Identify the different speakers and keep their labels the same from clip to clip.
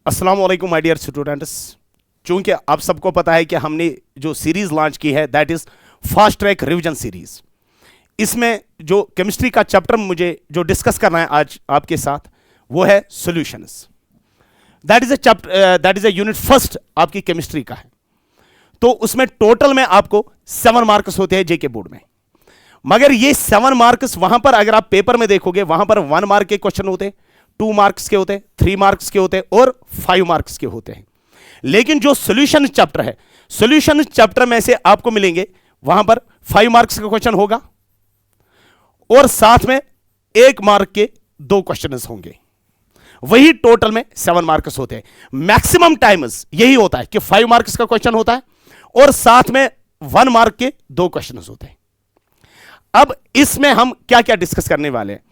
Speaker 1: अस्सलाम वालेकुम my dear students. चूंकि आप सबको पता है कि हमने जो सीरीज लॉन्च की है that is fast track revision series. इसमें जो केमिस्ट्री का चैप्टर मुझे जो डिस्कस करना है आज आपके साथ वो है solutions. That is a unit first आपकी केमिस्ट्री का है। तो उसमें टोटल में आपको 7 मार्क्स होते हैं जेके बोर्ड में, मगर ये 7 मार्क्स वहां पर अगर आप पेपर में देखोगे वहां पर 1 मार्क के क्वेश्चन होते हैं, 2 मार्क्स के होते हैं, 3 मार्क्स के होते हैं और 5 मार्क्स के होते हैं। लेकिन जो सॉल्यूशन चैप्टर है, सॉल्यूशन चैप्टर में से आपको मिलेंगे वहां पर 5 मार्क्स का क्वेश्चन होगा और साथ में 1 मार्क के 2 क्वेश्चन होंगे। वही टोटल में 7 मार्क्स होते हैं। मैक्सिमम टाइम्स यही होता है कि 5 मार्क्स का क्वेश्चन होता है और साथ में 1 मार्क के 2 क्वेश्चन होते हैं। अब इसमें हम क्या क्या डिस्कस करने वाले हैं,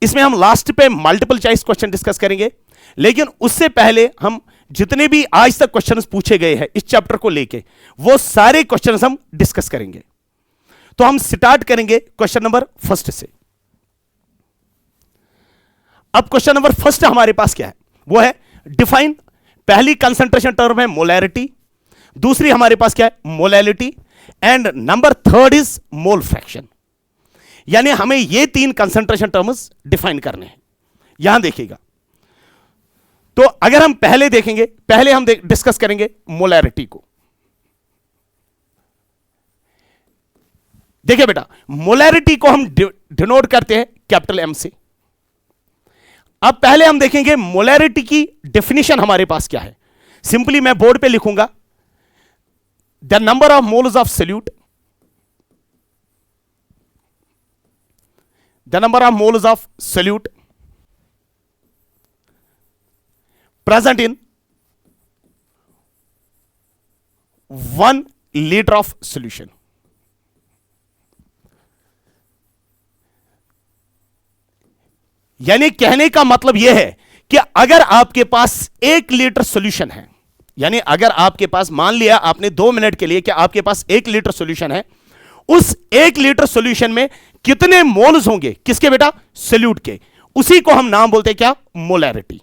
Speaker 1: इसमें हम लास्ट पे मल्टीपल चॉइस क्वेश्चन डिस्कस करेंगे, लेकिन उससे पहले हम जितने भी आज तक क्वेश्चंस पूछे गए हैं इस चैप्टर को लेके वो सारे क्वेश्चंस हम डिस्कस करेंगे। तो हम स्टार्ट करेंगे क्वेश्चन नंबर फर्स्ट से। अब क्वेश्चन नंबर फर्स्ट हमारे पास क्या है, वो है डिफाइन। पहली कंसंट्रेशन टर्म है मोलैरिटी, दूसरी हमारे पास क्या है molality, and number third is mole fraction. यानी हमें ये 3 कंसंट्रेशन टर्म्स डिफाइन करने हैं। यहां देखिएगा, तो अगर हम पहले देखेंगे, पहले हम डिस्कस करेंगे मोलैरिटी को। देखिए बेटा, मोलैरिटी को हम डिनोट करते हैं कैपिटल एम से। अब पहले हम देखेंगे मोलैरिटी की डेफिनेशन हमारे पास क्या है। सिंपली मैं बोर्ड पे लिखूंगा the number of moles of solute, the number of moles of solute present in 1 liter of solution। यानी कहने का मतलब यह है कि अगर आपके पास 1 लीटर सॉल्यूशन है, यानी अगर आपके पास, मान लिया आपने 2 मिनट के लिए कि आपके पास 1 लीटर सॉल्यूशन है, उस 1 लीटर सॉल्यूशन में कितने मोल्स होंगे, किसके बेटा, सोल्यूट के, उसी को हम नाम बोलते हैं क्या, मोलैरिटी।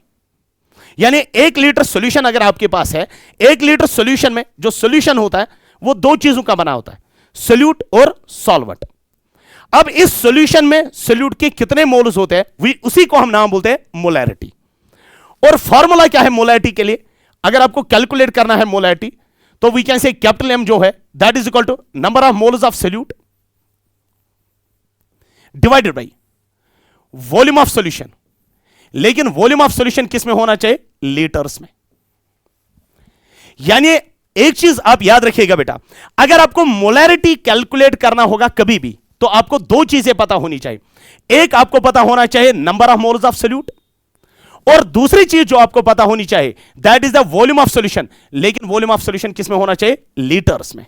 Speaker 1: यानी 1 लीटर सॉल्यूशन अगर आपके पास है, 1 लीटर सॉल्यूशन में जो सॉल्यूशन होता है वो 2 चीजों का बना होता है, सोल्यूट और सॉल्वेंट। अब इस सॉल्यूशन में सोल्यूट के कितने मोल्स होते हैं उसी को हम नाम बोलते हैं मोलैरिटी। और फॉर्मूला क्या है मोलैरिटी के लिए, अगर आपको कैलकुलेट करना है मोलैरिटी, तो we can say capital M जो है that is equal to number of moles of solute divided by volume of solution. लेकिन वॉल्यूम ऑफ सॉल्यूशन किस में होना चाहिए, लीटर्स में। यानी एक चीज आप याद रखिएगा बेटा, अगर आपको मोलैरिटी कैलकुलेट करना होगा कभी भी, तो आपको 2 चीजें पता होनी चाहिए। एक आपको पता होना चाहिए number of moles of solute, और दूसरी चीज जो आपको पता होनी चाहिए that is the volume of solution. लेकिन वॉल्यूम ऑफ सॉल्यूशन किस में होना चाहिए, लीटर्स में।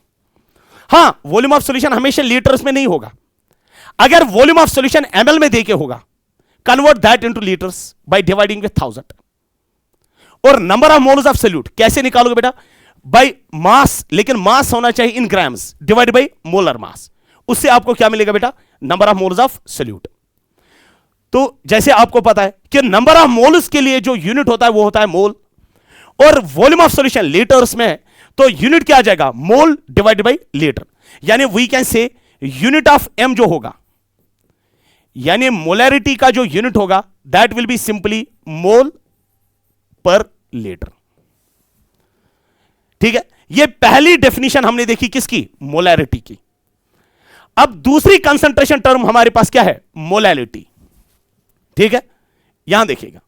Speaker 1: हां, वॉल्यूम ऑफ सॉल्यूशन हमेशा लीटर्स में नहीं होगा। अगर वॉल्यूम ऑफ सॉल्यूशन एमएल में देके होगा, convert that into litres by dividing with 1000। और number of moles of solute कैसे निकालोगे बेटा, बाय मास, लेकिन मास होना चाहिए in grams, divide by molar मास। उससे आपको क्या मिलेगा बेटा, number of moles of solute. तो जैसे आपको पता है कि नंबर ऑफ मोल्स के लिए जो यूनिट होता है वो होता है मोल, और वॉल्यूम ऑफ सॉल्यूशन लीटर्स में है, तो यूनिट क्या आ जाएगा, मोल डिवाइडेड बाय लीटर। यानी we can say unit of M जो होगा, यानी मोलैरिटी का जो यूनिट होगा that will be simply mole per litre. ठीक है, यह पहली डेफिनेशन हमने देखी किसकी, मोलैरिटी की। अब दूसरी कंसंट्रेशन टर्म हमारे पास क्या है, मोलैलिटी। ठीक है, यहां देखिएगा।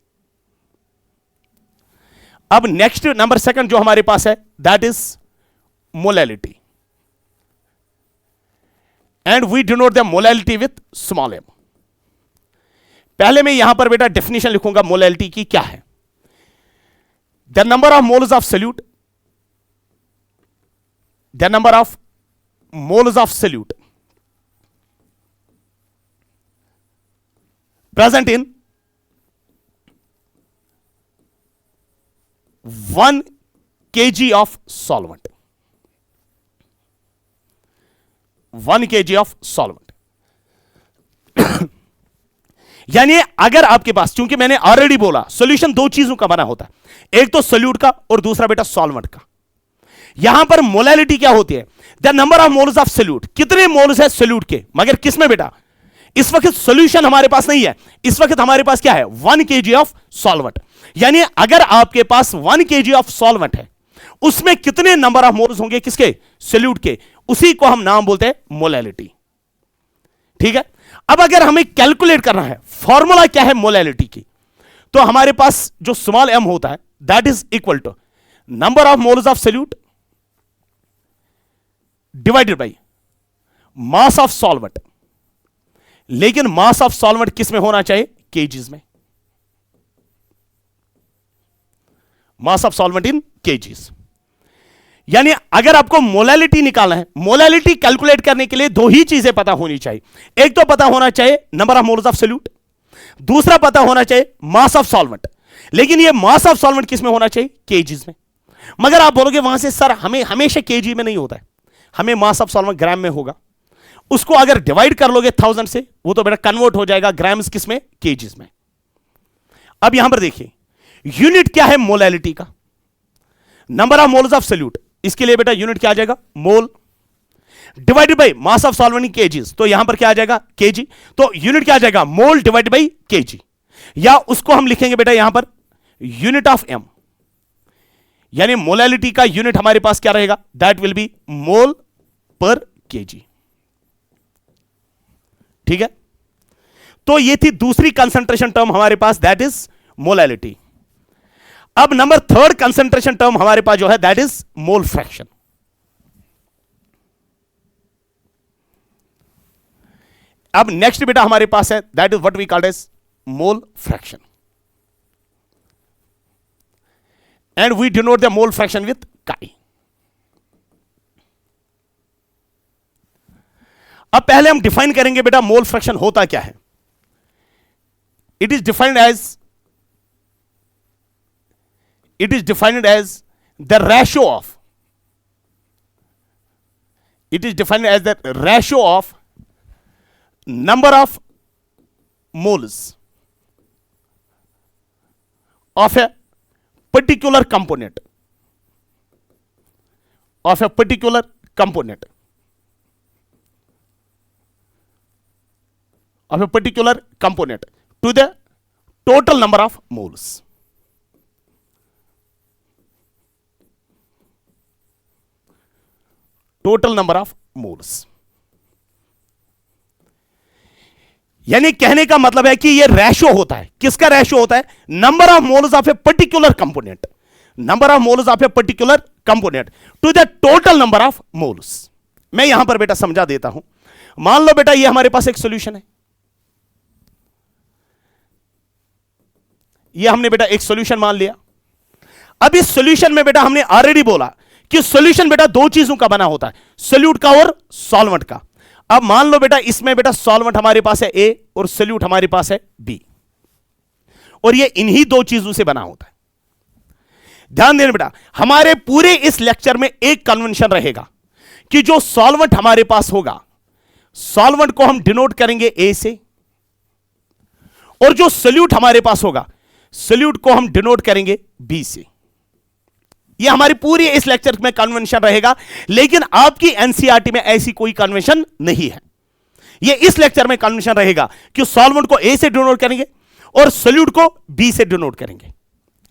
Speaker 1: अब नेक्स्ट नंबर सेकंड जो हमारे पास है that is molality, and we denote the molality with small M. पहले मैं यहां पर बेटा डेफिनेशन लिखूंगा मोलैलिटी की क्या है। The number of moles of solute, the number of moles of solute present in 1 kg of solvent, 1 kg of solvent। यानी अगर आपके पास, चूंकि मैंने ऑलरेडी बोला सॉल्यूशन दो चीजों का बना होता है, एक तो सोल्यूट का और दूसरा बेटा सॉल्वेंट का। यहां पर मोलैलिटी क्या होती है? The number of moles of solute, कितने मोल्स है सोल्यूट के, मगर किसमें बेटा? इस वक्त सॉल्यूशन हमारे पास नहीं है, इस वक्त हमारे पास क्या है? 1 kg ऑफ सॉल्वेंट। यानी अगर आपके पास 1 kg ऑफ सॉल्वेंट है, उसमें कितने नंबर ऑफ मोल्स होंगे? किसके? सोल्यूट के। उसी को हम नाम बोलते हैं मोलैलिटी। ठीक है। अब अगर हमें कैलकुलेट करना है, फॉर्मूला क्या है मोलैलिटी की, तो हमारे पास जो स्मॉल m होता है that is equal to number of moles of solute divided by mass of solvent. लेकिन मास ऑफ सॉल्वेंट किस में होना चाहिए? केजीज में। मास ऑफ सॉल्वेंट इन केजीज। यानी अगर आपको मोलैलिटी निकालना है, मोलैलिटी कैलकुलेट करने के लिए दो ही चीजें पता होनी चाहिए। एक तो पता होना चाहिए number of moles of solute, दूसरा पता होना चाहिए मास ऑफ सॉल्वेंट। लेकिन ये मास ऑफ सॉल्वेंट किस में होना चाहिए? केजीज में। मगर आप बोलोगे वहां से सर हमें हमेशा केजी में नहीं होता है, हमें मास ऑफ सॉल्वेंट ग्राम में होगा। उसको अगर डिवाइड कर लोगे 1000 से, वो तो बेटा कन्वर्ट हो जाएगा ग्राम्स किस में? केजीज में। अब यहां पर देखिए यूनिट क्या है मोलैलिटी का? Number of moles of solute. इसके लिए बेटा यूनिट क्या आ जाएगा? Mole divided by mass of solvent in KGs. तो यहां पर क्या आ जाएगा? केजी। तो यूनिट क्या आ जाएगा? Mole divided by KG. या उसको हम लिखेंगे बेटा यहां पर यूनिट ऑफ एम। यानी मोलैलिटी का यूनिट हमारे पास क्या रहेगा? दैट विल बी मोल पर केजी। ठीक है। तो ये थी दूसरी कंसंट्रेशन टर्म हमारे पास, दैट इज मोलैलिटी। अब नंबर थर्ड कंसंट्रेशन टर्म हमारे पास जो है दैट इज मोल फ्रैक्शन। अब नेक्स्ट बेटा हमारे पास है that is what we called as mole fraction, and we denote the mole fraction with chi. अब पहले हम डिफाइन करेंगे बेटा मोल फ्रैक्शन होता क्या है। It is defined as the ratio of, it is defined as the ratio of number of moles of a particular component, of a particular component, of a particular component to the total number of moles. Total number of moles. यानी कहने का मतलब है कि ये ratio होता है, किसका रेशो होता है? Number of moles of a particular component, number of moles of a particular component to the total number of moles. मैं यहां पर बेटा समझा देता हूं। मान लो बेटा ये हमारे पास एक सॉल्यूशन है, ये हमने बेटा एक सॉल्यूशन मान लिया। अब इस सॉल्यूशन में बेटा हमने ऑलरेडी बोला कि सॉल्यूशन बेटा दो चीजों का बना होता है, सोल्यूट का और सॉल्वेंट का। अब मान लो बेटा इसमें बेटा सॉल्वेंट हमारे पास है ए और सोल्यूट हमारे पास है बी, और ये इन्हीं दो चीजों से बना होता है। ध्यान देना बेटा, हमारे पूरे इस लेक्चर में एक कन्वेंशन रहेगा कि जो सॉल्वेंट हमारे पास होगा, सॉल्वेंट को हम डिनोट करेंगे ए से, और जो सोल्यूट हमारे पास होगा, सोल्यूट को हम डिनोट करेंगे बी से। यह हमारी पूरी इस लेक्चर में कन्वेंशन रहेगा, लेकिन आपकी एनसीईआरटी में ऐसी कोई कन्वेंशन नहीं है। यह इस लेक्चर में कन्वेंशन रहेगा कि सॉल्वेंट को ए से डिनोट करेंगे और सोल्यूट को बी से डिनोट करेंगे।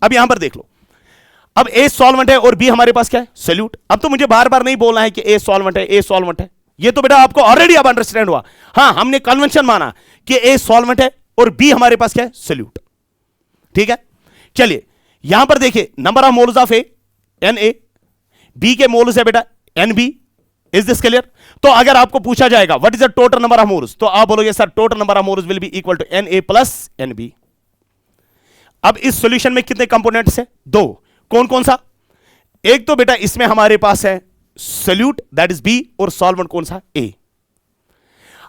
Speaker 1: अब यहां पर देख लो, अब ए सॉल्वेंट है और बी हमारे पास क्या है? सोल्यूट। अब तो मुझे बार बार नहीं बोलना है कि ए सॉल्वेंट है, ए सॉल्वेंट है, यह तो बेटा आपको ऑलरेडी अब अंडरस्टैंड हुआ। हां, हमने कन्वेंशन माना कि ए सॉल्वेंट है और बी हमारे पास क्या है? सोल्यूट। ठीक है, चलिए यहां पर देखिए number of moles of A Na, B के मोल्स है बेटा Nb। Is this clear? तो अगर आपको पूछा जाएगा what is the total number of moles, तो आप बोलोगे sir total number of moles will be equal to Na plus Nb। अब इस सॉल्यूशन में कितने कंपोनेंट्स हैं? दो। कौन कौन सा? एक तो बेटा इसमें हमारे पास है सोल्यूट दैट इज बी, और सॉल्वेंट कौन सा? ए।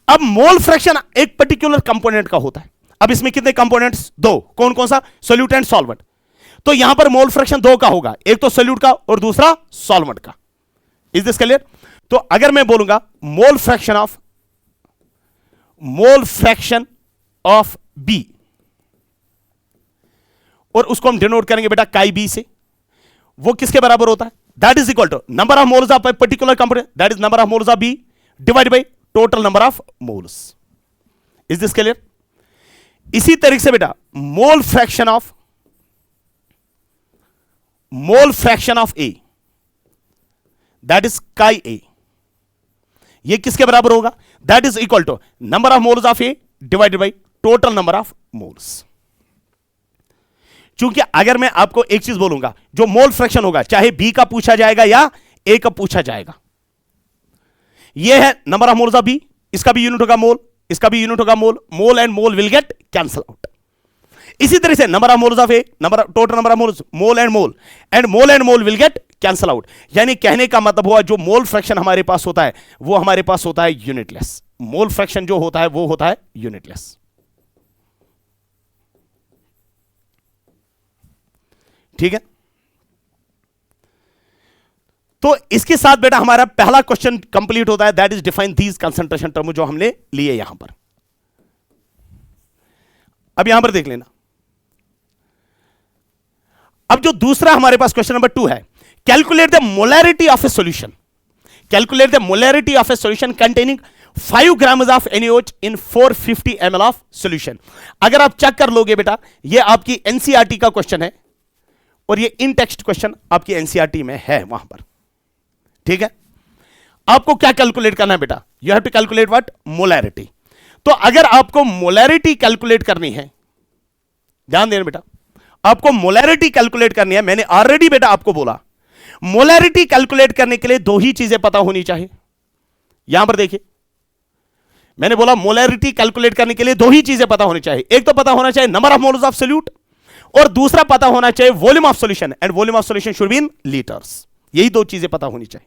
Speaker 1: अब मोल फ्रैक्शन एक पर्टिकुलर कंपोनेंट का होता है। अब इसमें कितने कंपोनेंट्स? दो। कौन कौन सा? Solute and solvent. तो यहां पर मोल फ्रैक्शन दो का होगा, एक तो सोल्यूट का और दूसरा सॉल्वेंट का। Is this clear? तो अगर मैं बोलूंगा मोल फ्रैक्शन ऑफ बी, और उसको हम डिनोट करेंगे बेटा काई बी से, वो किसके बराबर होता है? That is equal to number of moles of a particular compound, that is number of moles of B divide by total number of moles. Is this clear? इसी तरीके से बेटा mole fraction of A, that is chi A, ये किसके बराबर होगा? That is equal to number of moles of A divided by total number of moles. क्योंकि अगर मैं आपको एक चीज बोलूंगा, जो मोल फ्रैक्शन होगा चाहे बी का पूछा जाएगा या ए का पूछा जाएगा, यह है number of moles of b, इसका भी यूनिट होगा मोल, इसका भी यूनिट होगा mole, mole and mole will get cancel out. इसी तरह से number of moles of a, total number of moles, mole and mole will get cancel out. यानी कहने का मतलब हुआ जो मोल फ्रैक्शन हमारे पास होता है वो हमारे पास होता है यूनिटलेस। मोल फ्रैक्शन जो होता है वो होता है यूनिटलेस। ठीक है, तो इसके साथ बेटा हमारा पहला क्वेश्चन कंप्लीट होता है, that is define these concentration term, जो हमने लिए यहां पर। अब यहां पर देख लेना, अब जो दूसरा हमारे पास क्वेश्चन नंबर 2 है, calculate the molarity of A solution, calculate the molarity of A solution containing 5 grams of NaOH in 450 ml of solution. अगर आप चेक कर लोगे बेटा, यह आपकी एनसीईआरटी का क्वेश्चन है और ये इन टेक्स्ट क्वेश्चन आपकी एनसीईआरटी में है वहां पर। ठीक है, आपको क्या कैलकुलेट करना है बेटा? You have to calculate what? Molarity. तो अगर आपको मोलैरिटी कैलकुलेट करनी है, ध्यान देना बेटा, आपको मोलैरिटी कैलकुलेट करनी है। मैंने ऑलरेडी बेटा आपको बोला, मोलैरिटी कैलकुलेट करने के लिए दो ही चीजें पता होनी चाहिए। यहां पर देखिए, मैंने बोला मोलैरिटी कैलकुलेट करने के लिए दो ही चीजें पता होनी चाहिए। एक तो पता होना चाहिए number of moles of solute, और दूसरा पता होना चाहिए volume of solution, and volume of solution should be in litres. यही दो चीजें पता होनी चाहिए।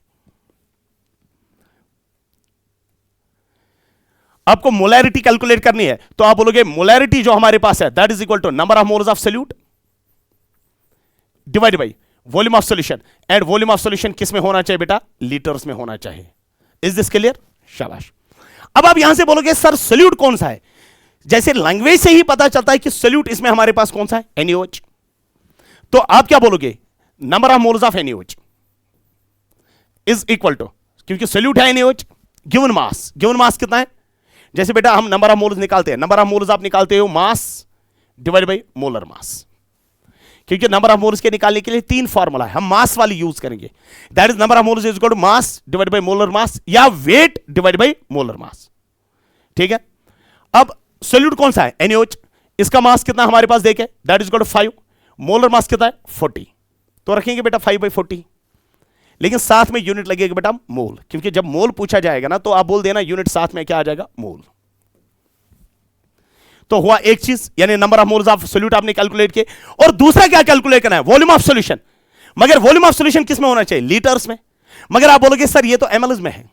Speaker 1: आपको मोलैरिटी कैलकुलेट करनी है तो आप बोलोगे मोलैरिटी जो हमारे पास है that is equal to number of moles of solute divide by volume of solution, and volume of solution किस में होना चाहिए बेटा? लीटर्स में होना चाहिए। Is this clear? शाबाश। अब आप यहां से बोलोगे सर सोल्यूट कौन सा है? जैसे लैंग्वेज से ही पता चलता है कि सोल्यूट इसमें हमारे पास कौन सा है? NaOH। तो आप क्या बोलोगे? Number of moles of NaOH is equal to, क्योंकि सोल्यूट है NaOH, given mass. Given mass कितना है? जैसे बेटा हम नंबर ऑफ मोल्स निकालते हैं, नंबर ऑफ मोल्स आप निकालते हो मास डिवाइड बाई मोलर मास, क्योंकि नंबर ऑफ मोल्स के निकालने के लिए 3 फार्मूला है, हम मास वाली यूज करेंगे। That is number of moles is equal to mass divide by molar mass, या weight divide by molar mass. ठीक है, अब सोल्यूट कौन सा है? NaOH। इसका मास कितना हमारे पास देखे? That is equal to 5। Molar mass कितना है? 40। तो रखेंगे बेटा 5/40, लेकिन साथ में यूनिट लगेगा बेटा मोल, क्योंकि जब मोल पूछा जाएगा ना तो आप बोल देना यूनिट साथ में क्या आ जाएगा? मोल। तो हुआ एक चीज, यानी number of moles of solute आपने कैलकुलेट किए, और दूसरा क्या कैलकुलेट करना है? Volume of solution. मगर वॉल्यूम ऑफ सॉल्यूशन किस में होना चाहिए? लीटर्स में। मगर आप बोलोगे सर ये तो ml में है।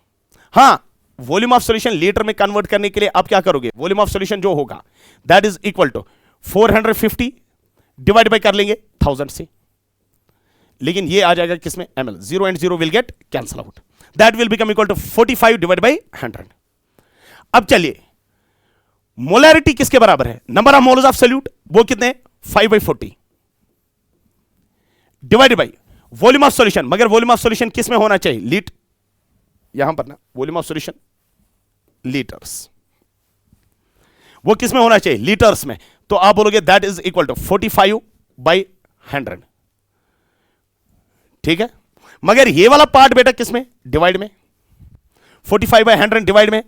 Speaker 1: हां, वॉल्यूम ऑफ सॉल्यूशन लीटर में कन्वर्ट करने के लिए आप क्या करोगे? वॉल्यूम ऑफ सॉल्यूशन जो होगा that is equal to 450 divide by कर लेंगे 1000 से, लेकिन ये आ जाएगा किसमें? ml। 0 and 0 will get cancel out, that will become equal to 45 divide by 100। अब चलिए, मोलैरिटी किसके बराबर है? Number of moles of solute, वो कितने? 5/40 divide by volume of solution. मगर वॉल्यूम ऑफ सॉल्यूशन किस में होना चाहिए? लीट, यहां पर ना वॉल्यूम ऑफ सॉल्यूशन लीटर्स, वो किस में होना चाहिए? लीटर्स में। तो आप बोलोगे दैट इज इक्वल टू 45/100। ठीक है, मगर ये वाला पार्ट बेटा किस में? डिवाइड में। 45/100 डिवाइड में।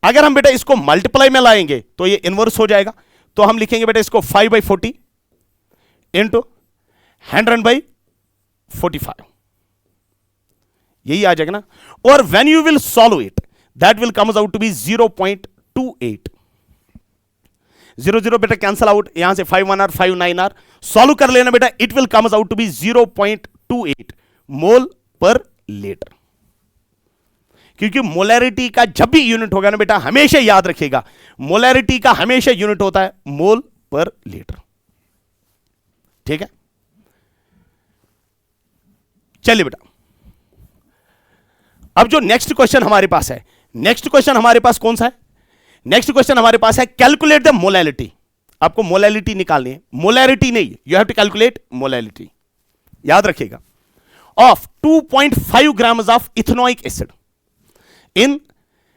Speaker 1: अगर हम बेटा इसको मल्टीप्लाई में लाएंगे तो ये इनवर्स हो जाएगा, तो हम लिखेंगे बेटा इसको 5/40 इंटू 100/45, यही आ जाएगा ना। और when you will solve it that will comes out to be 0.28। 0 बेटा कैंसल आउट, यहां से 5 1 आर 5 9 आर, सॉल्व कर लेना बेटा, it will comes out to be 0.28 mole per litre. क्योंकि मोलैरिटी का जब भी यूनिट होगा ना बेटा, हमेशा याद रखिएगा, मोलैरिटी का हमेशा यूनिट होता है मोल पर लीटर। ठीक है, चलिए बेटा, अब जो नेक्स्ट क्वेश्चन हमारे पास है, नेक्स्ट क्वेश्चन हमारे पास कौन सा है? नेक्स्ट क्वेश्चन हमारे पास है कैलकुलेट द मोलैरिटी आपको मोलैलिटी निकालनी है, मोलैरिटी नहीं, you have to calculate molality. याद रखिएगा, of 2.5 grams of ethanoic acid in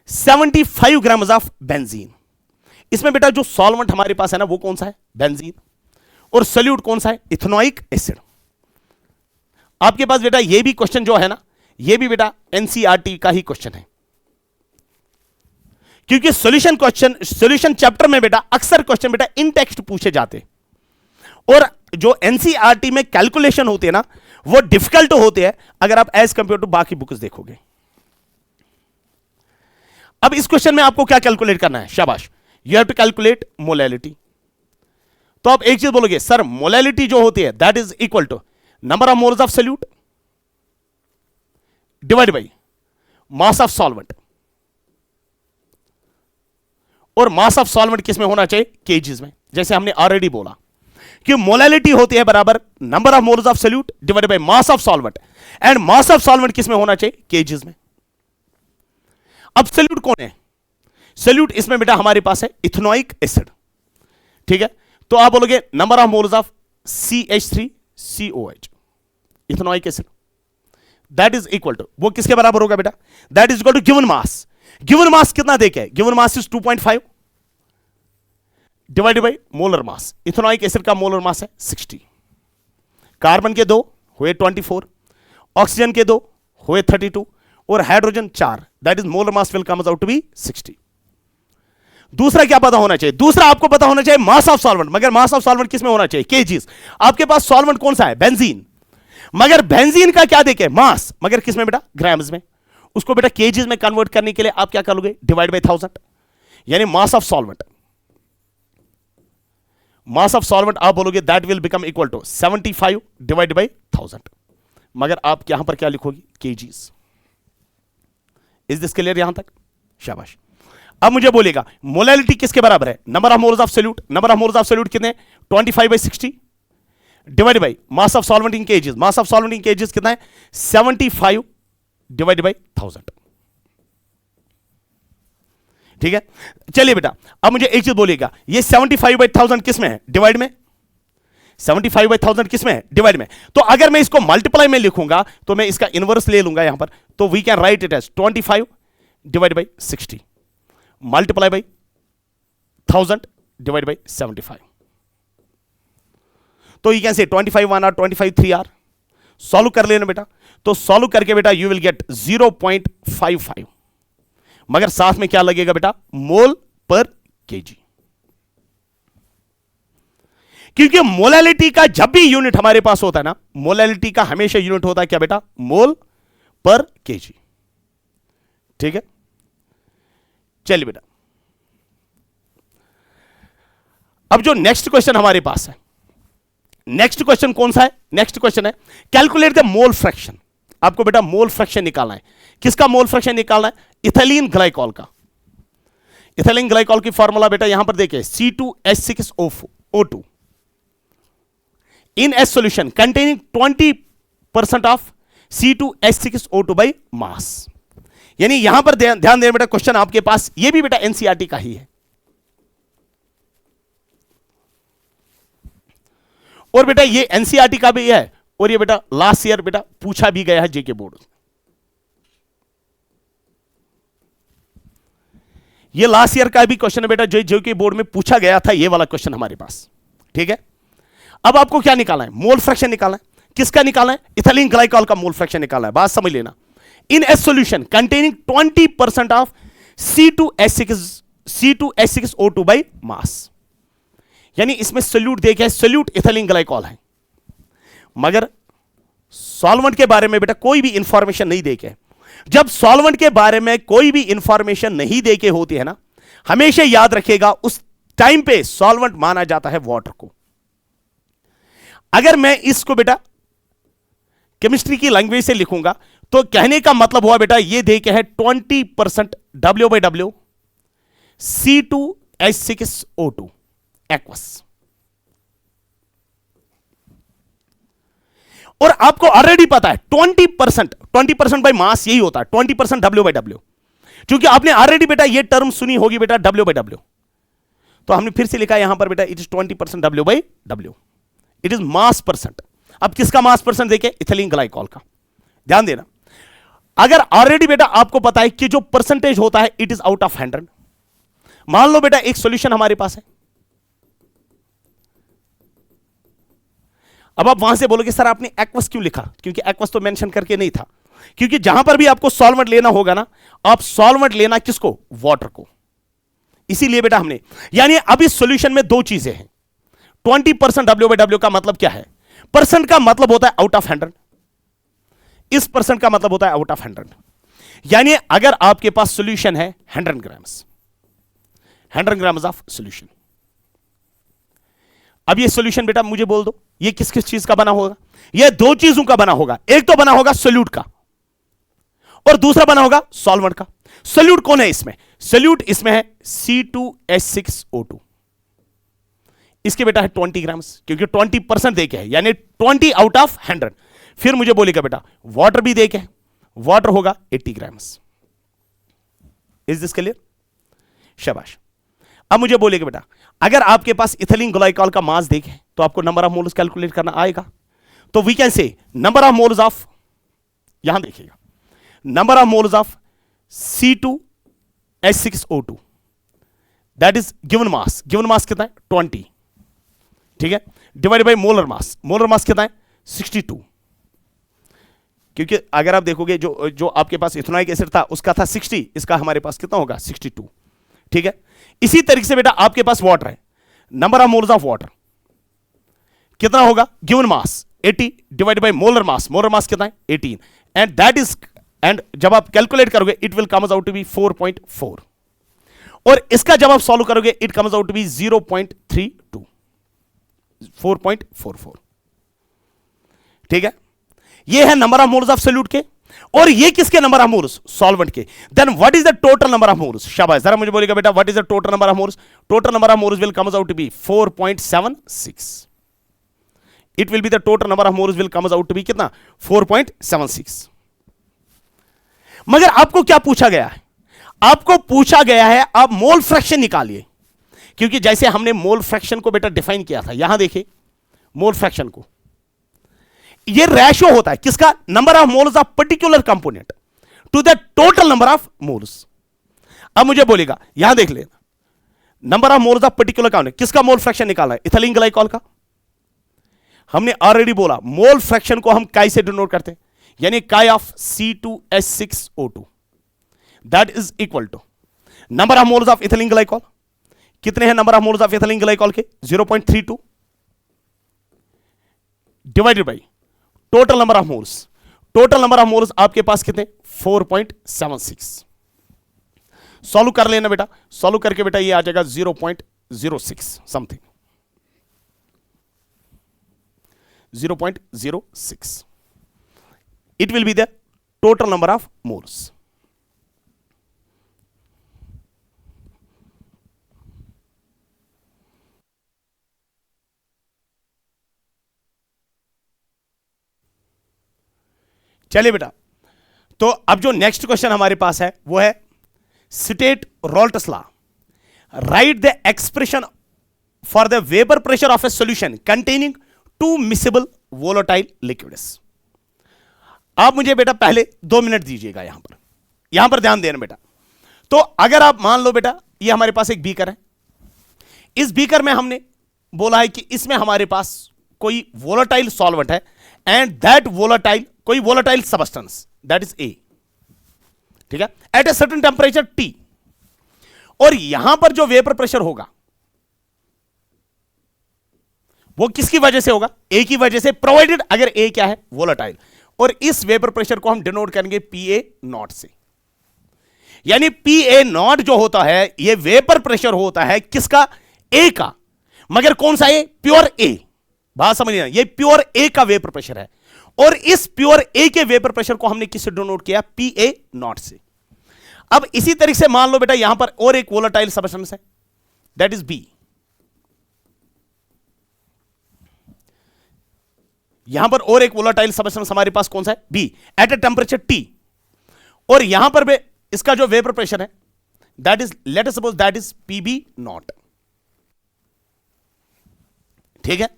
Speaker 1: 75 grams of benzene. इसमें बेटा जो सॉल्वेंट हमारे पास है ना वो कौन सा है, बेंजीन, और सोल्यूट कौन सा है, इथेनोइक एसिड। आपके पास बेटा ये भी क्वेश्चन जो है ना, ये भी बेटा एनसीईआरटी का ही क्वेश्चन है, क्योंकि सॉल्यूशन चैप्टर में बेटा अक्सर क्वेश्चन बेटा इन टेक्स्ट पूछे जाते, और जो एनसीईआरटी में कैलकुलेशन होते हैं ना वो डिफिकल्ट होते हैं अगर आप एज कंपेयर टू बाकी बुक्स देखोगे। अब इस क्वेश्चन में आपको क्या कैलकुलेट करना है, शाबाश, you have to calculate molality. तो आप एक चीज बोलोगे सर, मोलैलिटी जो होती है that is equal to number of moles of solute divide by mass of solvent, और मास ऑफ सॉल्वेंट किस में होना चाहिए, केजीज में। जैसे हमने ऑलरेडी बोला कि मोलैलिटी होती है बराबर number of moles of solute divide by mass of solvent, and mass of solvent किस में होना चाहिए, केजीज में। अब सोल्यूट कौन है, सोल्यूट इसमें बेटा हमारे पास है इथेनोइक एसिड, ठीक है। तो आप बोलोगे number of moles of CH3COH, ethanoic acid, that is equal to, वो किसके बराबर होगा बेटा, that is equal to given mass. Given mass कितना देखे, given mass is 2.5 divided by molar mass. Ethanoic acid का मोलर मास है 60, कार्बन के 2 हुए 24, ऑक्सीजन के 2 हुए 32, और hydrogen 4, that is molar mass will comes out to be 60। दूसरा क्या पता होना चाहिए, दूसरा आपको पता होना चाहिए मास ऑफ सॉल्वेंट, मगर मास ऑफ सॉल्वेंट किस में होना चाहिए, केजीज। आपके पास सॉल्वेंट कौन सा है, बेंजीन, मगर बेंजीन का क्या देखे, मास, मगर किस में बेटा, ग्राम्स में। उसको बेटा केजीज में कन्वर्ट करने के लिए आप क्या करोगे, डिवाइड बाय 1000, यानी mass of solvent, mass of solvent आप बोलोगे that will become equal to 75 divide by 1000, मगर आप यहां पर क्या लिखोगे, केजीज। इज दिस क्लियर यहां तक, शाबाश। अब मुझे बोलेगा मोलैलिटी किसके बराबर है, number of moles of solute, number of moles of solute कितने, 25/60 divide by mass of solvent in KGs, mass of solvent in KGs कितना है, 75 डिवाइड बाय 1000, ठीक है। चलिए बेटा अब मुझे एक चीज बोलिएगा, ये 75/1000 किस में है, डिवाइड में, 75/1000 किस में है, डिवाइड में। तो अगर मैं इसको मल्टीप्लाई में लिखूंगा तो मैं इसका इनवर्स ले लूंगा यहां पर, तो we can write it as 25 divide by 60 multiply by 1000 divide by 75। तो you can say 25 1 are 25 3 are, solve कर लेना बेटा। तो सॉल्व करके बेटा यू विल गेट 0.55, मगर साथ में क्या लगेगा बेटा, मोल पर केजी, क्योंकि मोलैलिटी का जब भी यूनिट हमारे पास होता है ना, मोलैलिटी का हमेशा यूनिट होता है क्या बेटा, मोल पर केजी, ठीक है। चलिए बेटा अब जो नेक्स्ट क्वेश्चन हमारे पास है, नेक्स्ट क्वेश्चन कौन सा है, नेक्स्ट क्वेश्चन है कैलकुलेट द मोल फ्रैक्शन। आपको बेटा मोल फ्रैक्शन निकालना है, किसका मोल फ्रैक्शन निकालना है, इथिलीन ग्लाइकॉल का। इथिलीन ग्लाइकॉल की फॉर्मूला बेटा यहां पर देखिए, C2H6O2 in a solution containing 20% of C2H6O2 by mass। यानी यहां पर ध्यान देना बेटा, क्वेश्चन आपके पास ये भी बेटा एनसीईआरटी का ही है, और बेटा ये एनसीईआरटी का भी है, और ये बेटा लास्ट ईयर बेटा पूछा भी गया है जेके बोर्ड। ये लास्ट ईयर का भी क्वेश्चन है बेटा, जो जेके बोर्ड में पूछा गया था, ये वाला क्वेश्चन हमारे पास, ठीक है। अब आपको क्या निकालना है, मोल फ्रैक्शन निकालना है। किसका निकालना है, इथिलीन ग्लाइकॉल का मोल फ्रैक्शन निकालना है। बात समझ लेना, in a solution containing 20% of C2H6O2 by mass, यानी इसमें सोल्यूट देखे, सोल्यूट इथिलीन ग्लाइकॉल है, मगर सॉल्वेंट के बारे में बेटा कोई भी इंफॉर्मेशन नहीं देके। जब सॉल्वेंट के बारे में कोई भी इंफॉर्मेशन नहीं देके होती है ना, हमेशा याद रखिएगा उस टाइम पे सॉल्वेंट माना जाता है वाटर को। अगर मैं इसको बेटा केमिस्ट्री की लैंग्वेज से लिखूंगा तो कहने का मतलब हुआ बेटा ये देके है 20% W/W C2H6O2 एक्वस। और आपको ऑलरेडी पता है 20% बाय मास यही होता है, 20% W/W, क्योंकि आपने ऑलरेडी बेटा ये टर्म सुनी होगी बेटा W/W। तो हमने फिर से लिखा यहां पर बेटा it is 20% W/W, it is mass percent. अब किसका मास परसेंट देखें? इथिलीन ग्लाइकॉल का। ध्यान देना, अगर ऑलरेडी बेटा आपको पता है कि जो परसेंटेज होता है इट इज आउट ऑफ 100। मान लो बेटा एक सॉल्यूशन हमारे पास है, अब आप वहां से बोलोगे सर आपने एक्वस क्यों लिखा? क्योंकि एक्वस तो मेंशन करके नहीं था, क्योंकि जहां पर भी आपको सॉल्वेंट लेना होगा ना, आप सॉल्वेंट लेना किसको? वाटर को। इसीलिए बेटा हमने, यानी अब इस सॉल्यूशन में दो चीजें हैं। 20% W/W का मतलब क्या है? परसेंट का मतलब होता है आउट ऑफ 100, इस परसेंट का मतलब होता है आउट ऑफ 100। यानी अगर आपके पास सॉल्यूशन है 100 ग्राम्स, 100 ग्राम्स ऑफ सॉल्यूशन, अब ये सॉल्यूशन बेटा मुझे बोल दो ये किस किस चीज का बना होगा? ये दो चीजों का बना होगा, एक तो बना होगा सोल्यूट का और दूसरा बना होगा सॉल्वेंट का। सोल्यूट कौन है इसमें? सोल्यूट इसमें है C2H6O2, इसके बेटा है 20 ग्राम्स, क्योंकि 20% देके है, यानी 20 आउट ऑफ 100। फिर मुझे बोलेगा बेटा वाटर भी देके है, वाटर होगा 80 ग्राम्स। Is this clear? शाबाश। अब मुझे बोलेगा बेटा अगर आपके पास इथिलीन ग्लाइकॉल का मास देखे तो आपको नंबर ऑफ मोल्स कैलकुलेट करना आएगा। तो we can say number of moles of, यहां देखिएगा, number of moles of C2H6O2 that is given mass, given mass कितना है? 20, ठीक है, divided by molar mass, molar mass कितना है? 62। क्योंकि अगर आप देखोगे जो आपके पास इथेनॉइक एसिड था उसका था 60, इसका हमारे पास कितना होगा? 62, ठीक है। इसी तरीके से बेटा आपके पास वाटर है, number of moles of water कितना होगा? Given mass 80 divided by molar mass, molar mass कितना है? 18, एंड दैट इज, एंड जब आप कैलकुलेट करोगे it will comes out to be 4.4, और इसका जब आप सॉल्व करोगे it comes out to be 0.32, 4.44, ठीक है। ये है number of moles of solute के, और ये किसके नंबर ऑफ मोल्स? सॉल्वेंट के। Then what is the total number of moles? शाबाश, जरा मुझे बोलिएगा बेटा what is the total number of moles? Total number of moles will comes out to B 4.76, it will be the total number of moles will comes out to be कितना? 4.76। मगर आपको क्या पूछा गया है? आपको पूछा गया है आप मोल फ्रैक्शन निकालिए, क्योंकि जैसे हमने मोल फ्रैक्शन को बेटा डिफाइन किया था, यहां देखिए मोल फ्रैक्शन को, ये रेशियो होता है किसका? Number of moles of particular component to the total number of moles. अब मुझे बोलेगा यहां देख लेना, number of moles of particular component, किसका मोल फ्रैक्शन निकालना है? इथिलीन ग्लाइकॉल का। हमने ऑलरेडी बोला मोल फ्रैक्शन को हम काई से डिनोट करते हैं, यानी chi of C2H6O2 that is equal to number of moles of ethylene glycol. कितने हैं number of moles of ethylene glycol के? 0.32 divided by total number of moles. Total number of moles आपके पास कितने? 4.76। सॉल्व कर लेना बेटा, सॉल्व करके बेटा ये आ जाएगा 0.06 something, 0.06, it will be the total number of moles. चलिए बेटा, तो अब जो नेक्स्ट क्वेश्चन हमारे पास है वो है state Raoult's law, right the expression for the vapour pressure of A solution containing 2 miscible volatile liquids. आप मुझे बेटा पहले 2 मिनट दीजिएगा, यहां पर ध्यान देना बेटा। तो अगर आप मान लो बेटा ये हमारे पास एक बीकर है, इस बीकर में हमने बोला है कि इसमें हमारे पास कोई वोलेटाइल सॉल्वेंट है, एंड दैट वोलेटाइल, कोई volatile substance that is a, ठीक है, at a certain temperature T, और यहां पर जो वेपर प्रेशर होगा वो किसकी वजह से होगा? ए की वजह से, प्रोवाइडेड अगर ए क्या है? वोलेटाइल, और इस वेपर प्रेशर को हम डिनोट करेंगे PA0 से। यानी PA0 जो होता है ये वेपर प्रेशर होता है किसका? ए का, मगर कौन सा ए? प्योर ए। बात समझिए, ये प्योर ए का वेपर प्रेशर है, और इस प्योर ए के वेपर प्रेशर को हमने किससे डिनोट किया? PA0 से। अब इसी तरीके से मान लो बेटा यहां पर और एक वोलेटाइल सबस्टेंस है दैट इज बी, यहां पर और एक वोलेटाइल सबस्टेंस हमारे पास कौन सा है? बी, एट ए टेंपरेचर T, और यहां पर इसका जो वेपर प्रेशर है that is, late us suppose that is PB0, ठीक है,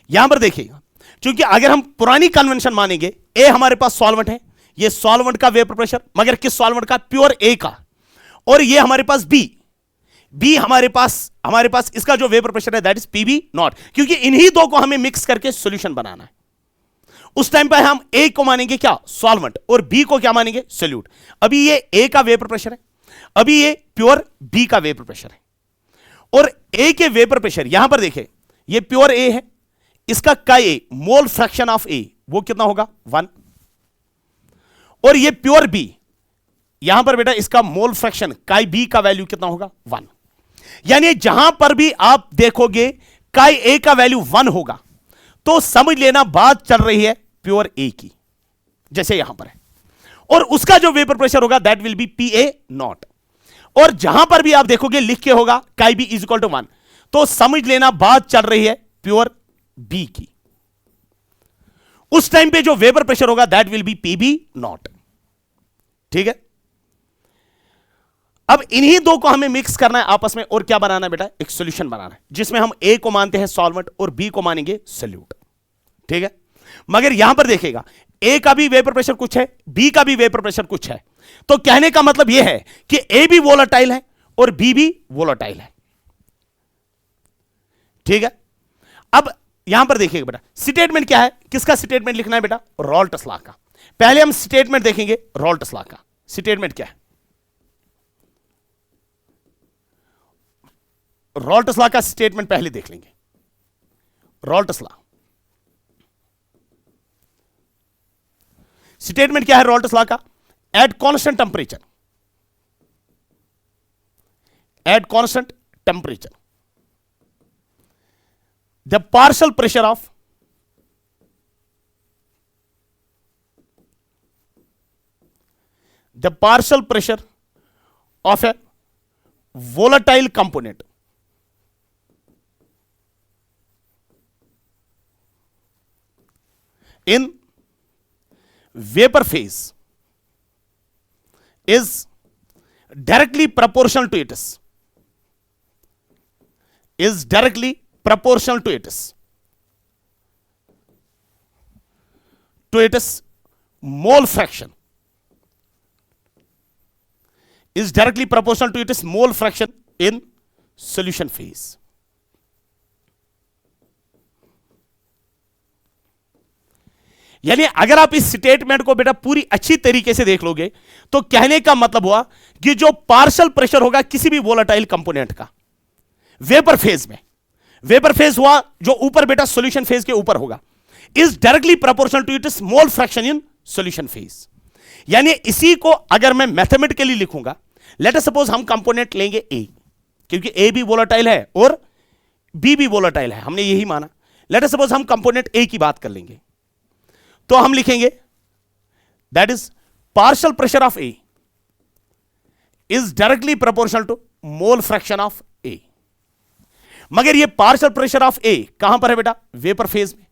Speaker 1: यहां पर देखिएगा, क्योंकि अगर हम पुरानी कन्वेंशन मानेंगे, ए हमारे पास सॉल्वेंट है, ये सॉल्वेंट का वेपर प्रेशर, मगर किस सॉल्वेंट का? प्योर ए का। और ये हमारे पास बी हमारे पास इसका जो वेपर प्रेशर है दैट इज पीबी नॉट, क्योंकि इन्हीं दो को हमें मिक्स करके सॉल्यूशन बनाना है। उस टाइम पर हम ए को मानेंगे क्या? सॉल्वेंट, और बी को क्या मानेंगे? सोल्यूट। अभी ये ए का वेपर प्रेशर है, अभी ये प्योर बी का वेपर प्रेशर है, और ए के वेपर प्रेशर यहां पर देखें, ये प्योर ए है, इसका काई मोल फ्रैक्शन ऑफ ए वो कितना होगा? 1। और ये प्योर बी, यहां पर बेटा इसका मोल फ्रैक्शन काई बी का वैल्यू कितना होगा? 1। यानी जहां पर भी आप देखोगे काई ए का वैल्यू 1 होगा, तो समझ लेना बात चल रही है प्योर ए की, जैसे यहां पर है। और उसका जो वेपर प्रेशर होगा that will be P A not. और जहां पर भी आप देखोगे लिख के होगा काई बी इज इक्वल टू 1, तो समझ लेना बात चल रही है प्योर बी की। उस टाइम पे जो वेपर प्रेशर होगा that will be P B not. ठीक है, अब इन्हीं दो को हमें मिक्स करना है आपस में, और क्या बनाना है बेटा? एक सॉल्यूशन बनाना है, जिसमें हम ए को मानते हैं सॉल्वेंट और बी को मानेंगे सोल्यूट। ठीक है, मगर यहां पर देखिएगा ए का भी वेपर प्रेशर कुछ है, बी का भी वेपर प्रेशर कुछ है, तो कहने का मतलब यह है कि ए भी वोलेटाइल है और बी भी वोलेटाइल है। ठीक है, अब यहां पर देखिएगा बेटा स्टेटमेंट क्या है, किसका स्टेटमेंट लिखना है बेटा? रॉल्ट्स लॉ का। पहले हम स्टेटमेंट देखेंगे रॉल्ट्स लॉ का। स्टेटमेंट क्या है? रॉल्ट्स लॉ का स्टेटमेंट पहले देख लेंगे। रॉल्ट्स लॉ स्टेटमेंट क्या है रॉल्ट्स लॉ का? At constant temperature the partial pressure of A volatile component in vapor phase is directly proportional to its mole fraction, is directly proportional to its mole fraction in solution phase. यानी अगर आप इस statement को बेटा पूरी अच्छी तरीके से देख लोगे तो कहने का मतलब हुआ कि जो पार्शियल प्रेशर होगा किसी भी वोलेटाइल कंपोनेंट का वेपर फेज में, वेपर फेज हुआ जो ऊपर बेटा सॉल्यूशन फेज के ऊपर होगा, is directly proportional to its mole fraction in solution phase. यानी इसी को अगर मैं मैथमेटिकली लिखूंगा, लेट अस सपोज हम कंपोनेंट लेंगे ए, क्योंकि ए भी वोलेटाइल है और बी भी वोलेटाइल है, हमने यही माना। लेट अस सपोज हम कंपोनेंट ए की बात कर लेंगे, तो हम लिखेंगे that is partial pressure of A is directly proportional to mole fraction of a. मगर ये पार्शियल प्रेशर ऑफ ए कहां पर है बेटा? वेपर फेज में।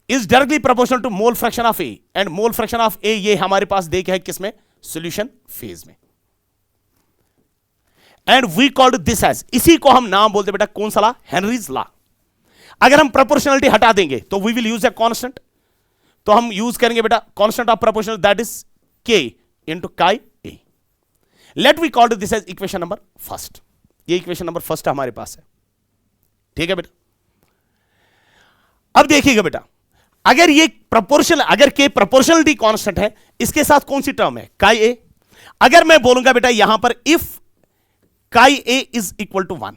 Speaker 1: Is directly proportional to mole fraction of a, and mole fraction of a ये हमारे पास देखे है किसमें? सॉल्यूशन फेज में। And we called this as, इसी को हम नाम बोलते बेटा कौन सा लॉ? Henry's law. अगर हम प्रोपोर्शनलिटी हटा देंगे तो we will use a constant, तो हम यूज करेंगे बेटा constant of proportional that is K into chi a. Let we called this as equation number first. ये इक्वेशन नंबर फर्स्ट हमारे पास है। ठीक है बेटा, अब देखिएगा बेटा अगर ये प्रोपोर्शनल, अगर के प्रोपोर्शनलिटी कांस्टेंट है, इसके साथ कौन सी टर्म है? काई ए। अगर मैं बोलूंगा बेटा यहां पर इफ काई ए इज इक्वल टू 1,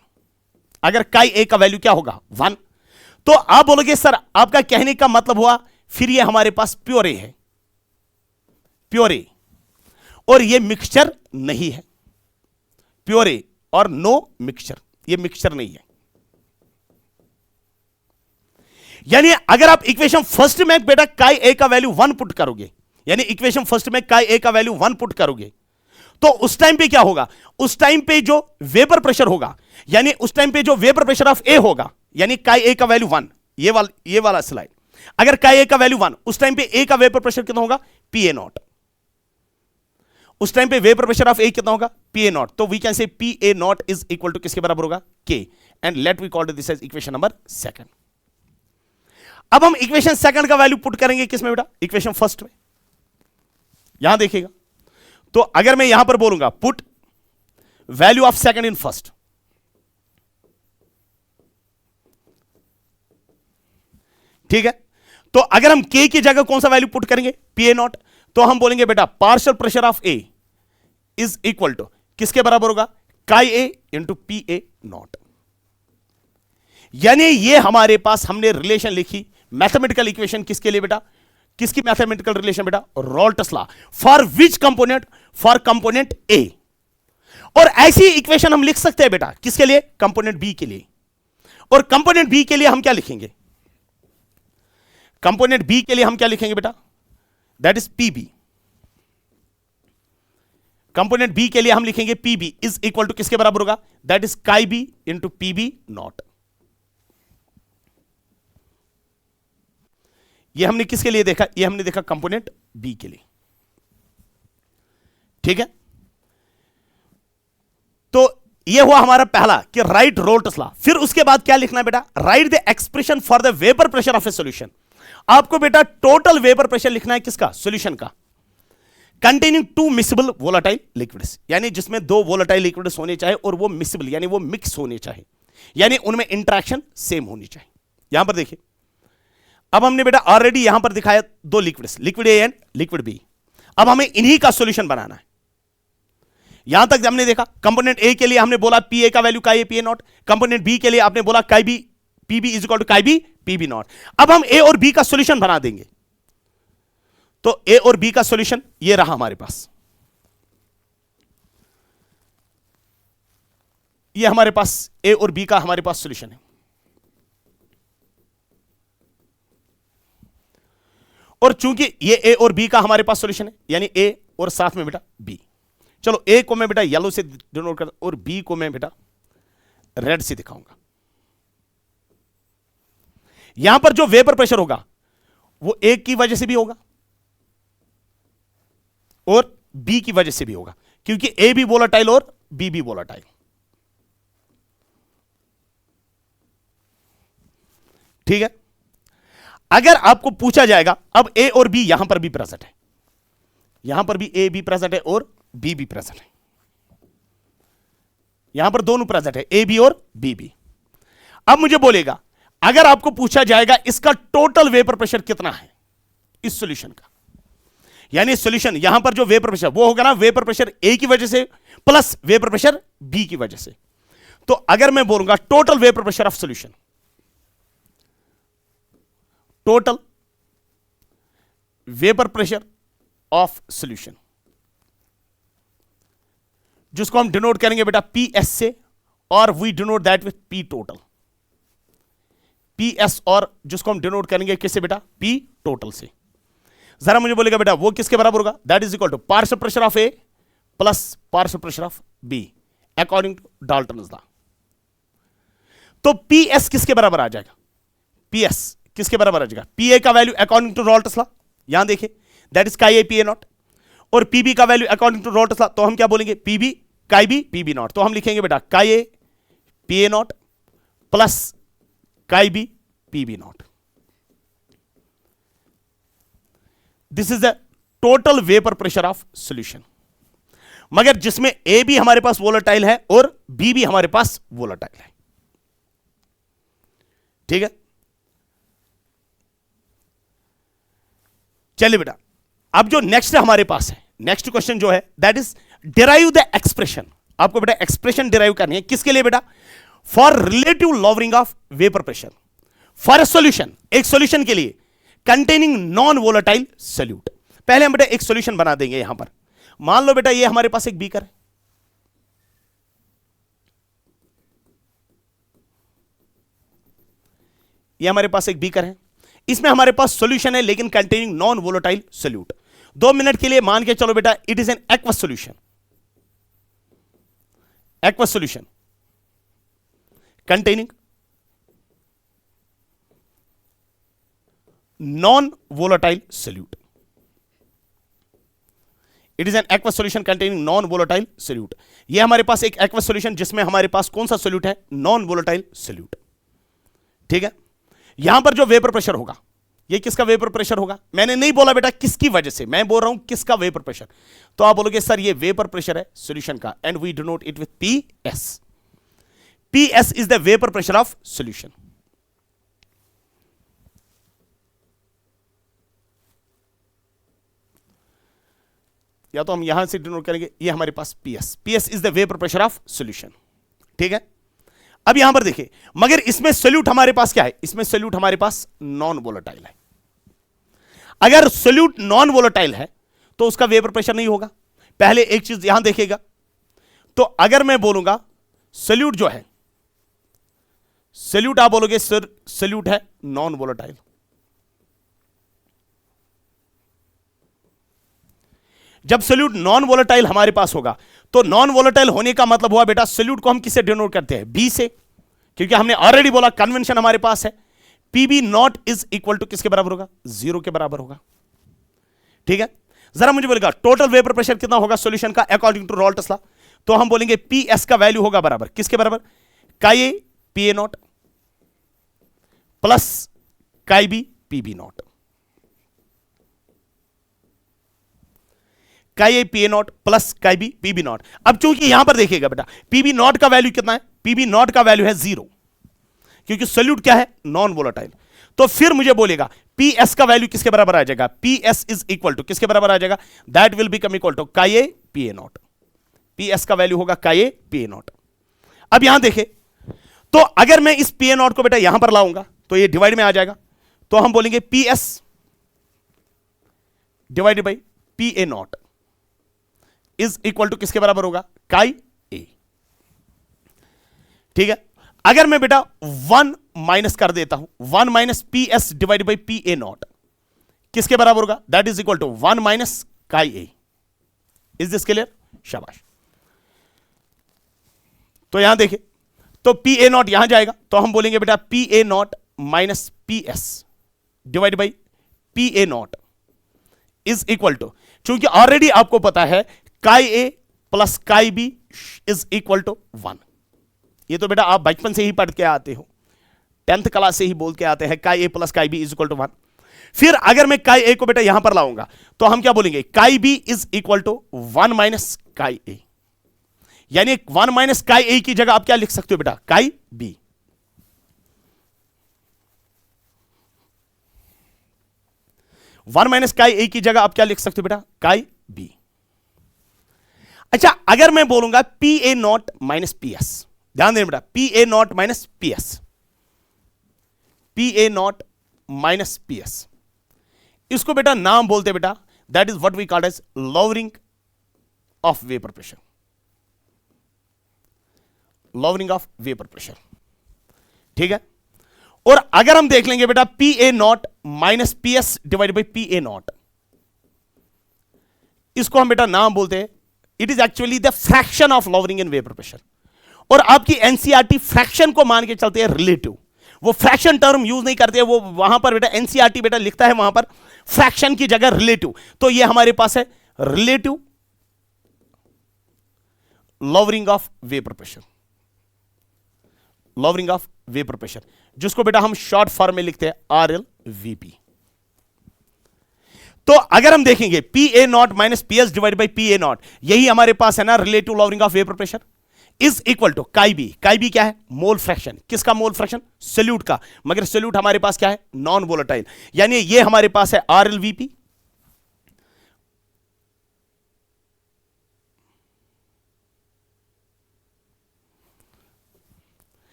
Speaker 1: अगर काई ए का वैल्यू क्या होगा? 1, तो आप बोलोगे सर आपका कहने का मतलब हुआ फिर ये हमारे पास प्योर ए है, प्योर ए, और ये मिक्सचर नहीं है। प्योर ए और नो मिक्सचर, ये मिक्सचर नहीं है। यानी अगर आप इक्वेशन फर्स्ट में बेटा काई ए का वैल्यू 1 पुट करोगे, यानी इक्वेशन फर्स्ट में काई ए का वैल्यू 1 पुट करोगे, तो उस टाइम पे क्या होगा? उस टाइम पे जो वेपर प्रेशर होगा, यानी उस टाइम पे जो वेपर प्रेशर ऑफ ए होगा, यानी काई ए का वैल्यू 1, ये वाला स्लाइड, अगर काई ए का वैल्यू 1, उस टाइम पे ए का वेपर प्रेशर कितना होगा? P A naught. उस टाइम पे वेपर प्रेशर ऑफ ए कितना होगा? P A not. तो we can say P A not is equal to किसके बराबर होगा? K. And let we call this as equation number second. अब हम इक्वेशन सेकंड का वैल्यू पुट करेंगे किसमें बेटा, इक्वेशन फर्स्ट में। यहां देखिएगा, तो अगर मैं यहां पर बोलूंगा put value of second in first, ठीक है, तो अगर हम के की जगह कौन सा वैल्यू पुट करेंगे, पी ए नॉट, तो हम बोलेंगे बेटा partial pressure of A is equal to किसके बराबर होगा, chi A into P A nought. यानी ये हमारे पास हमने रिलेशन लिखी, मैथमेटिकल इक्वेशन किसके लिए बेटा, किसकी मैथमेटिकल रिलेशन बेटा, Raoult's law for which component, for component a. और ऐसी इक्वेशन हम लिख सकते हैं बेटा किसके लिए, कंपोनेंट बी के लिए। और कंपोनेंट बी के लिए हम क्या लिखेंगे, कंपोनेंट बी के लिए हम क्या लिखेंगे बेटा, that is PB. Component B के लिए हम लिखेंगे पीबी इज इक्वल टू किसके बराबर होगा, दैट इज काई बी इंटू पीबी नॉट। ये हमने किसके लिए देखा, ये हमने देखा कंपोनेंट बी के लिए, ठीक है। तो ये हुआ हमारा पहला कि राइट रोल्टस लॉ। फिर उसके बाद क्या लिखना है बेटा, right the expression for the vapour pressure of A solution. आपको बेटा टोटल वेपर प्रेशर लिखना है किसका, सॉल्यूशन का, कंटेनिंग टू मिक्सिबल वोलेटाइल लिक्विड्स, यानी जिसमें दो वोलेटाइल लिक्विड्स होने चाहिए और वो मिक्सिबल यानी वो मिक्स होने चाहिए, यानी उनमें इंटरेक्शन सेम होनी चाहिए। यहां पर देखिए, अब हमने बेटा ऑलरेडी यहां पर दिखाया दो liquids, liquid A and liquid B. अब हमें इन्हीं का सॉल्यूशन बनाना है। यहां तक हमने देखा कंपोनेंट ए के लिए हमने बोला पी ए का value chi A P A nought, component B के लिए आपने बोला chi B P B is equal to chi B P B nought. अब हम ए और बी का सॉल्यूशन बना देंगे, तो ए और बी का सॉल्यूशन ये रहा हमारे पास, ये हमारे पास ए और बी का हमारे पास सॉल्यूशन है। और चूंकि ये ए और बी का हमारे पास सॉल्यूशन है, यानी ए और साथ में बेटा बी, चलो ए को मैं बेटा येलो से डिनोट करता और बी को मैं बेटा रेड से दिखाऊंगा। यहां पर जो वेपर प्रेशर होगा वो ए की वजह से भी होगा और बी की वजह से भी होगा, क्योंकि ए भी वोलेटाइल और बी भी वोलेटाइल, ठीक है। अगर आपको पूछा जाएगा, अब ए और बी यहां पर भी प्रेजेंट है, यहां पर भी ए बी प्रेजेंट है और बी भी प्रेजेंट है, यहां पर दोनों प्रेजेंट है, ए बी और बी भी। अब मुझे बोलेगा, अगर आपको पूछा जाएगा इसका टोटल वेपर प्रेशर कितना है इस सॉल्यूशन का, यानी सॉल्यूशन यहां पर जो वेपर प्रेशर वो होगा ना, वेपर प्रेशर ए की वजह से प्लस वेपर प्रेशर बी की वजह से। तो अगर मैं बोलूंगा total vapour pressure of solution, total vapour pressure of solution, जिसको हम डिनोट करेंगे बेटा पी एस से, और we denote that with P total, P S, और जिसको हम डिनोट करेंगे किससे बेटा, पी टोटल से। जरा मुझे बोलेगा बेटा वो किसके बराबर होगा, that is equal to partial pressure of A plus partial pressure of B according to Dalton's law. तो पी एस किसके बराबर आ जाएगा, पी एस किसके बराबर आ जाएगा, पी ए का वैल्यू अकॉर्डिंग टू रॉल्टस लॉ, यहां देखिए that is chi A P A not, और पीबी का वैल्यू अकॉर्डिंग टू रॉल्टस लॉ, तो हम क्या बोलेंगे पीबी काई बी पीबी नॉट। तो हम लिखेंगे बेटा chi A P A not plus chi B PB nought. This is the total vapour pressure of solution, मगर जिसमें ए भी हमारे पास वोलेटाइल है और बी भी हमारे पास वोलेटाइल है, ठीक है। चलिए बेटा, अब जो नेक्स्ट हमारे पास है, नेक्स्ट क्वेश्चन जो है that is derive the expression. आपको बेटा एक्सप्रेशन डिराइव करनी है किसके लिए बेटा, for relative lowering of vapour pressure for a solution, एक सॉल्यूशन के लिए कंटेनिंग नॉन वोलेटाइल सॉल्यूट। पहले हम बेटा एक सॉल्यूशन बना देंगे। यहां पर मान लो बेटा ये हमारे पास एक बीकर है, ये हमारे पास एक बीकर है, इसमें हमारे पास सॉल्यूशन है लेकिन containing non volatile solute. 2 minute के लिए मान के चलो बेटा it is an aqueous solution, aqueous solution containing non volatile solute. It is an aqueous solution containing non volatile solute. ये हमारे पास एक एक्वस सॉल्यूशन जिसमें हमारे पास कौन सा सोल्यूट है, नॉन वोलेटाइल सोल्यूट। ठीक है, यहां पर जो वेपर प्रेशर होगा, ये किसका वेपर प्रेशर होगा, मैंने नहीं बोला बेटा किसकी वजह से, मैं बोल रहा हूं किसका वेपर प्रेशर। तो आप बोलोगे सर ये वेपर प्रेशर है सॉल्यूशन का, and we denote it with PS। PS is the vapour pressure of solution. या तो हम यहां से डिनोट करेंगे, ये हमारे पास PS is the vapour pressure of solution. ठीक है, अब यहां पर देखिए, मगर इसमें सोल्यूट हमारे पास क्या है, इसमें सोल्यूट हमारे पास नॉन वोलेटाइल है। अगर सोल्यूट नॉन वोलेटाइल है तो उसका वेपर प्रेशर नहीं होगा। पहले एक चीज यहां देखिएगा, तो अगर मैं बोलूंगा सोल्यूट जो है, सोल्यूट आप बोलोगे सर सोल्यूट है नॉन वोलेटाइल। जब सोल्यूट नॉन वोलेटाइल हमारे पास होगा तो नॉन वोलेटाइल होने का मतलब हुआ बेटा सोल्यूट को हम किससे डिनोट करते हैं, B से, क्योंकि हमने ऑलरेडी बोला कन्वेंशन हमारे पास है PB nought is equal to किसके बराबर होगा, 0 के बराबर होगा। ठीक है, जरा मुझे बोलेगा टोटल वेपर प्रेशर कितना होगा सॉल्यूशन का अकॉर्डिंग टू रॉल्ट्स लॉ, तो हम बोलेंगे PS का वैल्यू होगा बराबर किसके बराबर, काई PA not plus chi B PB not, काई PA not plus chi B PB not. अब चूंकि यहां पर देखिएगा बेटा PB नॉट का वैल्यू कितना है, PB नॉट का वैल्यू है 0, क्योंकि सोल्यूट क्या है, नॉन वोलेटाइल। तो फिर मुझे बोलेगा PS का वैल्यू किसके बराबर आ जाएगा, PS इज इक्वल टू किसके बराबर आ जाएगा, that will become equal to chi PA nought. PS का वैल्यू होगा काई PA नॉट। अब यहां देखें, तो अगर मैं इस PA नॉट को बेटा यहां पर लाऊंगा तो ये डिवाइड में आ जाएगा, तो हम बोलेंगे PS divided by PA nought is equal to किसके बराबर होगा, काई A। ठीक है, अगर मैं बेटा 1 माइनस कर देता हूं, 1 minus PS divide by PA nought किसके बराबर होगा, that is equal to 1 minus chi A। Is this clear, शाबाश। तो यहां देखिए, तो PA नॉट यहां जाएगा, तो हम बोलेंगे बेटा PA nought minus PS divide by PA nought is equal to, चूंकि ऑलरेडी आपको पता है chi A plus chi B is equal to 1। ये तो बेटा आप बचपन से ही पढ़ के आते हो, 10th क्लास से ही बोल के आते हैं chi A plus chi B is equal to 1। फिर अगर मैं काई A को बेटा यहां पर लाऊंगा तो हम क्या बोलेंगे, chi B is equal to 1 minus chi A, यानी 1 माइनस काई A की जगह आप क्या लिख सकते हो बेटा, काई B। One minus chi A की जगह आप क्या लिख सकते हो बेटा, काई B। अच्छा, अगर मैं बोलूंगा PA नॉट माइनस PS, ध्यान देना बेटा, PA nought minus PS, PA nought minus PS, इसको बेटा नाम बोलते बेटा, that is what we called as lowering of vapour pressure, lowering of vapour pressure. ठीक है, और अगर हम देख लेंगे बेटा PA nought minus PS divide by PA nought, इसको हम बेटा नाम बोलते हैं, it is actually the fraction of lowering in vapour pressure. और आपकी एनसीईआरटी फ्रैक्शन को मान के चलते हैं रिलेटिव, वो फ्रैक्शन टर्म यूज नहीं करते, वो वहां पर बेटा एनसीईआरटी बेटा लिखता है वहां पर फ्रैक्शन की जगह रिलेटिव। तो ये हमारे पास है relative lowering of vapour pressure, lowering of vapour pressure, जिसको बेटा हम शॉर्ट फॉर्म में लिखते हैं RLVP। तो अगर हम देखेंगे PA nought minus PS divide by PA nought, यही हमारे पास है ना relative lowering of vapour pressure, is equal to chi B। काई B क्या है, मोल फ्रैक्शन, किसका मोल फ्रैक्शन, सोल्यूट का, मगर सोल्यूट हमारे पास क्या है, नॉन वोलेटाइल, यानी ये हमारे पास है RLVP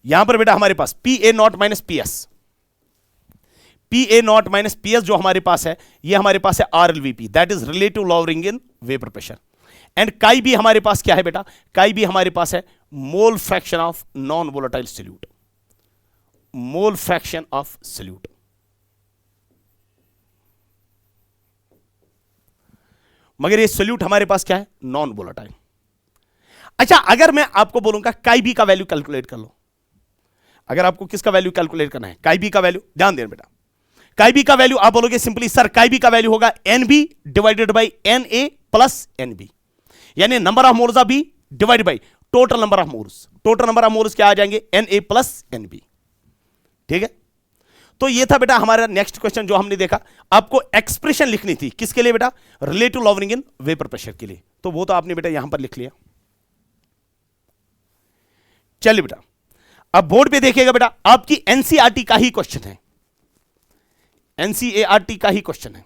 Speaker 1: यहां पर बेटा हमारे पास PA nought minus PS, PA nought minus PS जो हमारे पास है, ये हमारे पास है RLVP, that is relative lowering in vapour pressure. And काई B हमारे पास क्या है बेटा, काई B हमारे पास है मोल fraction of non volatile solute, mole fraction of solute. मगर ये सोल्यूट हमारे पास क्या है, नॉन वोलेटाइल। अच्छा, अगर मैं आपको बोलूंगा काई B का वैल्यू कैलकुलेट कर लो, अगर आपको किसका वैल्यू कैलकुलेट करना है, काई B का वैल्यू, ध्यान देना बेटा, काईबी का वैल्यू आप बोलोगे सिंपली सर काईबी का वैल्यू होगा NB divided by Na plus NB, यानी number of moles of B divide by total number of moles. Total number of moles क्या आ जाएंगे? Na plus NB। ठीक है, तो ये था बेटा हमारा नेक्स्ट क्वेश्चन जो हमने देखा। आपको एक्सप्रेशन लिखनी थी किसके लिए बेटा? Relative lowering in vapour pressure के लिए, तो वो तो आपने बेटा यहां पर लिख लिया। चलिए बेटा अब बोर्ड पे देखिएगा बेटा, आपकी एनसीईआरटी का ही क्वेश्चन है, एनसीईआरटी का ही क्वेश्चन है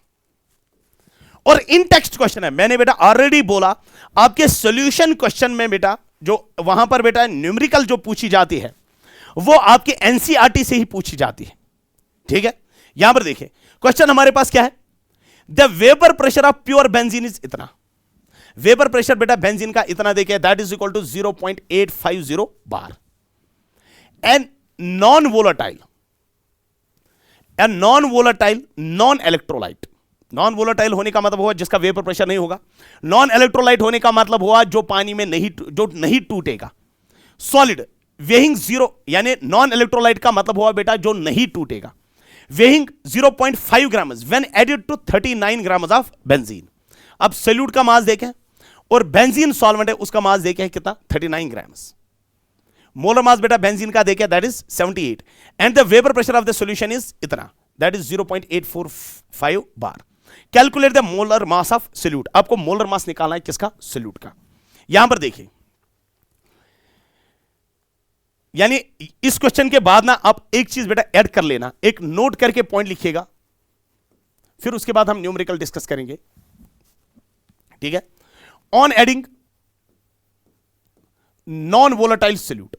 Speaker 1: और इन टेक्स्ट क्वेश्चन है। मैंने बेटा ऑलरेडी बोला आपके सॉल्यूशन क्वेश्चन में बेटा जो वहां पर बेटा न्यूमेरिकल जो पूछी जाती है वो आपके एनसीईआरटी से ही पूछी जाती है। ठीक है, यहां पर देखिए क्वेश्चन हमारे पास क्या है? The vapour pressure of pure benzene is इतना। वेपर प्रेशर बेटा बेंजीन का इतना देखिए, that is equal to 0.850 bar. And non volatile non electrolyte, non volatile होने का मतलब हुआ जिसका वेपर प्रेशर नहीं होगा, नॉन इलेक्ट्रोलाइट होने का मतलब हुआ जो पानी में नहीं टूटेगा। सॉलिड वेइंग 0, यानी नॉन इलेक्ट्रोलाइट का मतलब हुआ बेटा जो नहीं टूटेगा। Weighing 0.5 gram when added to 39 gram of benzene. अब सॉल्यूट का मास देखें और बेंजीन सॉल्वेंट है उसका मास देखें कितना? 39 ग्राम। मोलर मास बेटा बेंजीन का देखें that is 78 and the vapour pressure of the solution is इतना, that is 0.845 bar. Calculate the molar mass of solute. आपको मोलर मास निकालना है किसका? सॉल्यूट का। यहां पर देखिए, यानी इस क्वेश्चन के बाद ना आप एक चीज बेटा ऐड कर लेना, एक नोट करके पॉइंट लिखिएगा, फिर उसके बाद हम न्यूमेरिकल डिस्कस करेंगे। ठीक है, on adding non volatile solute,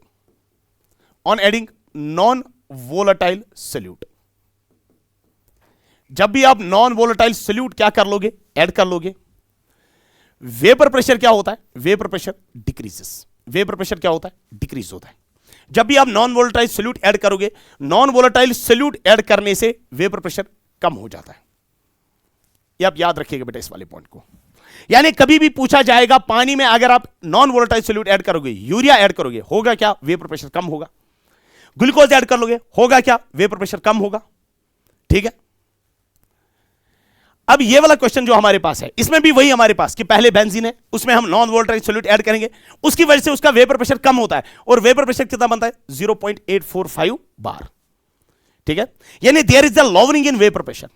Speaker 1: on adding non volatile solute, जब भी आप नॉन वोलेटाइल सॉल्यूट क्या कर लोगे? ऐड कर लोगे। वेपर प्रेशर क्या होता है? Vapour pressure decreases. Vapour pressure क्या होता है? डिक्रीज होता है। जब भी आप नॉन वोलेटाइल सॉल्यूट ऐड करोगे, नॉन वोलेटाइल सॉल्यूट ऐड करने से वेपर प्रेशर कम हो जाता है। ये आप याद रखिएगा बेटा इस वाले पॉइंट को। यानी कभी भी पूछा जाएगा पानी में अगर आप नॉन वोलेटाइल सॉल्यूट ऐड करोगे, यूरिया ऐड करोगे, होगा क्या? वेपर प्रेशर कम होगा। ग्लूकोज ऐड कर लोगे, होगा क्या? वेपर प्रेशर कम होगा। ठीक है, अब ये वाला क्वेश्चन जो हमारे पास है इसमें भी वही हमारे पास कि पहले बेंजीन है उसमें हम नॉन वोलेटाइल सॉल्यूट ऐड करेंगे, उसकी वजह से उसका वेपर प्रेशर कम होता है और वेपर प्रेशर कितना बनता है? 0.845 बार। ठीक है, यानी there is the lowering in vapour pressure.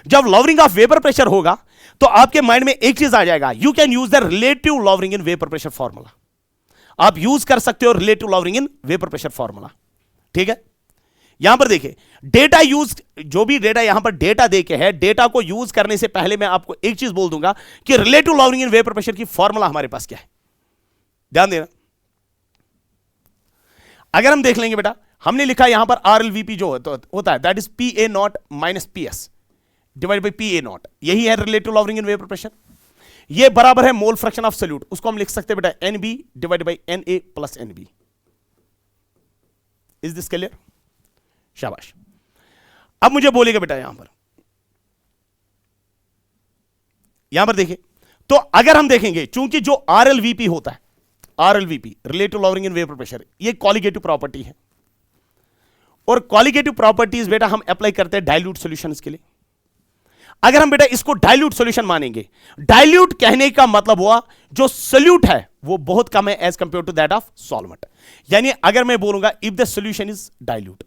Speaker 1: जब लॉवरिंग ऑफ वेपर प्रेशर होगा तो आपके माइंड में एक चीज आ जाएगा, you can use the relative lowering in vapour pressure formula. आप यूज कर सकते हो relative lowering in vapour pressure formula. ठीक है, यहां पर देखिए डेटा यूज, जो भी डेटा यहां पर डेटा देके है, डेटा को यूज करने से पहले मैं आपको एक चीज बोल दूंगा कि relative lowering in vapour pressure की फॉर्मूला हमारे पास क्या है, ध्यान देना। अगर हम देख लेंगे बेटा, हमने लिखा यहां पर RLVP जो होता है that is PA0 minus PS divide by PA0, यही है relative lowering in vapour pressure. ये बराबर है मोल फ्रैक्शन ऑफ सॉल्यूट, उसको हम लिख सकते हैं बेटा NB divide by Na plus NB। Is this clear? शाबाश। अब मुझे बोलेगा बेटा यहां पर देखिए, तो अगर हम देखेंगे चूंकि जो RLVP होता है, RLVP relative lowering in vapour pressure, ये क्वालिटेटिव प्रॉपर्टी है और क्वालिटेटिव प्रॉपर्टीज बेटा हम अप्लाई करते हैं डाइल्यूट सॉल्यूशंस के लिए। अगर हम बेटा इसको डाइल्यूट सॉल्यूशन मानेंगे, डाइल्यूट कहने का मतलब हुआ जो सॉल्यूट है वो बहुत कम है as compare to that of solvent. यानी अगर मैं बोलूंगा if the solution is dilute,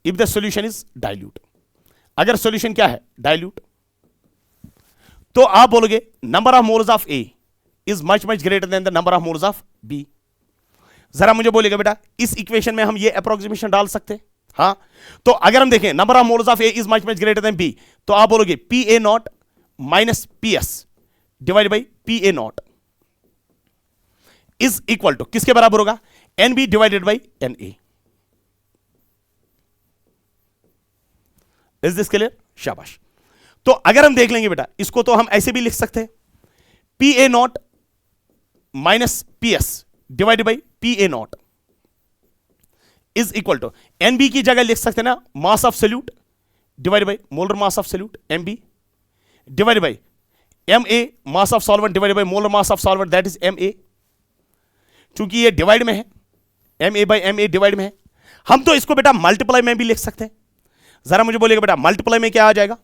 Speaker 1: if the solution is dilute, अगर सॉल्यूशन क्या है? डाइल्यूट, तो आप बोलोगे number of moles of A is much greater than the number of moles of B। जरा मुझे बोलेगा बेटा इस इक्वेशन में हम ये अप्रोक्सीमेशन डाल सकते हैं? हां, तो अगर हम देखें number of moles of A is much greater than B, तो आप बोलोगे PA0 minus PS divide by PA0 is equal to किसके बराबर होगा? NB divided by Na। Is this clear? शाबाश। तो अगर हम देख लेंगे बेटा इसको तो हम ऐसे भी लिख सकते हैं PA0 minus PS divide by PA0 is equal to NB की जगह लिख सकते हैं ना mass of solute divide by molar mass of solute MB divide by MA mass of solvent divide by molar mass of solvent that is MA। चूंकि ये divide में है, MA बाई MA डिवाइड में है, हम तो इसको बेटा मल्टीप्लाई में भी लिख सकते हैं। जरा मुझे बोलिएगा बेटा मल्टीप्लाई में क्या आ जाएगा,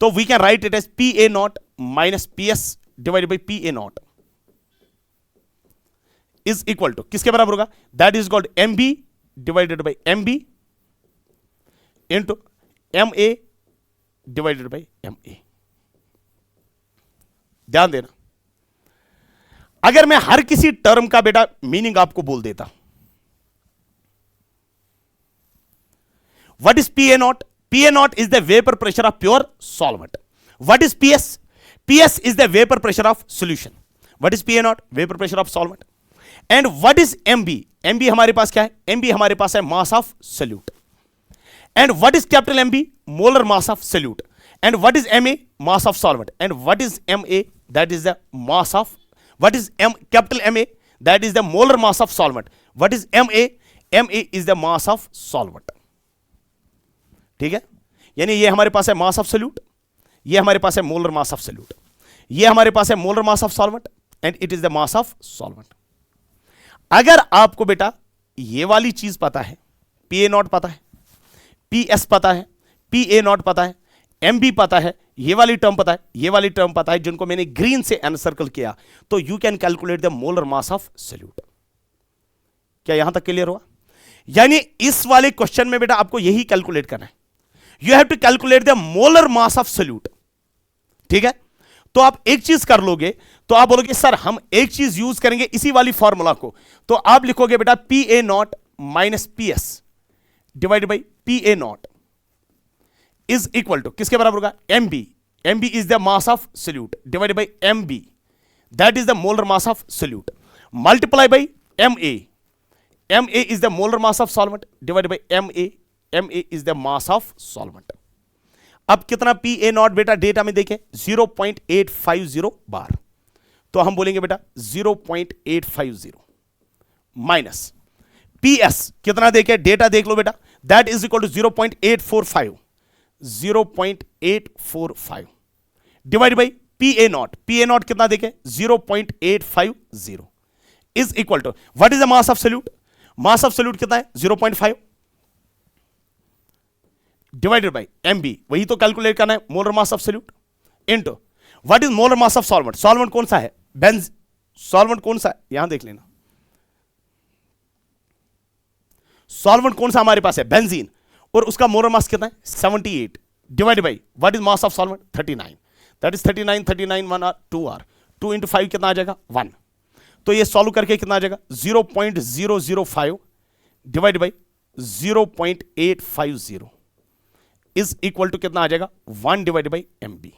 Speaker 1: तो we can write it as P A nought minus P S divided by P A not is equal to किसके बराबर होगा, that is called M B divided by M B into M A divided by M A. ध्यान देना, अगर मैं हर किसी term का बेटा मीनिंग आपको बोल देता, what is P A nought, P A not is the vapour pressure of pure solvent. What is P S, P S is the vapour pressure of solution. What is P A nought, vapour pressure of solvent. And what is M B, M B हमारे पास क्या है, M B हमारे पास है mass of solute. And what is capital M B, molar mass of solute. And what is M A, mass of solvent. And what is M A, that is the mass of, what is m capital Ma, that is the molar mass of solvent. What is Ma, Ma is the mass of solvent. ठीक है, यानी ये हमारे पास है mass of solute, ये हमारे पास है मोलर मास ऑफ सोल्यूट, ये हमारे पास है molar mass of solvent and it is the mass of solvent. अगर आपको बेटा ये वाली चीज पता है, पी ए नॉट पता है, पी एस पता है, पी ए नॉट पता है, एम बी पता है, ये वाली टर्म पता है, ये वाली टर्म पता है, जिनको मैंने ग्रीन से एनसर्कल किया, तो you can calculate the molar mass of solute. क्या यहां तक क्लियर हुआ? यानी इस वाले क्वेश्चन में बेटा आपको यही कैलकुलेट करना है, you have to calculate the molar mass of solute. ठीक है, तो आप एक चीज कर लोगे तो आप बोलोगे सर हम एक चीज यूज करेंगे इसी वाली फॉर्मूला को, तो आप लिखोगे बेटा P A nought minus P S divide by P A not is equal to किसके बराबर होगा, M B. M B is the mass of solute divided by M B, that is the molar mass of solute, multiply by M A. M A is the molar mass of solvent divided by M A, M A is the mass of solvent. अब कितना P A nought बेटा data में देखें 0.850 बार, तो हम बोलेंगे बेटा 0.850 minus P S कितना देखे, डेटा देख लो बेटा, that is equal to 0.845, 0.845 divide by P A nought, P A nought कितना देखें 0.850 is equal to what is the mass of solute, mass of solute कितना है 0.5 डिवाइडेड बाई एम बी, वही तो कैलकुलेट करना है molar mass of solute, into what is molar mass of solvent. Solvent कौन सा है, बेंज, सॉल्वेंट कौन सा है यहां देख लेना, सॉल्वेंट कौन सा हमारे पास है, बेंजीन, और उसका मोलर मास कितना है 78 divide by what is mass of solvent 39, that is 39, 39 1 are 2 are, 2 into 5 कितना आ जाएगा 1, तो ये सॉल्व करके कितना आ जाएगा 0.005 divide by 0.850 is equal to कितना आ जाएगा 1 डिवाइड बाई एम बी।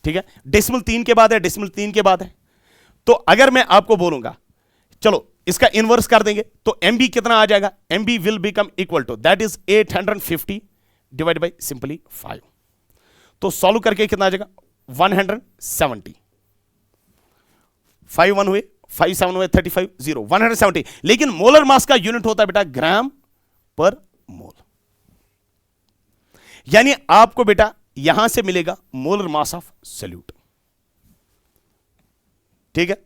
Speaker 1: ठीक है, डेसिमल 3 के बाद है, डेसिमल 3 के बाद है, तो अगर मैं आपको बोलूंगा चलो इसका इनवर्स कर देंगे तो एम बी कितना आ जाएगा, M B will become equal to that is 850 divide by simply 5, तो सॉल्व करके कितना आ जाएगा 170, 5 1 हुए, 5 7 हुए 35 0 170, लेकिन मोलर मास का यूनिट होता है बेटा ग्राम पर मोल, यानी आपको बेटा यहां से मिलेगा मोलर मास ऑफ सोल्यूट। ठीक है,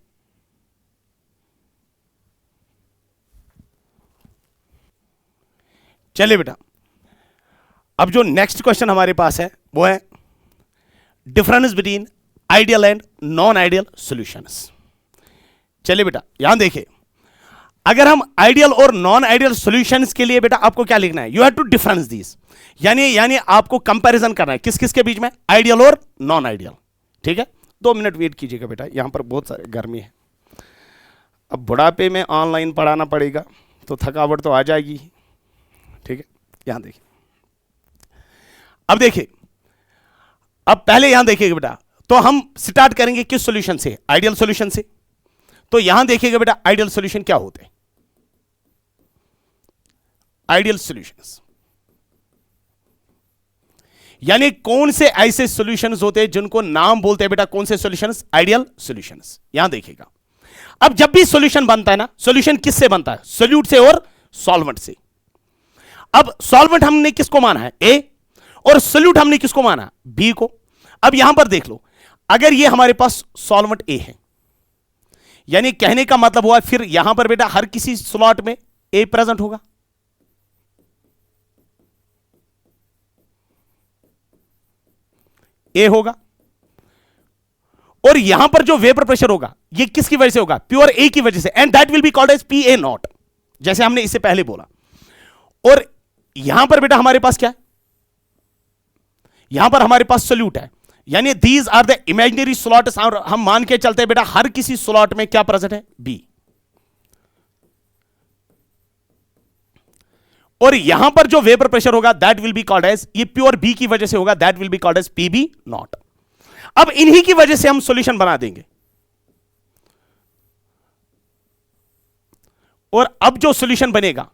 Speaker 1: चलिए बेटा अब जो नेक्स्ट क्वेश्चन हमारे पास है वो है difference between ideal and non ideal solutions. चलिए बेटा यहां देखिए, अगर हम आइडियल और नॉन आइडियल सॉल्यूशंस के लिए बेटा आपको क्या लिखना है, you have to difference this, यानी आपको कंपैरिजन करना है किस किस के बीच में, आइडियल और नॉन आइडियल। ठीक है, 2 मिनट वेट कीजिएगा बेटा, यहां पर बहुत सारी गर्मी है, अब बुढ़ापे में ऑनलाइन पढ़ाना पड़ेगा तो थकावट तो आ जाएगी। ठीक है, यहां देखिए, अब देखिए, अब पहले यहां देखिएगा बेटा, तो हम स्टार्ट करेंगे किस सॉल्यूशन से, आइडियल सॉल्यूशन से, तो यहां देखिएगा बेटा आइडियल सॉल्यूशन क्या होते हैं, आइडियल सॉल्यूशंस यानी कौन से ऐसे सॉल्यूशंस होते हैं जिनको नाम बोलते हैं बेटा कौन से सॉल्यूशंस, आइडियल सॉल्यूशंस। यहां देखिएगा, अब जब भी सॉल्यूशन बनता है ना, सॉल्यूशन किससे बनता है, सोल्यूट से और सॉल्वेंट से। अब सॉल्वेंट हमने किसको माना है, ए, और सोल्यूट हमने किसको माना, बी को। अब यहां पर देख लो, अगर ये हमारे पास सॉल्वेंट ए है, यानी कहने का मतलब हुआ फिर यहां पर बेटा हर किसी स्लॉट में ए प्रेजेंट होगा। ए होगा, और यहां पर जो वेपर प्रेशर होगा ये किसकी वजह से होगा? प्योर ए की वजह से, and that will be called as P A nought, जैसे हमने इससे पहले बोला। और यहां पर बेटा हमारे पास क्या है? यहां पर हमारे पास सोल्यूट है, यानी these are the imaginary slots. हम मान के चलते हैं बेटा हर किसी स्लॉट में क्या प्रेजेंट है? बी। और यहां पर जो वेपर प्रेशर होगा that will be called as, ये प्योर बी की वजह से होगा, that will be called as P B nought. अब इन्हीं की वजह से हम सॉल्यूशन बना देंगे, और अब जो सॉल्यूशन बनेगा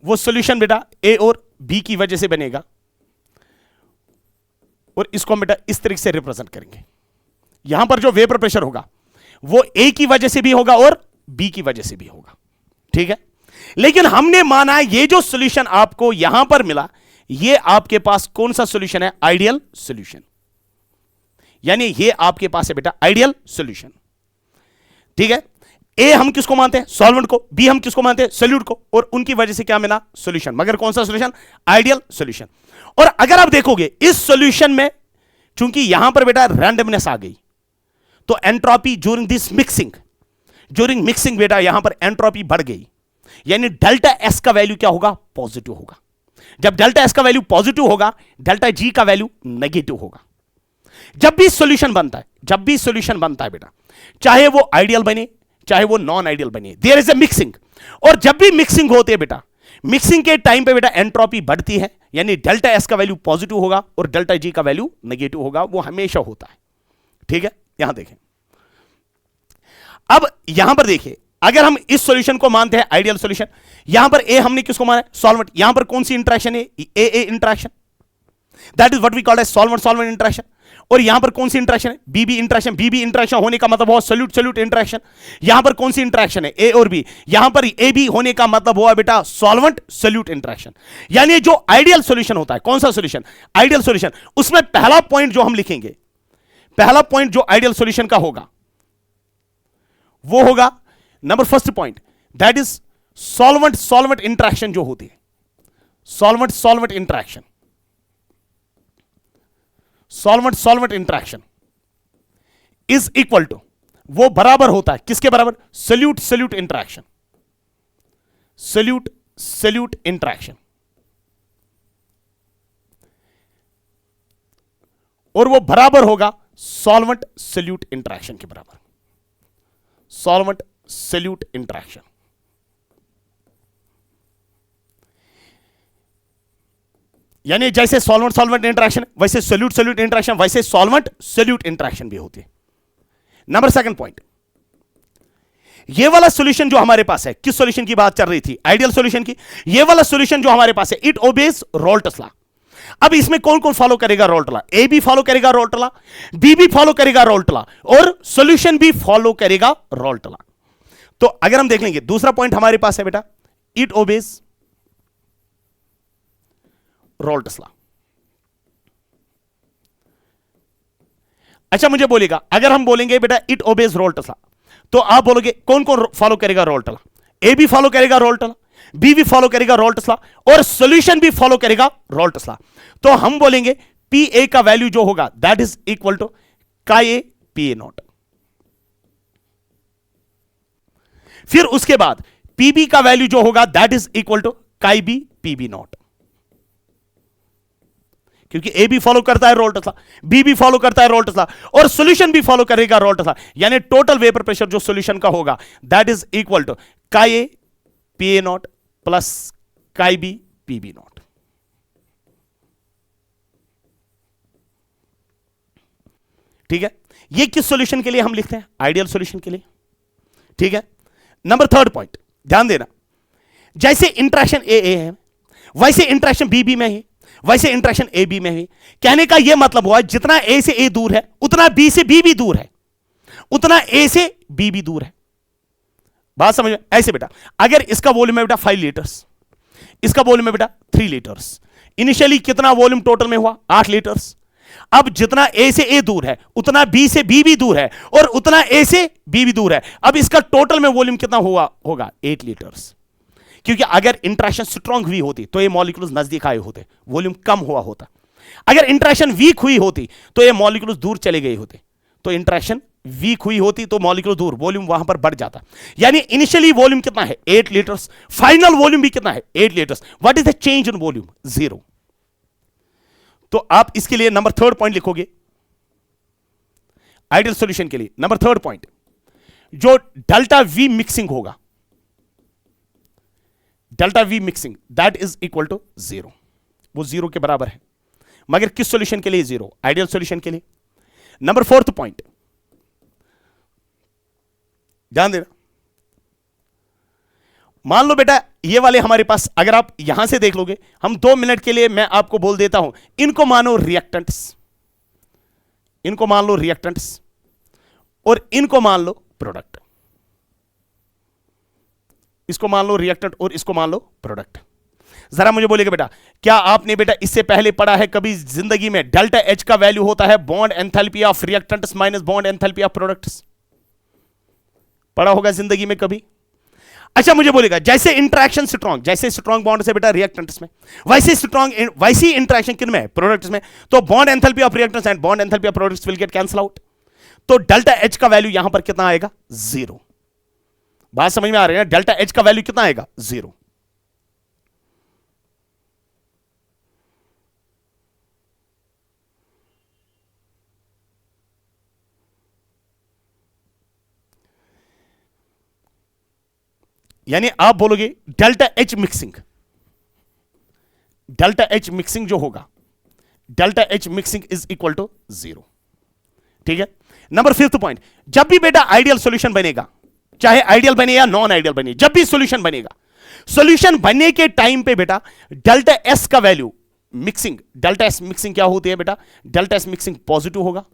Speaker 1: वो सॉल्यूशन बेटा ए और बी की वजह से बनेगा, और इसको हम बेटा इस तरीके से रिप्रेजेंट करेंगे। यहां पर जो वेपर प्रेशर होगा वो ए की वजह से भी होगा और बी की वजह से भी होगा, ठीक है। लेकिन हमने माना ये जो सॉल्यूशन आपको यहां पर मिला, ये आपके पास कौन सा सॉल्यूशन है? आइडियल सॉल्यूशन, यानी ये आपके पास है बेटा आइडियल सॉल्यूशन, ठीक है। ए हम किसको मानते हैं? सॉल्वेंट को। बी हम किसको मानते हैं? सोल्यूट को। और उनकी वजह से क्या मिला? सॉल्यूशन। मगर कौन सा सॉल्यूशन? Ideal solution. और अगर आप देखोगे इस सॉल्यूशन में, चूंकि यहां पर बेटा रैंडमनेस आ गई, तो एंट्रोपी ड्यूरिंग दिस मिक्सिंग बेटा यहां पर एंट्रोपी बढ़ गई, यानी डेल्टा एस का वैल्यू क्या होगा? पॉजिटिव होगा। जब डेल्टा एस का वैल्यू पॉजिटिव होगा, डेल्टा जी का वैल्यू नेगेटिव होगा। जब भी सॉल्यूशन बनता है बेटा, चाहे वो आइडियल बने चाहे वो नॉन आइडियल बने, देयर इज ए मिक्सिंग। और जब भी मिक्सिंग होती है बेटा, मिक्सिंग के टाइम पे बेटा एंट्रोपी बढ़ती है, यानी डेल्टा एस का वैल्यू पॉजिटिव होगा और डेल्टा जी का वैल्यू नेगेटिव होगा, वो हमेशा होता है, ठीक है। यहां देखें, अब यहां पर देखिए, अगर हम इस सॉल्यूशन को मानते हैं आइडियल सॉल्यूशन, यहां पर ए हमने किसको माना है? सॉल्वेंट। यहां पर कौन सी इंटरेक्शन है? A interaction, that is what we called as solvent interaction. और यहां पर कौन सी इंटरेक्शन है? बी बी इंटरेक्शन होने का मतलब हुआ सोल्यूट इंटरेक्शन। यहां पर कौन सी इंटरेक्शन है? ए और बी। यहां पर ए बी होने का मतलब हुआ बेटा सॉल्वेंट सोल्यूट इंटरेक्शन। यानी जो आइडियल सॉल्यूशन होता है, कौन सा सॉल्यूशन? Ideal solution. उसमें पहला पॉइंट जो हम लिखेंगे, पहला पॉइंट जो आइडियल सॉल्यूशन का होगा वो होगा number first point, that is solvent interaction जो होती है, solvent interaction, solvent interaction is equal to, वो बराबर होता है किसके बराबर? Solute interaction, solute interaction. और वो बराबर होगा सॉल्वेंट सोल्यूट इंटरेक्शन के बराबर, सॉल्वेंट सोल्यूट इंटरेक्शन। यानी जैसे सॉल्वेंट इंटरेक्शन वैसे सोल्यूट इंटरेक्शन, वैसे सॉल्वेंट सोल्यूट इंटरेक्शन भी होती है। नंबर सेकंड पॉइंट, ये वाला सॉल्यूशन जो हमारे पास है, किस सॉल्यूशन की बात चल रही थी? आइडियल सॉल्यूशन की। ये वाला सॉल्यूशन जो हमारे पास है, इट ओबेज रोल्टस लॉ। अब इसमें कौन कौन फॉलो करेगा रोल्ट लॉ? ए भी फॉलो करेगा रोल्ट लॉ, बी भी फॉलो करेगा रोल्ट लॉ, और सॉल्यूशन भी फॉलो करेगा रोल्ट लॉ। तो अगर हम देख लेंगे, दूसरा पॉइंट हमारे पास है बेटा, इट ओबेज रोल्टस लॉ। अच्छा मुझे बोलेगा, अगर हम बोलेंगे बेटा इट ओबेज रोल्टस लॉ, तो आप बोलोगे कौन कौन फॉलो करेगा रोल्ट लॉ? ए भी फॉलो करेगा रोल्ट लॉ, बी भी फॉलो करेगा रोल्टस लॉ, और सॉल्यूशन भी फॉलो करेगा रोल्टस लॉ। तो हम बोलेंगे पी ए का वैल्यू जो होगा that is equal to chi A P A not. फिर उसके बाद पी बी का वैल्यू जो होगा that is equal to chi B P B naught, क्योंकि ए भी फॉलो करता है रोल्टस लॉ, बी भी फॉलो करता है रोल्टस लॉ, और सॉल्यूशन भी फॉलो करेगा रोल्टस लॉ। यानी टोटल वेपर प्रेशर जो सॉल्यूशन का होगा that is equal to chi A P A not plus chi B P B not. ठीक है, ये किस सॉल्यूशन के लिए हम लिखते हैं? आइडियल सॉल्यूशन के लिए, ठीक है। नंबर थर्ड पॉइंट ध्यान देना, जैसे इंटरेक्शन ए है वैसे इंटरेक्शन बी में है, वैसे इंटरेक्शन ए बी में है। कहने का यह मतलब हुआ जितना ए से ए दूर है उतना बी से बी भी दूर है, उतना ए से बी भी दूर है। बात समझ में? ऐसे बेटा, अगर इसका वॉल्यूम है बेटा 5 लीटर्स, इसका वॉल्यूम है बेटा 3 लीटर्स, इनिशियली कितना वॉल्यूम टोटल में हुआ? 8 लीटर्स। अब जितना ए से ए दूर है उतना बी से बी भी दूर है, और उतना ए से बी भी दूर है। अब इसका टोटल में वॉल्यूम कितना हुआ होगा? 8 लीटर्स। क्योंकि अगर इंटरेक्शन स्ट्रांग हुई होती तो ये मॉलिक्यूल्स नजदीक आए होते, वॉल्यूम कम हुआ होता। अगर इंटरेक्शन वीक हुई होती तो ये मॉलिक्यूल्स दूर चले गए होते, तो इंटरेक्शन वीक हुई होती तो मॉलिक्यूल दूर, वॉल्यूम वहां पर बढ़ जाता। यानी इनिशियली वॉल्यूम कितना है 8 लीटर्स, फाइनल वॉल्यूम भी कितना है 8 litres. What is the change in volume? 0। तो आप इसके लिए नंबर 3 पॉइंट लिखोगे आइडियल सॉल्यूशन के लिए। नंबर 3 पॉइंट, जो डेल्टा वी मिक्सिंग होगा, delta V mixing that is equal to 0, वो 0 के बराबर है। मगर किस सॉल्यूशन के लिए 0? आइडियल सॉल्यूशन के लिए। नंबर 4 पॉइंट, ध्यान देना, मान लो बेटा ये वाले हमारे पास, अगर आप यहां से देख लोगे, हम 2 मिनट के लिए मैं आपको बोल देता हूं, इनको मानो रिएक्टेंट्स, इनको मान लो रिएक्टेंट्स, और इनको मान लो प्रोडक्ट। इसको मान लो रिएक्टेंट और इसको मान लो प्रोडक्ट। जरा मुझे बोलिएगा बेटा, क्या आपने बेटा इससे पहले पढ़ा है कभी जिंदगी में डेल्टा एच का वैल्यू होता है bond enthalpy of reactants minus bond enthalpy of products? पढ़ा होगा जिंदगी में कभी? अच्छा मुझे बोलेगा, जैसे इंटरेक्शन स्ट्रॉन्ग, जैसे स्ट्रॉन्ग बॉन्ड से बेटा रिएक्टेंट्स में, वैसे स्ट्रॉन्ग वैसी इंटरेक्शन किन में? प्रोडक्ट्स में। तो bond enthalpy of reactants and bond enthalpy of products will get cancel out. तो डेल्टा एच का वैल्यू यहां पर कितना आएगा? 0। बात समझ में आ रही है? डेल्टा एच का वैल्यू कितना आएगा? 0। यानी आप बोलोगे delta H mixing, delta H mixing जो होगा, delta H mixing is equal to 0। ठीक है। नंबर 5 पॉइंट, जब भी बेटा आइडियल सॉल्यूशन बनेगा, चाहे आइडियल बने या नॉन आइडियल बने, जब भी सॉल्यूशन बनेगा, सॉल्यूशन बनने के टाइम पे बेटा डेल्टा एस का value mixing, delta S mixing क्या होती है बेटा? डेल्टा एस मिक्सिंग पॉजिटिव होगा,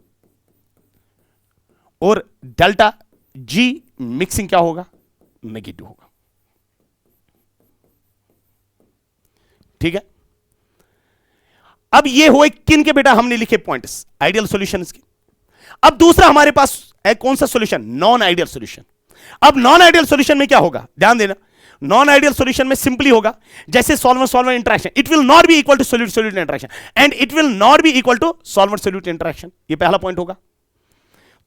Speaker 1: और डेल्टा जी मिक्सिंग क्या होगा? नेगेटिव होगा। ठीक है। अब ये हुए किन के बेटा? हमने लिखे पॉइंट्स आइडियल सॉल्यूशंस के। अब दूसरा हमारे पास है कौन सा सॉल्यूशन? Non ideal solution. अब नॉन आइडियल सॉल्यूशन में क्या होगा? ध्यान देना, नॉन आइडियल सॉल्यूशन में सिंपली होगा जैसे solvent solvent interaction, it will not be equal to solute solute interaction and it will not be equal to solvent solute interaction. ये पहला पॉइंट होगा।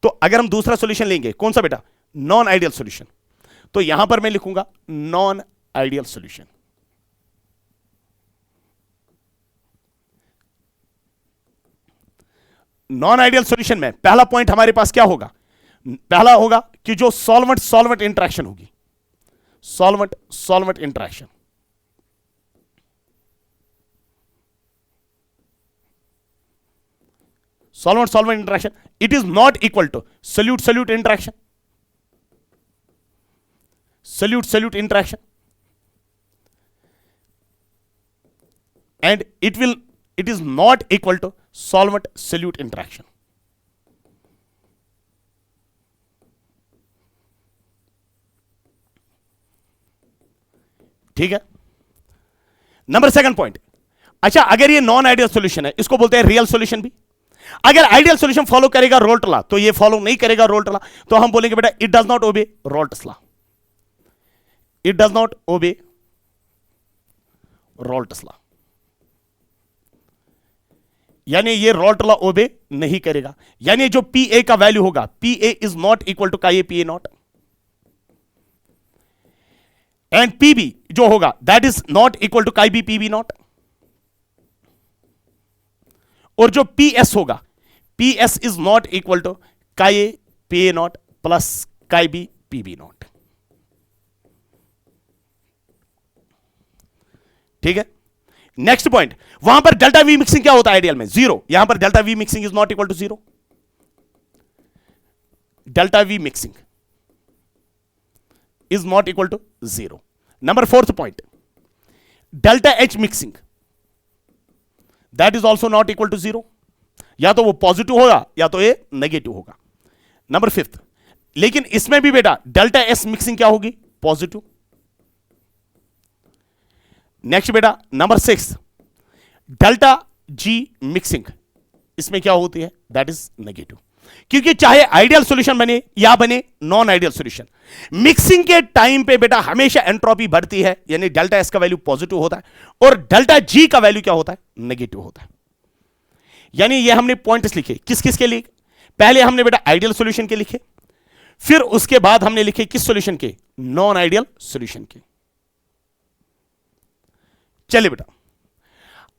Speaker 1: तो अगर हम दूसरा सॉल्यूशन लेंगे, कौन सा बेटा? नॉन आइडियल सॉल्यूशन, तो यहां पर मैं लिखूंगा non ideal solution. Non ideal solution में पहला पॉइंट हमारे पास क्या होगा? पहला होगा कि जो सॉल्वेंट सॉल्वेंट इंटरेक्शन होगी, solvent solvent interaction, solvent solvent interaction, it is not equal to solute solute interaction, solute solute interaction, and it is not equal to solvent solute interaction. ठीक है। नंबर 2 पॉइंट, अच्छा अगर ये non ideal solution है, इसको बोलते हैं real solution भी। अगर आइडियल सॉल्यूशन फॉलो करेगा रोल्ट लॉ, तो ये फॉलो नहीं करेगा रोल्ट लॉ, तो हम बोलेंगे बेटा it does not obey Raoult's law, it does not obey Raoult's law, यानी ये रोल्ट लॉ ओबे नहीं करेगा। यानी जो पी ए का वैल्यू होगा, P A is not equal to chi A P A naught, and P B जो होगा that is not equal to chi B P B naught, और जो पी एस होगा, P S is not equal to chi A P A not plus chi B P B not. ठीक है। Next point, वहां पर delta V mixing क्या होता है आइडियल में? 0। यहां पर delta V mixing is not equal to 0, delta V mixing is not equal to 0। Number 4 point, delta H mixing that is also not equal to 0, या तो वो पॉजिटिव होगा या तो ये नेगेटिव होगा। नंबर 5, लेकिन इसमें भी बेटा डेल्टा एस मिक्सिंग क्या होगी? पॉजिटिव। नेक्स्ट बेटा नंबर 6, डेल्टा जी मिक्सिंग, इसमें क्या होती है? That is negative. क्योंकि चाहे आइडियल सॉल्यूशन बने या बने नॉन आइडियल सॉल्यूशन, मिक्सिंग के टाइम पे बेटा हमेशा एंट्रोपी बढ़ती है, यानी डेल्टा एस का वैल्यू पॉजिटिव होता है और डेल्टा जी का वैल्यू क्या होता है? नेगेटिव होता है। यानी ये हमने पॉइंट्स लिखे किस किस के लिए, पहले हमने बेटा आइडियल सॉल्यूशन के लिखे, फिर उसके बाद हमने लिखे किस सॉल्यूशन के, नॉन आइडियल सॉल्यूशन के। चलिए बेटा,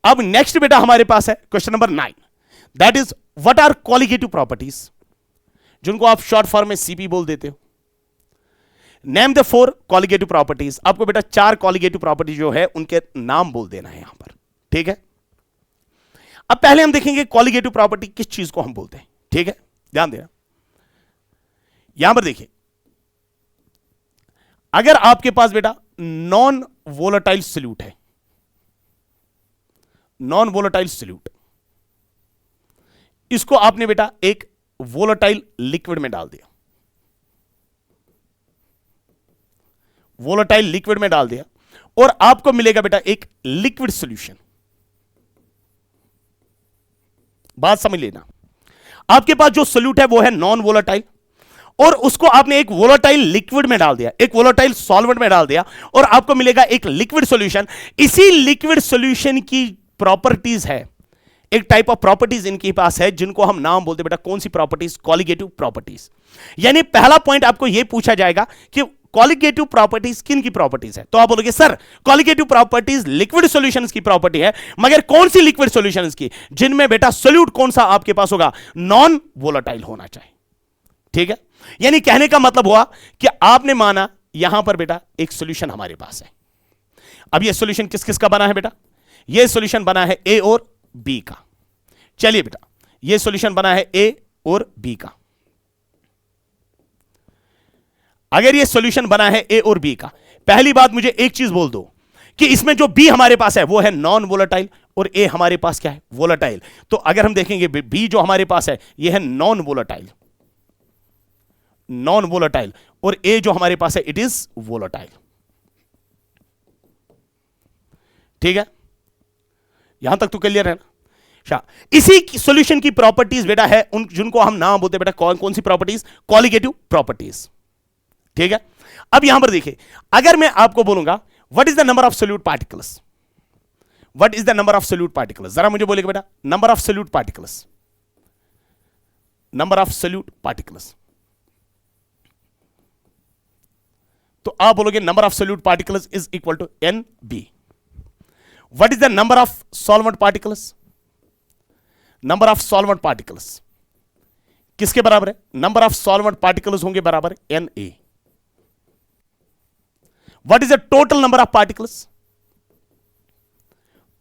Speaker 1: अब नेक्स्ट बेटा हमारे पास है question number 9, that is what are colligative properties, जिनको आप शॉर्ट फॉर्म में सीपी बोल देते हो। Name the 4 colligative properties. आपको बेटा 4 कॉलिगेटिव प्रॉपर्टी जो है उनके नाम बोल देना है यहां पर, ठीक है। अब पहले हम देखेंगे कॉलिगेटिव प्रॉपर्टी किस चीज को हम बोलते हैं, ठीक है, ध्यान देना। यहां पर देखिए, अगर आपके पास बेटा नॉन वोलेटाइल सॉल्यूट है, नॉन वोलेटाइल सॉल्यूट, इसको आपने बेटा एक वोलेटाइल लिक्विड में डाल दिया, वोलेटाइल लिक्विड में डाल दिया, और आपको मिलेगा बेटा एक लिक्विड सॉल्यूशन। बात समझ लेना, आपके पास जो सॉल्यूट है वो है नॉन वोलेटाइल, और उसको आपने एक वोलेटाइल लिक्विड में डाल दिया, एक वोलेटाइल सॉल्वेंट में डाल दिया, और आपको मिलेगा एक लिक्विड सॉल्यूशन। इसी लिक्विड सॉल्यूशन की प्रॉपर्टीज है, एक टाइप ऑफ प्रॉपर्टीज इनके पास है, जिनको हम नाम बोलते बेटा कौन सी प्रॉपर्टीज, कॉलिगेटिव प्रॉपर्टीज। यानी पहला पॉइंट आपको यह पूछा जाएगा कि कॉलिगेटिव प्रॉपर्टीज किन की प्रॉपर्टीज है, तो आप बोलोगे sir colligative properties liquid solutions की प्रॉपर्टी है, मगर कौन सी लिक्विड सॉल्यूशंस की, जिनमें बेटा सॉल्यूट कौन सा आपके पास होगा, नॉन वोलेटाइल होना चाहिए, ठीक है। यानी कहने का मतलब हुआ कि आपने माना यहां पर बेटा एक सॉल्यूशन हमारे पास है। अब यह सॉल्यूशन किस किस का बना है बेटा, यह सॉल्यूशन बना है ए और बी का। चलिए बेटा, यह सॉल्यूशन बना है ए और बी का। अगर यह सॉल्यूशन बना है ए और बी का, पहली बात मुझे एक चीज बोल दो कि इसमें जो बी हमारे पास है वो है नॉन वोलेटाइल और ए हमारे पास क्या है, वोलेटाइल। तो अगर हम देखेंगे बी जो हमारे पास है यह है नॉन वोलेटाइल, नॉन वोलेटाइल, और ए जो हमारे पास है इट इज वोलेटाइल, ठीक है। यहां तक तो क्लियर है ना। इसी सॉल्यूशन की प्रॉपर्टीज बेटा है उन जिनको हम नाम बोलते हैं बेटा कौन सी प्रॉपर्टीज, कॉलिगेटिव प्रॉपर्टीज, ठीक है। अब यहां पर देखिए, अगर मैं आपको बोलूंगा what is the number of solute particles, what is the number of solute particles, जरा मुझे बोलेगा बेटा number of solute particles, number of solute particles, तो आप बोलोगे number of solute particles is equal to N B. What is the number of solvent particles, number of solvent particles किसके बराबर है, नंबर ऑफ सॉल्वेंट पार्टिकल्स होंगे बराबर N A. What is the total number of particles,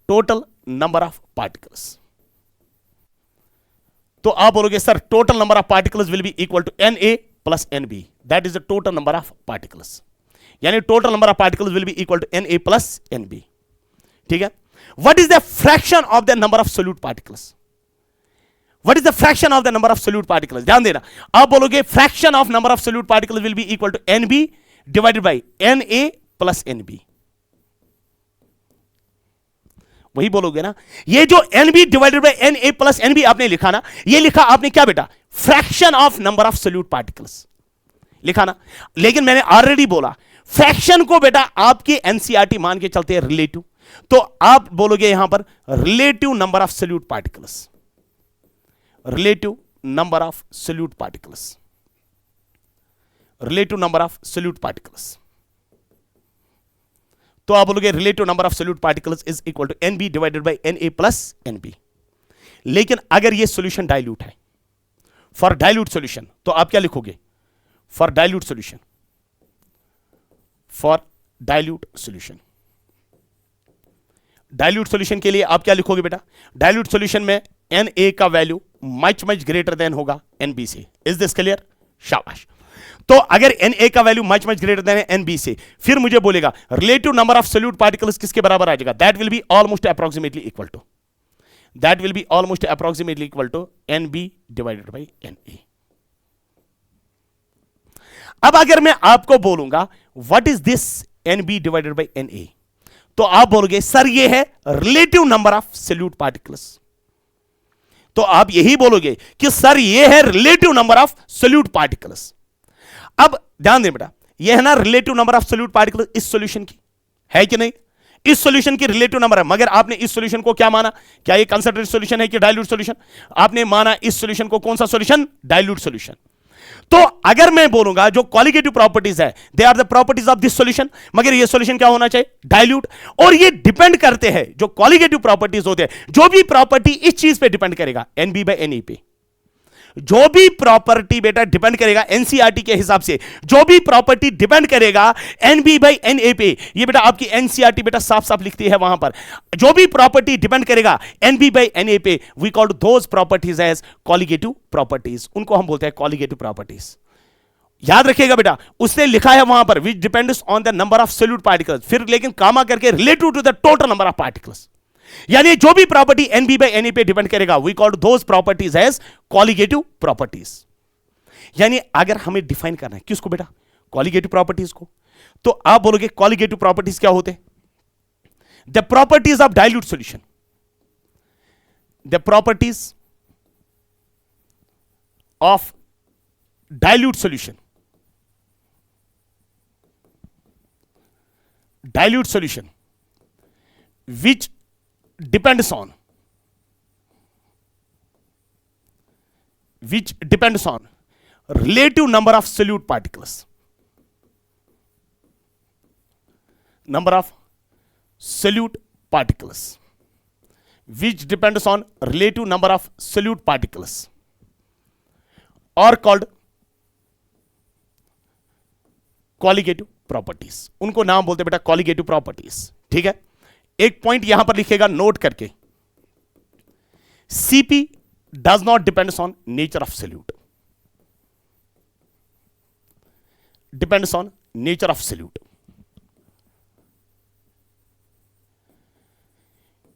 Speaker 1: total number of particles, तो आप बोलोगे sir total number of particles will be equal to N A plus N B, that is the total number of particles. यानी total number of particles will be equal to N A plus N B, ठीक है। What is the fraction of the number of solute particles, what is the fraction of the number of solute particles, ध्यान देना, आप बोलोगे fraction of number of solute particles will be equal to N B divided by N A plus N B, वही बोलोगे ना। ये जो N B divided by N A plus N B आपने लिखा ना, ये लिखा आपने क्या बेटा, fraction of number of solute particles लिखा ना। लेकिन मैंने ऑलरेडी बोला फ्रैक्शन को बेटा आपके एनसीईआरटी मान के चलते हैं रिलेटिव, तो आप बोलोगे यहां पर relative number of solute particles, relative number of solute particles, relative number of solute particles, तो आप बोलोगे relative number of solute particles is equal to N B divided by N A plus N B. लेकिन अगर ये solution dilute है, for dilute solution, तो आप क्या लिखोगे, for dilute solution, for dilute solution, dilute solution के लिए आप क्या लिखोगे बेटा, डाइल्यूट सॉल्यूशन में एन ए का value much much greater than होगा एन बी से। इज दिस क्लियर, शाबाश। तो अगर एन ए का value much much greater than N B से, फिर मुझे बोलेगा relative number of solute particles किसके बराबर आ जाएगा, that will be almost approximately equal to, that will be almost approximately equal to N B divided by N A. अब अगर मैं आपको बोलूंगा what is this N B divided by N ए, तो आप बोलोगे सर ये है relative number of solute particles, तो आप यही बोलोगे कि सर ये है relative number of solute particles. अब ध्यान दें बेटा, ये है ना relative number of solute particles इस सॉल्यूशन की, है कि नहीं, इस सॉल्यूशन की रिलेटिव नंबर है, मगर आपने इस सॉल्यूशन को क्या माना, क्या ये कंसंट्रेटेड सॉल्यूशन है कि डाइल्यूट सॉल्यूशन? आपने माना इस सॉल्यूशन को कौन सा सॉल्यूशन? Dilute solution. तो अगर मैं बोलूंगा जो कॉलिगेटिव प्रॉपर्टीज है they are the properties of this solution, मगर ये सॉल्यूशन क्या होना चाहिए? डाइल्यूट। और ये डिपेंड करते हैं, जो कॉलिगेटिव प्रॉपर्टीज होते हैं, जो भी प्रॉपर्टी इस चीज पे डिपेंड करेगा, एनबी बाई एनए पे। जो भी प्रॉपर्टी बेटा डिपेंड करेगा एनसीईआरटी के हिसाब से, जो भी प्रॉपर्टी डिपेंड करेगा एनबी बाई एनए पे, ये बेटा आपकी एनसीईआरटी बेटा साफ साफ लिखती है वहां पर, जो भी प्रॉपर्टी डिपेंड करेगा एनबी बाई एनए पे, we called those properties as colligative properties, उनको हम बोलते हैं कॉलिगेटिव प्रॉपर्टीज। याद रखिएगा बेटा, उसने लिखा है वहां पर which depends on the number of solute particles, फिर लेकिन कामा करके relative to the total number of particles, यानी जो भी प्रॉपर्टी एनबी बाई एनए पे डिपेंड करेगा we called those properties as colligative properties. यानी अगर हमें डिफाइन करना है किसको बेटा? कॉलिगेटिव प्रॉपर्टीज को, तो आप बोलोगे कॉलिगेटिव प्रॉपर्टीज क्या होते हैं? The properties of dilute solution, the properties of dilute solution, dilute solution which depends on relative number of solute particles, number of solute particles, which depends on relative number of solute particles are called colligative properties. उनको नाम बोलते बेटा colligative properties. ठीक है, एक point यहां पर लिखेगा नोट करके, CP does not depends on nature of solute, depends on nature of solute.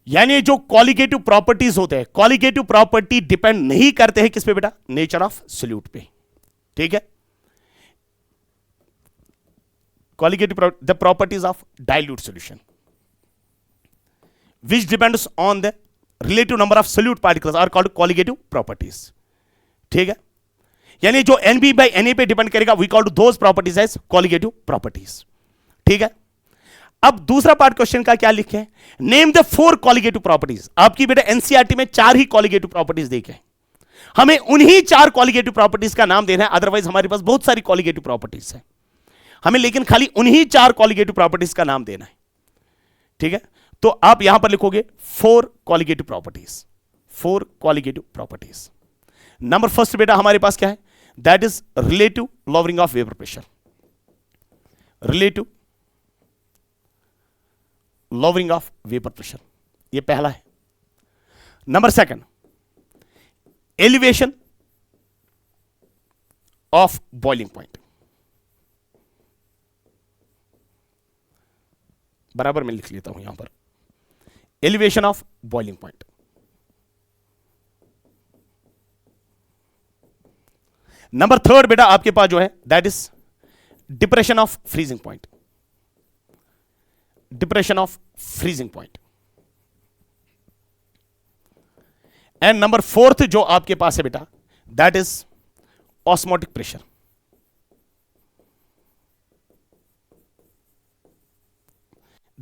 Speaker 1: यानी जो कॉलिगेटिव प्रॉपर्टीज होते हैं, कॉलिगेटिव प्रॉपर्टी डिपेंड नहीं करते हैं किस पे बेटा? नेचर ऑफ सोल्यूट पे। ठीक है, colligative the properties of dilute solution which depends on the relative number of solute particles are called colligative properties। ठीक है, यानी जो NB by NA पे डिपेंड करेगा we call those properties as colligative properties। ठीक है, अब दूसरा पार्ट क्वेश्चन का क्या लिखे हैं? Name the 4 colligative properties। आपकी बेटा एनसीईआरटी में 4 ही colligative properties देखे, हमें उन्हीं 4 colligative properties का नाम देना है, अदरवाइज हमारे पास बहुत सारी colligative properties है, हमें लेकिन खाली उन्हीं 4 colligative properties का नाम देना है। ठीक है, तो आप यहां पर लिखोगे 4 colligative properties, 4 colligative properties. Number first बेटा हमारे पास क्या है? That is relative lowering of vapour pressure, relative lowering of vapour pressure, ये पहला है। Number second, elevation of boiling point, बराबर मैं लिख लेता हूं यहां पर, elevation of boiling point. Number third बेटा आपके पास जो है that is depression of freezing point, depression of freezing point. And number fourth जो आपके पास है बेटा that is osmotic pressure.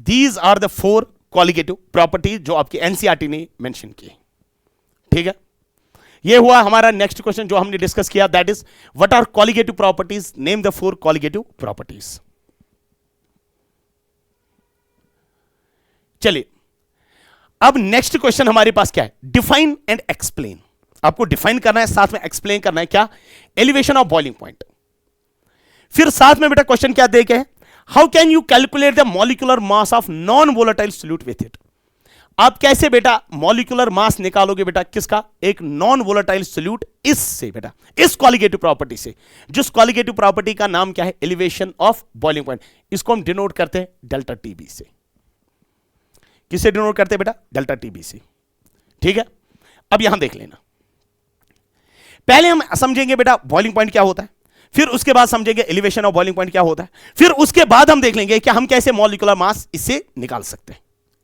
Speaker 1: These are the 4 colligative properties जो आपकी एनसीईआरटी ने मेंशन की। ठीक है, ये हुआ हमारा नेक्स्ट क्वेश्चन जो हमने डिस्कस किया, that is what are colligative properties, name the 4 colligative properties. चलिए, अब नेक्स्ट क्वेश्चन हमारे पास क्या है? Define and explain. आपको डिफाइन करना है, साथ में एक्सप्लेन करना है क्या? Elevation of boiling point. फिर साथ में बेटा क्वेश्चन क्या देखे हैं? How can you calculate the molecular mass of non volatile solute with it. आप कैसे बेटा मॉलिक्यूलर मास निकालोगे बेटा किसका? एक नॉन वोलेटाइल सोल्यूट इससे बेटा, इस कॉलिगेटिव प्रॉपर्टी से, जिस कॉलिगेटिव प्रॉपर्टी का नाम क्या है? Elevation of boiling point. इसको हम डिनोट करते हैं डेल्टा टीबी से। किससे डिनोट करते हैं बेटा? डेल्टा टीबी से। ठीक है, अब यहां देख लेना, पहले हम समझेंगे बेटा बॉइलिंग पॉइंट क्या होता है, फिर उसके बाद समझेंगे एलिवेशन ऑफ बॉइलिंग पॉइंट क्या होता है, फिर उसके बाद हम देख लेंगे कि हम कैसे मॉलिक्यूलर मास इससे निकाल सकते हैं।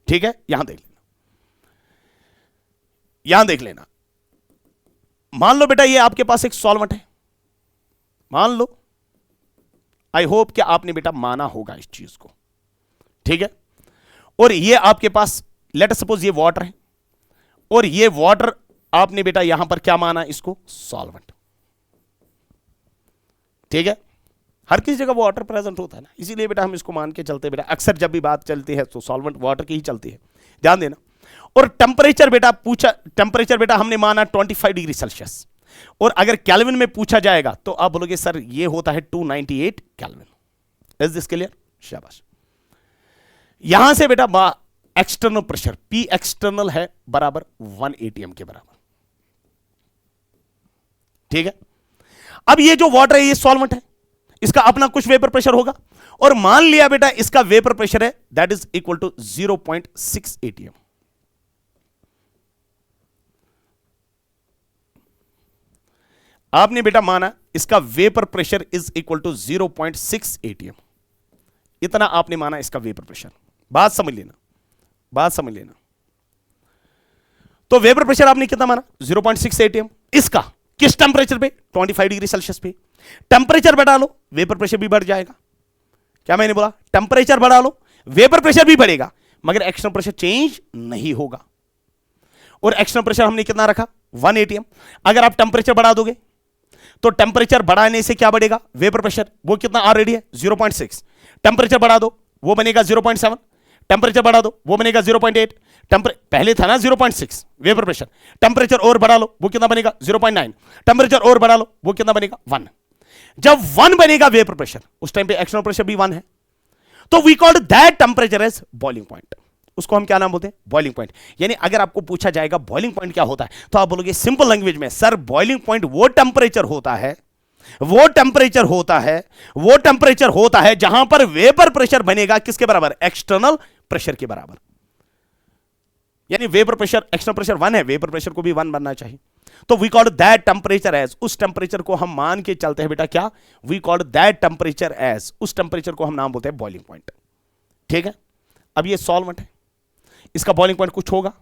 Speaker 1: ठीक है, यहां देख लेना, यहां देख लेना। मान लो बेटा ये आपके पास एक सॉल्वेंट है, मान लो, आई होप कि आपने बेटा माना होगा इस चीज को। ठीक है, और ये आपके पास लेट अस सपोज ये वाटर है, और ये वाटर आपने बेटा यहां पर क्या माना, इसको सॉल्वेंट। ठीक है, हर किसी जगह वाटर प्रेजेंट होता है ना, इसीलिए बेटा हम इसको मान के चलते हैं बेटा, अक्सर जब भी बात चलती है तो सॉल्वेंट वाटर की ही चलती है, ध्यान देना। और टेम्परेचर बेटा पूछा, टेम्परेचर बेटा हमने माना 25 डिग्री सेल्सियस, और अगर केल्विन में पूछा जाएगा तो आप बोलोगे सर ये होता है 298 केल्विन। Is this clear? शाबाश। यहां से बेटा एक्सटर्नल प्रेशर P एक्सटर्नल है बराबर 1 atm के बराबर। ठीक है, अब ये जो वाटर है ये सॉल्वेंट है, इसका अपना कुछ वेपर प्रेशर होगा, और मान लिया बेटा इसका वेपर प्रेशर है that is equal to 0.6 atm। आपने बेटा माना इसका vapour pressure is equal to 0.6 atm, इतना आपने माना इसका वेपर प्रेशर। बात समझ लेना, बात समझ लेना। तो वेपर प्रेशर आपने कितना माना 0.6 atm, इसका किस टेंपरेचर पे 25 डिग्री सेल्सियस पे। टेंपरेचर बढ़ा लो वेपर प्रेशर भी बढ़ जाएगा। क्या मैंने बोला? टेंपरेचर बढ़ा लो वेपर प्रेशर भी बढ़ेगा, मगर एक्सटर्नल प्रेशर चेंज नहीं होगा। और एक्सटर्नल प्रेशर हमने कितना रखा 1 atm। अगर आप टेंपरेचर बढ़ा दोगे तो टेंपरेचर बढ़ाने से क्या बढ़ेगा, वेपर प्रेशर, वो कितना ऑलरेडी है 0.6। टेंपरेचर बढ़ा दो वो बनेगा 0.7, टेंपरेचर बढ़ा दो वो बनेगा 0.8, पहले था ना 0.6 वेपर प्रेशर, टेंपरेचर और बढ़ा लो वो कितना बनेगा 0.9, टेंपरेचर और बढ़ा लो वो कितना बनेगा 1। जब 1 बनेगा वेपर प्रेशर, उस टाइम पे एक्सटर्नल प्रेशर भी 1 है, तो we called that temperature as boiling point. उसको हम क्या नाम बोलते हैं? Boiling point. यानी अगर आपको पूछा जाएगा बॉइलिंग पॉइंट क्या होता है, तो आप बोलोगे सिंपल लैंग्वेज में सर बॉइलिंग पॉइंट वो टेंपरेचर होता है, वो टेंपरेचर होता है, वो टेंपरेचर होता है जहां पर वेपर प्रेशर बनेगा किसके बराबर? एक्सटर्नल प्रेशर के बराबर। यानी वेपर प्रेशर, एक्सटर्नल प्रेशर 1 है, वेपर प्रेशर को भी 1 बनना चाहिए। तो we called that temperature as, उस टेंपरेचर को हम मान के चलते हैं बेटा क्या, we called that temperature as, उस टेंपरेचर को हम नाम बोलते हैं बॉइलिंग पॉइंट। ठीक है, अब ये सॉल्वेंट है, इसका बॉइलिंग पॉइंट कुछ होगा,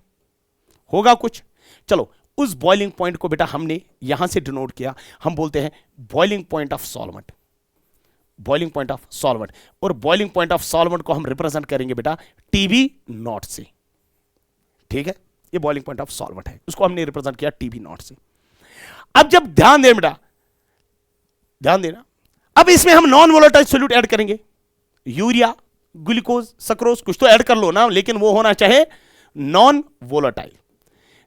Speaker 1: होगा कुछ। चलो उस बॉइलिंग पॉइंट को बेटा हमने यहां से डिनोट किया, हम बोलते हैं boiling point of solvent, boiling point of solvent. और बॉइलिंग पॉइंट ऑफ सॉल्वेंट को हम रिप्रेजेंट करेंगे बेटा TB नॉट से। ठीक है, ये बॉइलिंग पॉइंट ऑफ सॉल्वेंट है, उसको हमने रिप्रेजेंट किया TB नॉट से। अब जब ध्यान देना बेटा, ध्यान देना, अब इसमें हम नॉन वोलेटाइल सोल्यूट ऐड करेंगे, यूरिया, ग्लूकोज, सक्रोज, कुछ तो ऐड कर लो ना, लेकिन वो होना चाहे नॉन वोलेटाइल।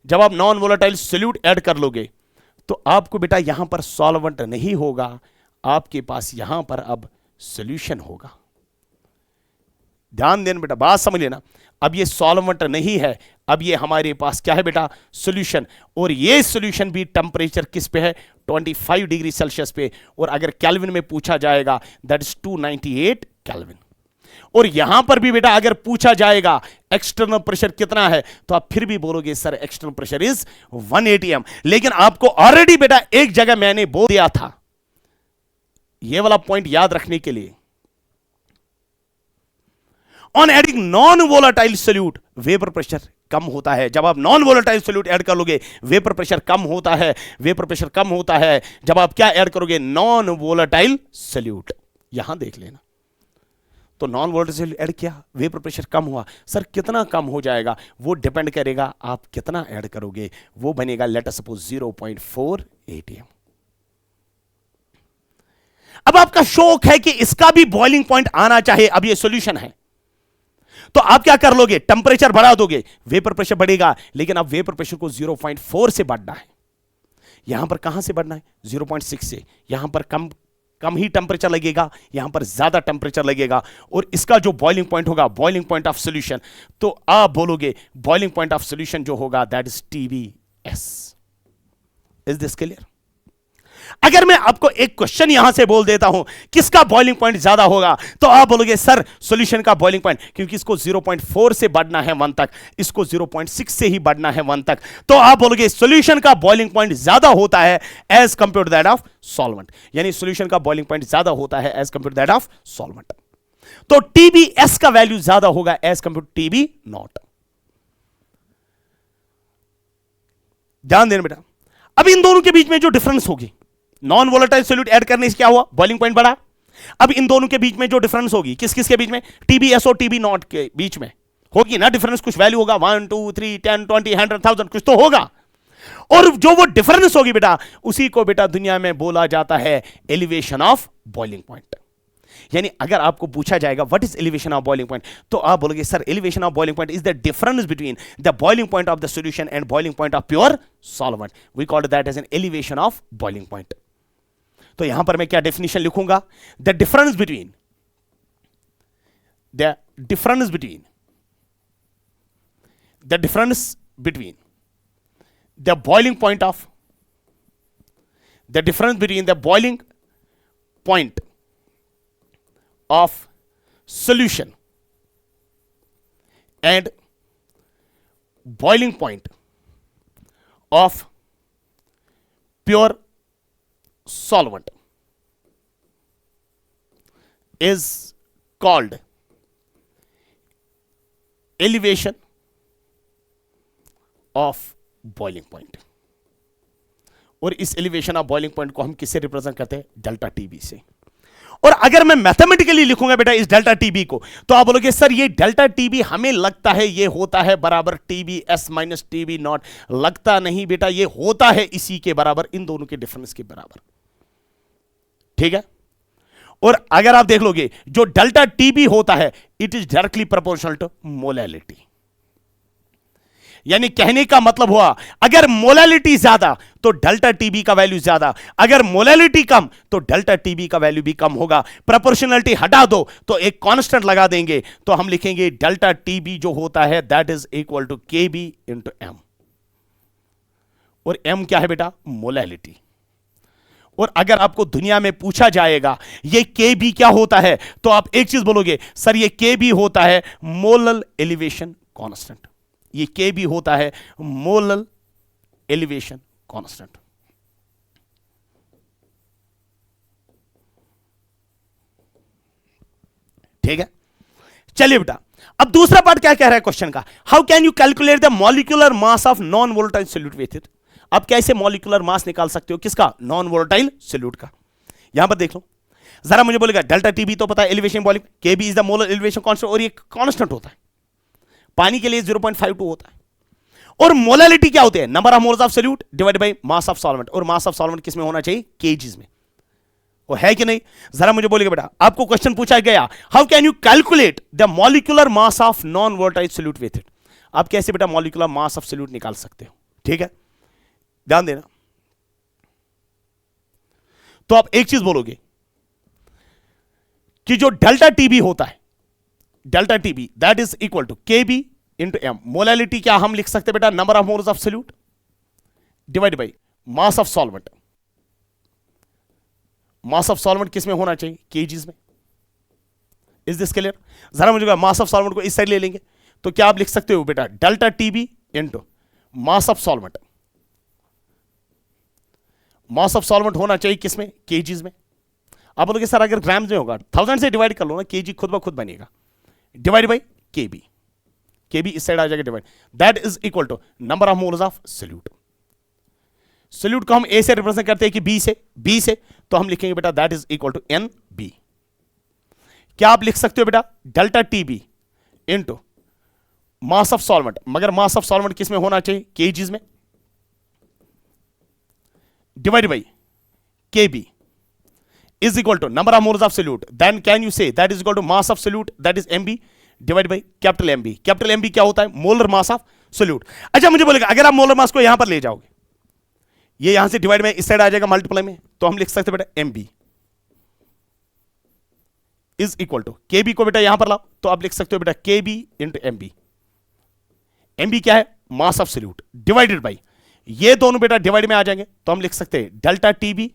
Speaker 1: जब आप नॉन वोलेटाइल सोल्यूट ऐड कर लोगे तो आपको बेटा यहां पर सॉल्वेंट नहीं होगा, आपके पास यहां पर अब सॉल्यूशन होगा। ध्यान देना बेटा, बात समझ लेना। अब ये सॉल्वेंट नहीं है, अब ये हमारे पास क्या है बेटा, सॉल्यूशन। और ये सॉल्यूशन भी टेंपरेचर किस पे है 25 डिग्री सेल्सियस पे, और अगर केल्विन में पूछा जाएगा दैट इज 298 केल्विन। और यहां पर भी बेटा अगर पूछा जाएगा एक्सटर्नल प्रेशर कितना है, तो आप फिर भी बोलोगे sir external pressure is 1 atm। लेकिन आपको ऑलरेडी बेटा एक जगह मैंने बोल दिया था, यह वाला पॉइंट याद रखने के लिए, on adding non volatile solute vapour pressure कम होता है। जब आप नॉन वोलेटाइल सोल्यूट ऐड कर लोगे वेपर प्रेशर कम होता है, वेपर प्रेशर कम होता है जब आप क्या ऐड करोगे, नॉन वोलेटाइल सोल्यूट। यहां देख लेना, तो नॉन वोलेटाइल ऐड किया, वेपर प्रेशर कम हुआ। सर कितना कम हो जाएगा, वो डिपेंड करेगा आप कितना ऐड करोगे, वो बनेगा लेट अस सपोज 0.4 atm। अब आपका शौक है कि इसका भी बॉइलिंग पॉइंट आना चाहिए, अब ये सॉल्यूशन है, तो आप क्या कर लोगे, टेंपरेचर बढ़ा दोगे, वेपर प्रेशर बढ़ेगा, लेकिन अब वेपर प्रेशर को 0.4 से बढ़ना है। यहां पर कहां से बढ़ना है, 0.6 से। यहां पर कम ही टेंपरेचर लगेगा, यहां पर ज्यादा टेंपरेचर लगेगा, और इसका जो बॉइलिंग पॉइंट होगा, बॉइलिंग पॉइंट ऑफ सॉल्यूशन, तो आप बोलोगे बॉइलिंग पॉइंट ऑफ सॉल्यूशन जो होगा that is TBS। Is this clear? अगर मैं आपको एक क्वेश्चन यहां से बोल देता हूं किसका बॉइलिंग पॉइंट ज्यादा होगा, तो आप बोलोगे सर सॉल्यूशन का बॉइलिंग पॉइंट, क्योंकि इसको 0.4 से बढ़ना है 1 तक, इसको 0.6 से ही बढ़ना है 1 तक, तो आप बोलोगे सॉल्यूशन का बॉइलिंग पॉइंट ज्यादा होता है as compare to that of solvent. यानी सॉल्यूशन का बॉइलिंग पॉइंट ज्यादा होता है as compare to that of solvent. तो TBS का वैल्यू ज्यादा होगा as compare to TB naught. ध्यान देना बेटा, अब इन दोनों के बीच में जो डिफरेंस होगी, नॉन वोलेटाइल सोल्यूट ऐड करने से क्या हुआ, बॉइलिंग पॉइंट बढ़ा। अब इन दोनों के बीच में जो डिफरेंस होगी, किस किस के बीच में, TBS और TB नॉट के बीच में, होगी ना डिफरेंस, कुछ वैल्यू होगा, 1 2 3 10 20 100 1000 कुछ तो होगा। और जो वो डिफरेंस होगी बेटा, उसी को बेटा दुनिया में बोला जाता है एलिवेशन ऑफ बॉइलिंग पॉइंट। यानी अगर आपको पूछा जाएगा what is elevation of boiling point, तो आप बोलोगे sir elevation of boiling point is the difference between the boiling point of the solution and boiling point of pure solvent, we called that as an elevation of boiling point. तो यहां पर मैं क्या definition लिखूंगा, the difference between the difference between the difference between the boiling point of the difference between the boiling point of solution and boiling point of pure solvent is called elevation of boiling point. और इस elevation of boiling point को हम किससे represent करते हैं, delta TB से। और अगर मैं मैथमेटिकली लिखूंगा बेटा इस डेल्टा टीबी को, तो आप बोलोगे सर ये डेल्टा टीबी हमें लगता है ये होता है बराबर TB S minus TB naught. लगता नहीं बेटा, ये होता है इसी के बराबर, इन दोनों के डिफरेंस के बराबर। ठीक है। और अगर आप देख लोगे जो डेल्टा टीबी होता है it is directly proportional to molality. यानी कहने का मतलब हुआ अगर मोलैलिटी ज्यादा तो डेल्टा टीबी का वैल्यू ज्यादा, अगर मोलैलिटी कम तो डेल्टा टीबी का वैल्यू भी कम होगा। प्रोपोर्शनलिटी हटा दो तो एक कांस्टेंट लगा देंगे, तो हम लिखेंगे डेल्टा टीबी जो होता है that is equal to K B into M. और एम क्या है बेटा, मोलैलिटी। और अगर आपको दुनिया में पूछा जाएगा ये के बी क्या होता है, तो आप एक चीज बोलोगे सर ये के बी होता है मोलल एलिवेशन कांस्टेंट। ये के बी होता है मोलल एलिवेशन कांस्टेंट। ठीक है। चलिए बेटा, अब दूसरा पार्ट क्या कह रहा है क्वेश्चन का, how can you calculate the molecular mass of non volatile solute with it. आप कैसे मॉलिक्यूलर मास निकाल सकते हो, किसका, नॉन वोलेटाइल सॉल्यूट का। यहां पर देख लो जरा, मुझे बोलेगा डेल्टा टीबी तो पता है elevation boiling, K B is the molar elevation constant, और ये कांस्टेंट होता है, पानी के लिए 0.52 होता है। और मोलैलिटी क्या होती है, number of moles of solute divided by mass of solvent. और मास ऑफ सॉल्वेंट किस में होना चाहिए, केजीज में। वो है कि नहीं, जरा मुझे बोलिएगा बेटा। आपको क्वेश्चन पूछा गया how can you calculate the molecular mass of non volatile solute with it. आप कैसे बेटा मॉलिक्यूलर मास ऑफ सॉल्यूट निकाल सकते हो। ठीक है, ध्यान देना। तो आप एक चीज बोलोगे कि जो डेल्टा टीबी होता है, delta T B that is equal to K B into M. Molality क्या हम लिख सकते हैं बेटा, number of moles of solute divide by mass of solvent. Mass of solvent किस में होना चाहिए, केजीज में। Is this clear. जरा मुझे मास ऑफ सॉल्वेंट को इस साइड ले लेंगे, तो क्या आप लिख सकते हो बेटा delta T B into mass of solvent. Mass of solvent होना चाहिए किसमें, केजीज में। आप बोलोगे सर अगर ग्राम्स में होगा, 1000 से डिवाइड कर लो ना, केजी खुद ब खुद बनेगा, डिवाइड बाय केबी। केबी इस साइड आ जाएगा divide, that is equal to number of moles of solute. Solute को हम ए से रिप्रेजेंट करते हैं कि बी से, तो हम लिखेंगे बेटा that is equal to N B. क्या आप लिख सकते हो बेटा delta T B into mass of solvent, मगर मास ऑफ सॉल्वेंट किस में होना चाहिए, केजीज में, divide by K B is equal to number of moles of solute. Then can you say that is equal to mass of solute that is M B divide by capital M B. Capital M B क्या होता है, molar mass of solute. अच्छा मुझे बोलेगा अगर आप molar mass को यहां पर ले जाओगे, ये यहां से डिवाइड में इस साइड आ जाएगा मल्टीप्लाई में, तो हम लिख सकते हैं बेटा MB is equal to K B को बेटा यहां पर लाओ, तो आप लिख सकते हो बेटा के बी इंटू एमबी। एमबी क्या है, mass of solute divided by, ये दोनों बेटा डिवाइड में आ जाएंगे, तो हम लिख सकते हैं delta T B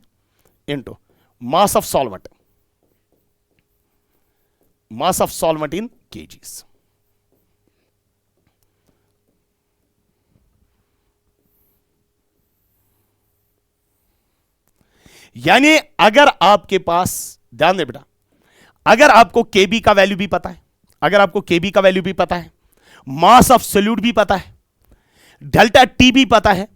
Speaker 1: into mass of solvent, mass of solvent in KGs. यानी अगर आपके पास, ध्यान दे बेटा, अगर आपको केबी का वैल्यू भी पता है, अगर आपको केबी का वैल्यू भी पता है, मास ऑफ सॉल्यूट भी पता है, डेल्टा टी भी पता है,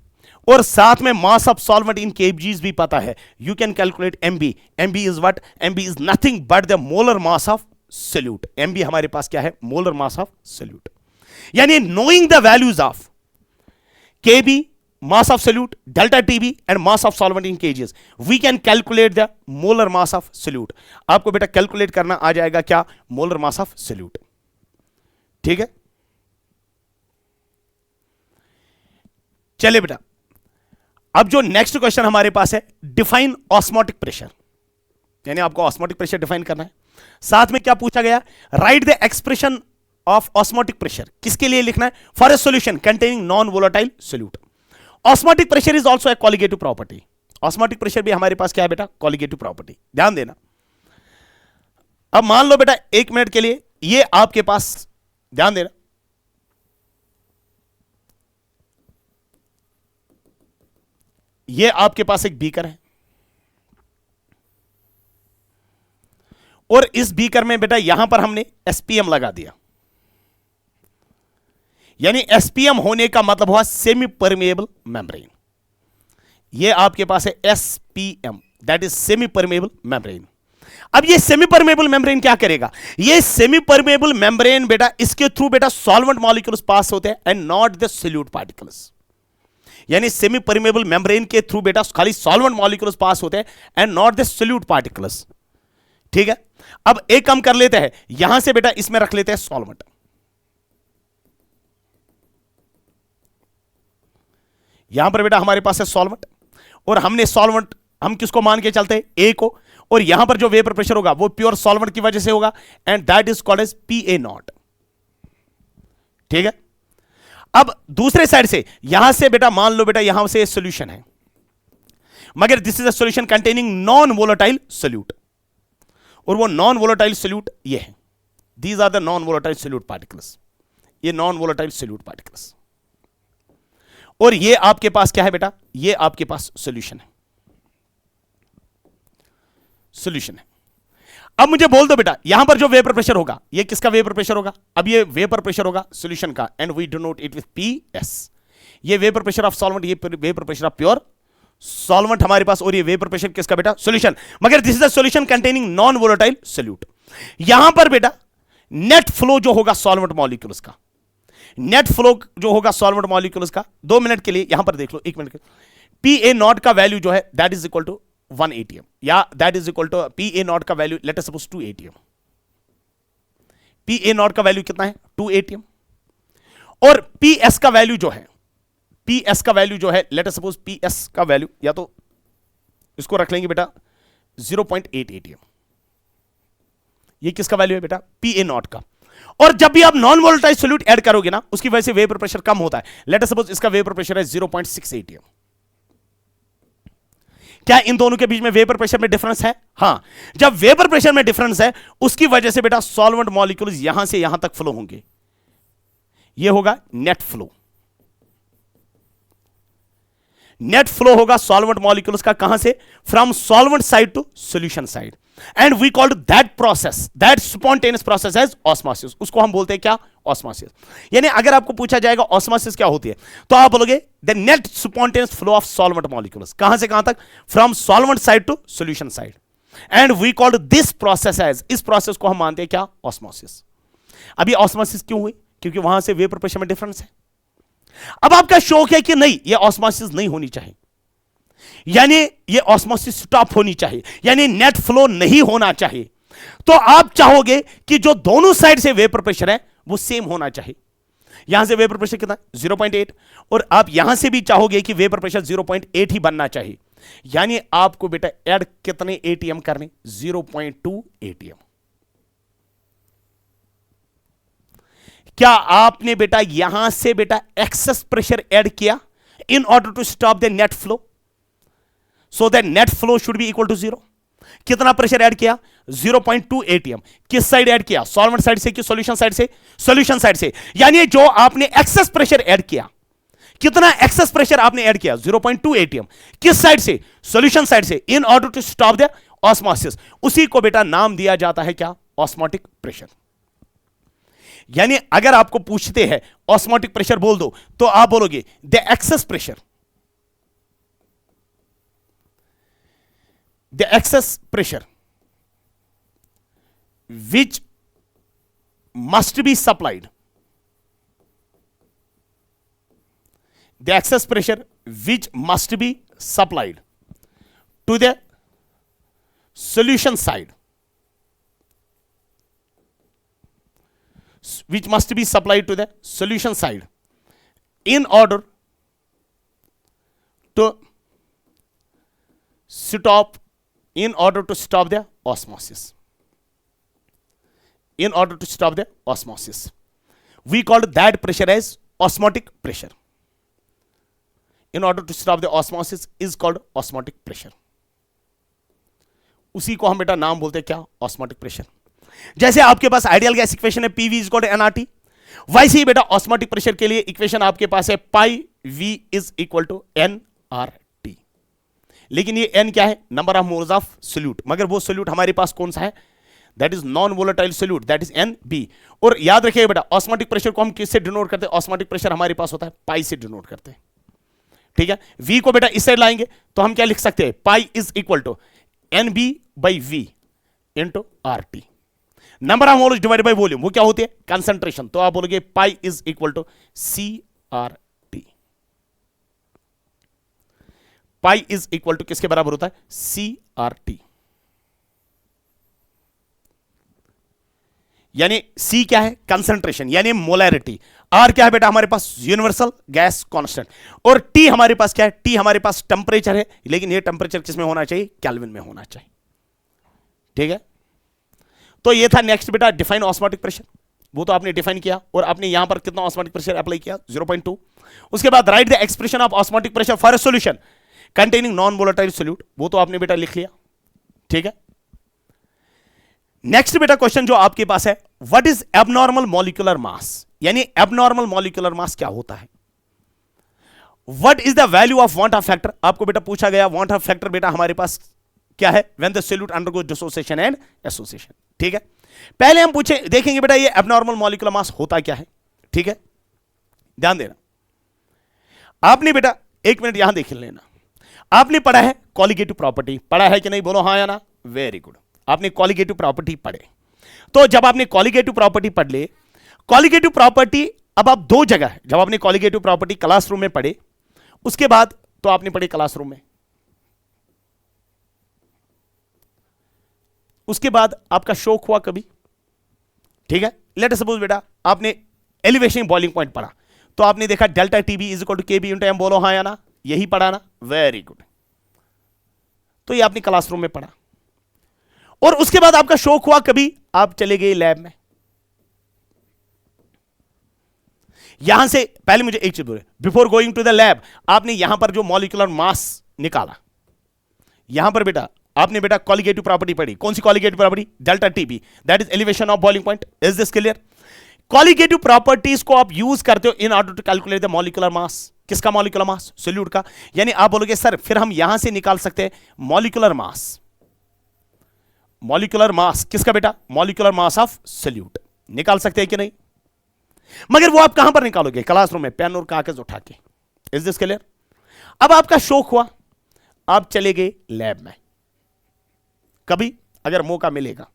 Speaker 1: और साथ में मास ऑफ सॉल्वेंट इन केजीज भी पता है, you can calculate MB. MB is what, MB is nothing but the molar mass of solute. MB हमारे पास क्या है, मोलर मास ऑफ सॉल्यूट। यानी knowing the values of Kb, mass of solute, delta Tb and mass of solvent in kgs, we can calculate the molar mass of solute. आपको बेटा calculate करना आ जाएगा क्या? Molar mass of solute. ठीक है, चलिए बेटा, अब जो नेक्स्ट क्वेश्चन हमारे पास है, डिफाइन ऑस्मोटिक प्रेशर. यानी आपको ऑस्मोटिक प्रेशर डिफाइन करना है. साथ में क्या पूछा गया? Right the expression of osmotic pressure. किसके लिए लिखना है? For a solution containing non volatile solute. Osmotic pressure is also a colligative property. Osmotic pressure भी हमारे पास क्या है बेटा? Colligative property. ध्यान देना. अब मान लो बेटा 1 मिनट के लिए ये आपके पास, ध्यान देना, ये आपके पास एक बीकर है और इस बीकर में बेटा यहां पर हमने एसपीएम लगा दिया. यानी एसपीएम होने का मतलब हुआ सेमी परमेएबल मेम्ब्रेन. ये आपके पास है SPM, that is semi permeable membrane. अब ये सेमी परमेएबल मेम्ब्रेन क्या करेगा? ये सेमी परमेएबल मेम्ब्रेन बेटा, इसके थ्रू बेटा सॉल्वेंट मॉलिक्यूल्स पास होते हैं and not the solute particles. यानी सेमी परमेएबल मेम्ब्रेन के थ्रू बेटा खाली सॉल्वेंट मॉलिक्यूल्स पास होते हैं and not the solute particles. ठीक है, अब एक काम कर लेते हैं, यहां से बेटा इसमें रख लेते हैं सॉल्वेंट. यहां पर बेटा हमारे पास है सॉल्वेंट और हमने सॉल्वेंट, हम किसको मान के चलते हैं? ए को. और यहां पर जो वेपर प्रेशर होगा वो प्योर सॉल्वेंट की वजह से होगा and that is called as PA0. ठीक है, अब दूसरे साइड से यहां से बेटा मान लो बेटा यहां से सॉल्यूशन है, मगर this is a solution containing non volatile solute. और वो नॉन वोलेटाइल सोल्यूट ये है. These are the non volatile solute particles. ये नॉन वोलेटाइल सोल्यूट पार्टिकल्स. और ये आपके पास क्या है बेटा? ये आपके पास सॉल्यूशन है. सॉल्यूशन है. अब मुझे बोल दो बेटा, यहां पर जो वेपर प्रेशर होगा, ये किसका वेपर प्रेशर होगा? अब ये वेपर प्रेशर होगा सॉल्यूशन का and we denote it with PS. ये वेपर प्रेशर ऑफ सॉल्वेंट, ये vapour pressure of pure solvent हमारे पास. और ये वेपर प्रेशर किसका बेटा? सॉल्यूशन. मगर this is a solution containing non volatile solute. यहां पर बेटा नेट फ्लो जो होगा सॉल्वेंट मॉलिक्यूल्स का, नेट फ्लो जो होगा सॉल्वेंट मॉलिक्यूल्स का, 2 मिनट के लिए यहां पर देख लो, 1 मिनट के लिए, PA0 का वैल्यू जो है that is equal to 1 ATM, या that is equal to PA0 का value let us suppose 2 ATM. PA0 का वैल्यू कितना है? 2 ATM. और PS का वैल्यू जो है, PS का वैल्यू जो है लेट अस सपोज PS का वैल्यू, या तो इसको रख लेंगे बेटा 0.8 ATM. ये किसका वैल्यू है बेटा? PA0 का. और जब भी आप नॉन वोलेटाइल सोल्यूट ऐड करोगे ना, उसकी वजह से वेपर प्रेशर कम होता है. लेट अस सपोज इसका वेपर प्रेशर है 0.6 ATM. क्या इन दोनों के बीच में वेपर प्रेशर में डिफरेंस है? हां. जब वेपर प्रेशर में डिफरेंस है, उसकी वजह से बेटा सॉल्वेंट मॉलिक्यूल्स यहां से यहां तक फ्लो होंगे. यह होगा नेट फ्लो. नेट फ्लो होगा सॉल्वेंट मॉलिक्यूल्स का. कहां से? From solvent side to solution side. And we called that process, that spontaneous process as osmosis. उसको हम बोलते हैं क्या? ऑस्मोसिस. यानी अगर आपको पूछा जाएगा ऑस्मोसिस क्या होती है, तो आप बोलोगे the net spontaneous flow of solvent molecules. कहां से कहां तक? From solvent side to solution side. And we called this process as, इस प्रोसेस को हम मानते हैं क्या? ऑस्मोसिस. अभी ऑस्मोसिस क्यों हुई? क्योंकि वहां से वेपर प्रेशर में डिफरेंस है. अब आपका शौक है कि नहीं, यह ऑस्मोसिस नहीं होनी चाहिए, यानी ये ऑस्मोसिस स्टॉप होनी चाहिए, यानी नेट फ्लो नहीं होना चाहिए. तो आप चाहोगे कि जो दोनों साइड से वेपर प्रेशर है वो सेम होना चाहिए. यहां से वेपर प्रेशर कितना? 0.8. और आप यहां से भी चाहोगे कि वेपर प्रेशर 0.8 ही बनना चाहिए. यानी आपको बेटा ऐड कितने ATM करने? 0.2 ATM. क्या आपने बेटा यहां से बेटा एक्सेस प्रेशर ऐड किया in order to stop the net flow? So that net flow should be equal to 0. कितना प्रेशर ऐड किया? 0.2 ATM. किस साइड ऐड किया? सॉल्वेंट साइड से कि सॉल्यूशन साइड से? सॉल्यूशन साइड से. यानी जो आपने एक्सेस प्रेशर ऐड किया, कितना एक्सेस प्रेशर आपने ऐड किया? 0.2 ATM. किस साइड से? सॉल्यूशन साइड से. In order to stop the osmosis. उसी को बेटा नाम दिया जाता है क्या? Osmotic pressure. यानी अगर आपको पूछते हैं ऑस्मोटिक प्रेशर बोल दो, तो आप बोलोगे the excess pressure, the excess pressure which must be supplied the excess pressure which must be supplied to the solution side, which must be supplied to the solution side in order to stop the osmosis. In order to stop the osmosis, we called that pressure as osmotic pressure. In order to stop the osmosis is called osmotic pressure. उसी को हम बेटा नाम बोलते हैं क्या? Osmotic pressure. जैसे आपके पास आइडियल गैस इक्वेशन है PV is equal to nRT, वैसे ही बेटा ऑस्मोटिक प्रेशर के लिए इक्वेशन आपके पास है pi V is equal to nRT. लेकिन ये n क्या है? Number of moles of solute. मगर वो सोल्यूट हमारे पास कौन सा है? That is non volatile solute, that is NB. और याद रखिएगा बेटा ऑस्मोटिक प्रेशर को हम किससे डिनोट करते हैं? ऑस्मोटिक प्रेशर हमारे पास होता है पाई से डिनोट करते हैं. ठीक है, V को बेटा इस साइड लाएंगे तो हम क्या लिख सकते हैं? Pi is equal to NB by V into RT. Number of moles divide by volume, वो क्या होती है? कंसंट्रेशन. तो आप बोलोगे pi is equal to CRT. Pi is equal to किसके बराबर होता है? CRT. यानी C क्या है? कंसंट्रेशन यानी मोलैरिटी. R क्या है बेटा? हमारे पास यूनिवर्सल गैस कांस्टेंट. और T हमारे पास क्या है? T हमारे पास टेंपरेचर है, लेकिन ये टेंपरेचर किस में होना चाहिए? केल्विन में होना चाहिए. ठीक है, तो ये था नेक्स्ट बेटा डिफाइन ऑस्मोटिक प्रेशर. वो तो आपने डिफाइन किया और आपने यहां पर कितना ऑस्मोटिक प्रेशर अप्लाई किया? 0.2. उसके बाद right the expression of osmotic pressure for a solution containing non volatile solute. वो तो आपने बेटा लिख लिया. ठीक है, नेक्स्ट बेटा क्वेश्चन जो आपके पास है, व्हाट इज एबनॉर्मल मॉलिक्यूलर मास. यानी एबनॉर्मल मॉलिक्यूलर मास क्या होता है? What is the value of want of factor. आपको बेटा पूछा गया वांट ऑफ फैक्टर बेटा हमारे पास क्या है? When the solute undergoes dissociation and association. ठीक है, पहले हम पूछे देखेंगे बेटा ये एबनॉर्मल मॉलिक्यूलर मास होता क्या है. ठीक है, ध्यान देना. आपने बेटा एक मिनट यहां देख लेना. आपने पढ़ा है कॉलिगेटिव प्रॉपर्टी, पढ़ा है कि नहीं? बोलो हाँ या ना. वेरी गुड, आपने कॉलिगेटिव प्रॉपर्टी पढ़े. तो जब आपने कॉलिगेटिव प्रॉपर्टी पढ़ ले, कॉलिगेटिव प्रॉपर्टी अब आप दो जगह है. जब आपने कॉलिगेटिव प्रॉपर्टी क्लासरूम में पढ़े, उसके बाद तो आपने पढ़ी क्लासरूम में, उसके बाद आपका शौक हुआ कभी. ठीक है, लेट अस सपोज बेटा आपने एलिवेशन बॉइलिंग पॉइंट पढ़ा, तो आपने देखा delta TB is equal to KB into M. बोलो हाँ या ना. यही पढ़ा ना. वेरी गुड, तो ये आपने क्लासरूम में पढ़ा. और उसके बाद आपका शौक हुआ कभी, आप चले गए लैब में. यहां से पहले मुझे एक चीज बोले, before going to the lab आपने यहां पर जो मॉलिक्यूलर मास निकाला, यहां पर बेटा आपने बेटा कॉलिगेटिव प्रॉपर्टी पढ़ी. कौन सी colligative property? Delta T B, that is elevation of boiling point. Is this clear? Colligative properties को आप यूज करते हो in order to calculate the molecular mass. किसका मॉलिक्यूलर मास? सोल्यूट का. यानी आप बोलोगे सर फिर हम यहां से निकाल सकते हैं मॉलिक्यूलर मास. मॉलिक्यूलर मास किसका बेटा? Molecular mass of solute. निकाल सकते हैं कि नहीं? मगर वो आप कहां पर निकालोगे? क्लासरूम में पेन और कागज उठा के. Is this clear? अब आपका शौक हुआ, आप चले गए लैब में कभी, अगर मौका मिलेगा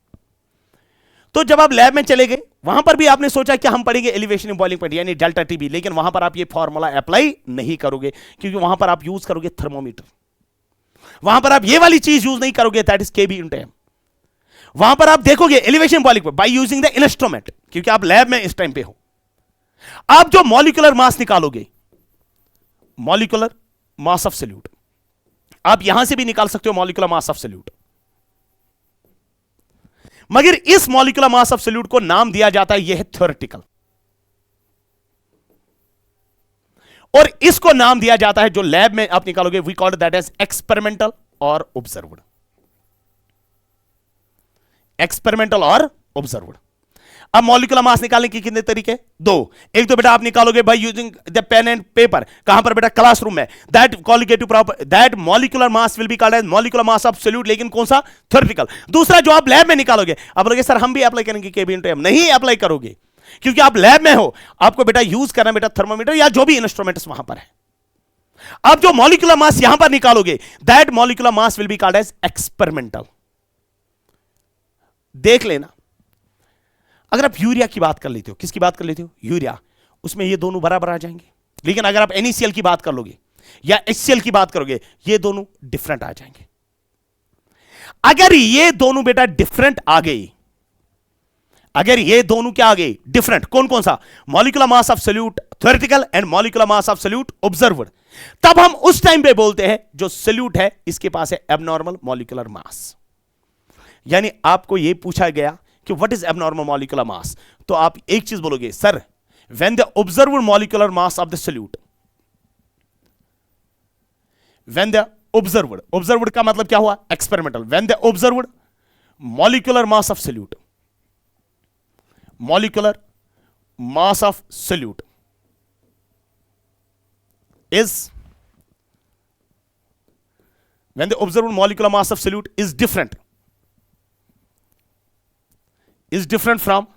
Speaker 1: तो. जब आप लैब में चले गए, वहां पर भी आपने सोचा कि हम पढ़ेंगे एलिवेशन बॉइलिंग पॉइंट यानी डेल्टा टीबी, लेकिन वहां पर आप ये फॉर्मूला अप्लाई नहीं करोगे, क्योंकि वहां पर आप यूज करोगे थर्मोमीटर. वहां पर आप ये वाली चीज यूज नहीं करोगे, that is KB into M. वहां पर आप देखोगे elevation boiling point by using the instrument, क्योंकि आप लैब में इस टाइम पे हो. आप जो मॉलिक्यूलर मास निकालोगे, मॉलिक्यूलर मास ऑफ सोल्यूट, आप यहां से भी निकाल सकते हो मॉलिक्यूलर मास ऑफ सोल्यूट. मगर इस मॉलिक्यूलर मास ऑफ सोल्यूट को नाम दिया जाता है, यह है थ्योरेटिकल, और इसको नाम दिया जाता है जो लैब में आप निकालोगे, we called that as experimental और ऑब्जर्व्ड. एक्सपेरिमेंटल और ऑब्जर्व्ड. अब मॉलिक्यूलर मास निकालने के कितने तरीके? दो. एक तो बेटा आप निकालोगे by using the pen and paper. कहां पर बेटा? क्लासरूम में. That colligative property, that molecular mass will be called as molecular mass of solute, लेकिन कौन सा? थ्योरेटिकल. दूसरा जो आप लैब में निकालोगे, आप बोलोगे सर हम भी अप्लाई करेंगे केबी इंटू एम. नहीं अप्लाई करोगे, क्योंकि आप लैब में हो. आपको बेटा यूज करना बेटा थर्मोमीटर या जो भी इंस्ट्रूमेंट्स वहां पर है. आप जो मॉलिक्यूलर मास यहां पर निकालोगे, that molecular mass will be called as experimental. देख लेना, अगर आप यूरिया की बात कर लेते हो, किसकी बात कर लेते हो? यूरिया, उसमें ये दोनों बराबर आ जाएंगे. लेकिन अगर आप NaCl की बात कर लोगे या HCl की बात करोगे, ये दोनों डिफरेंट आ जाएंगे। अगर ये दोनों बेटा डिफरेंट आ गई, अगर ये दोनों क्या आ गई डिफरेंट, कौन कौन सा, molecular mass of solute theoretical and molecular mass of solute observed, तब हम उस टाइम पे बोलते हैं जो सॉल्यूट है इसके पास है एबनॉर्मल मॉलिक्यूलर मास। यानी आपको ये पूछा गया कि व्हाट इज एबनॉर्मल मॉलिक्यूलर मास, तो आप एक चीज बोलोगे sir, when the observed molecular mass of the solute, when the observed का मतलब क्या हुआ experimental, when the observed molecular mass of solute, molecular mass of solute is, when the observed molecular mass of solute is different from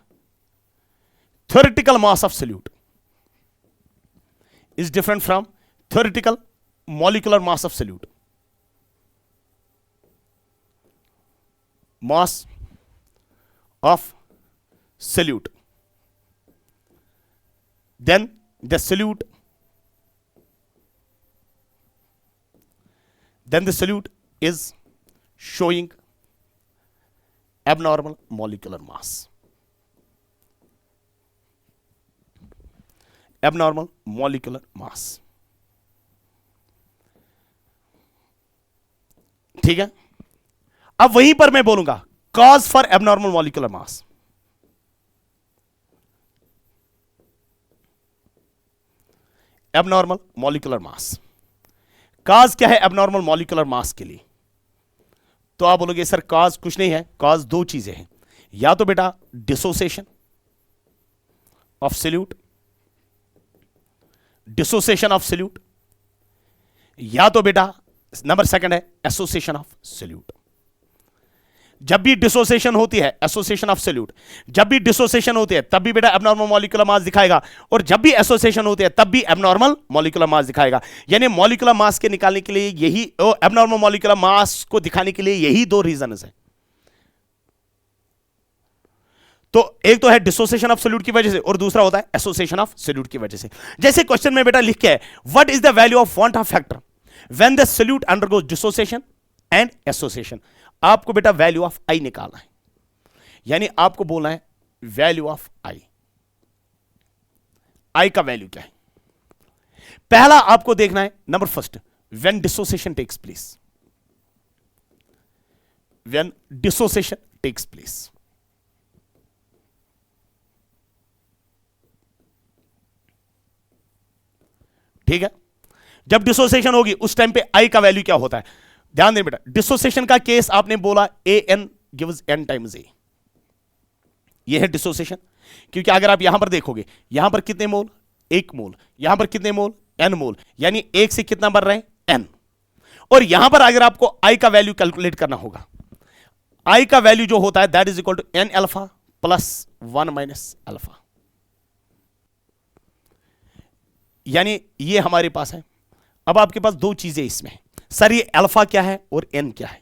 Speaker 1: theoretical mass of solute, is different from theoretical molecular mass of solute, mass of solute, then the solute is showing abnormal molecular mass, abnormal molecular mass। ठीक है, अब वहीं पर मैं बोलूंगा cause for abnormal molecular mass, abnormal molecular mass. Cause क्या है abnormal molecular मास के लिए, तो आप बोलोगे सर काज कुछ नहीं है, काज दो चीजें हैं, या तो बेटा dissociation of solute, dissociation of solute, या तो बेटा नंबर सेकंड है एसोसिएशन ऑफ सॉल्यूट। जब भी डिसोसिएशन होती है, एसोसिएशन ऑफ सॉल्यूट, जब भी डिसोसिएशन होती है तब भी बेटा एबनॉर्मल मॉलिक्यूलर मास दिखाएगा, और जब भी एसोसिएशन होती है तब भी एबनॉर्मल मॉलिक्यूलर मास दिखाएगा। यानी मॉलिक्यूलर मास के निकालने के लिए यही, एबनॉर्मल मॉलिक्यूलर मास को दिखाने के लिए यही दो रीजंस है। तो एक तो है डिसोसिएशन ऑफ सॉल्यूट की वजह से, और दूसरा होता है एसोसिएशन ऑफ सॉल्यूट की वजह से। जैसे क्वेश्चन में बेटा लिख के है, what is the value of want of factor when the solute undergoes dissociation and association. आपको बेटा वैल्यू ऑफ आई निकालना है, यानी आपको बोलना है वैल्यू ऑफ आई, आई का वैल्यू क्या है। पहला आपको देखना है number first, when dissociation takes place, when dissociation takes place. ठीक है, जब डिसोसिएशन होगी उस टाइम पे आई का वैल्यू क्या होता है, ध्यान दें बेटा। डिसोसिएशन का केस आपने बोला AN gives N times A, यह है डिसोसिएशन। क्योंकि अगर आप यहां पर देखोगे, यहां पर कितने मोल, 1 मोल, यहां पर कितने मोल, N मोल, यानी 1 से कितना बढ़ रहे हैं N। और यहां पर अगर आपको I का वैल्यू कैलकुलेट करना होगा, I का वैल्यू जो होता है that is equal to N alpha plus 1 minus alpha, यानी ये हमारे पास है। अब आपके पास दो चीजें इसमें है, सर ये अल्फा क्या है और N क्या है,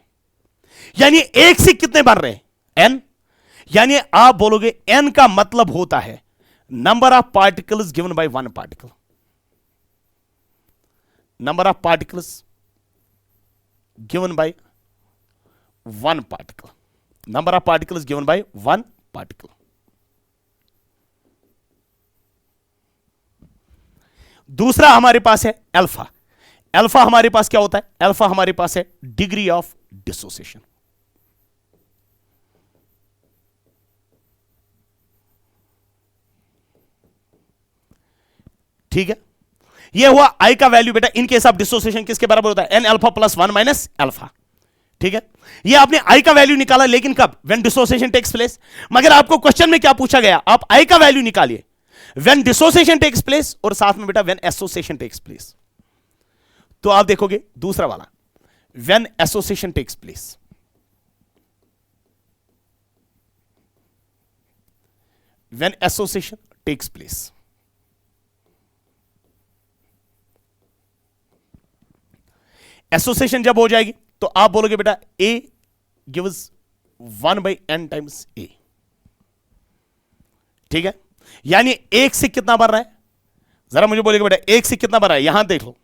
Speaker 1: यानी 1 से कितने बढ़ रहे हैं N, यानी आप बोलोगे N का मतलब होता है number of particles given by 1 particle, number of particles given by 1 particle, number of particles given by 1 particle. दूसरा हमारे पास है अल्फा। अल्फा हमारे पास क्या होता है, अल्फा हमारे पास है डिग्री ऑफ डिसोसिएशन। ठीक है, यह हुआ आई का वैल्यू बेटा इन केस ऑफ डिसोसिएशन किसके बराबर होता है, N alpha plus 1 minus alpha. ठीक है, यह आपने आई का वैल्यू निकाला, लेकिन कब, व्हेन डिसोसिएशन टेक्स प्लेस। मगर आपको क्वेश्चन में क्या पूछा गया, आप आई का वैल्यू निकालिए व्हेन डिसोसिएशन टेक्स प्लेस, और साथ में बेटा व्हेन एसोसिएशन टेक्स प्लेस। तो आप देखोगे दूसरा वाला, when association takes place, when association takes place. Association जब हो जाएगी तो आप बोलोगे बेटा A gives 1/n times A। ठीक है, यानी 1 से कितना बढ़ रहा है, जरा मुझे बोलिएगा बेटा, एक से कितना बन रहा है, यहां देख लो,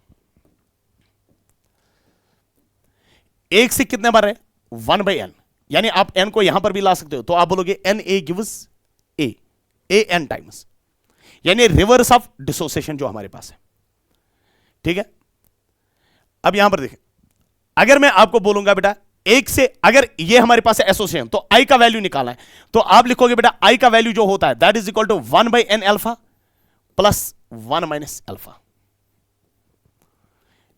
Speaker 1: एक से कितने बन रहे हैं, 1/n, यानी आप n को यहां पर भी ला सकते हो, तो आप बोलोगे Na gives a, an times, यानी रिवर्स ऑफ डिसोसिएशन जो हमारे पास है। ठीक है, अब यहां पर देखें, अगर मैं आपको बोलूंगा बेटा एक से, अगर ये हमारे पास है एसोसिएशन, तो आई का वैल्यू निकालना है, तो आप लिखोगे बेटा आई का वैल्यू जो होता है that is equal to 1/n alpha plus 1 minus alpha,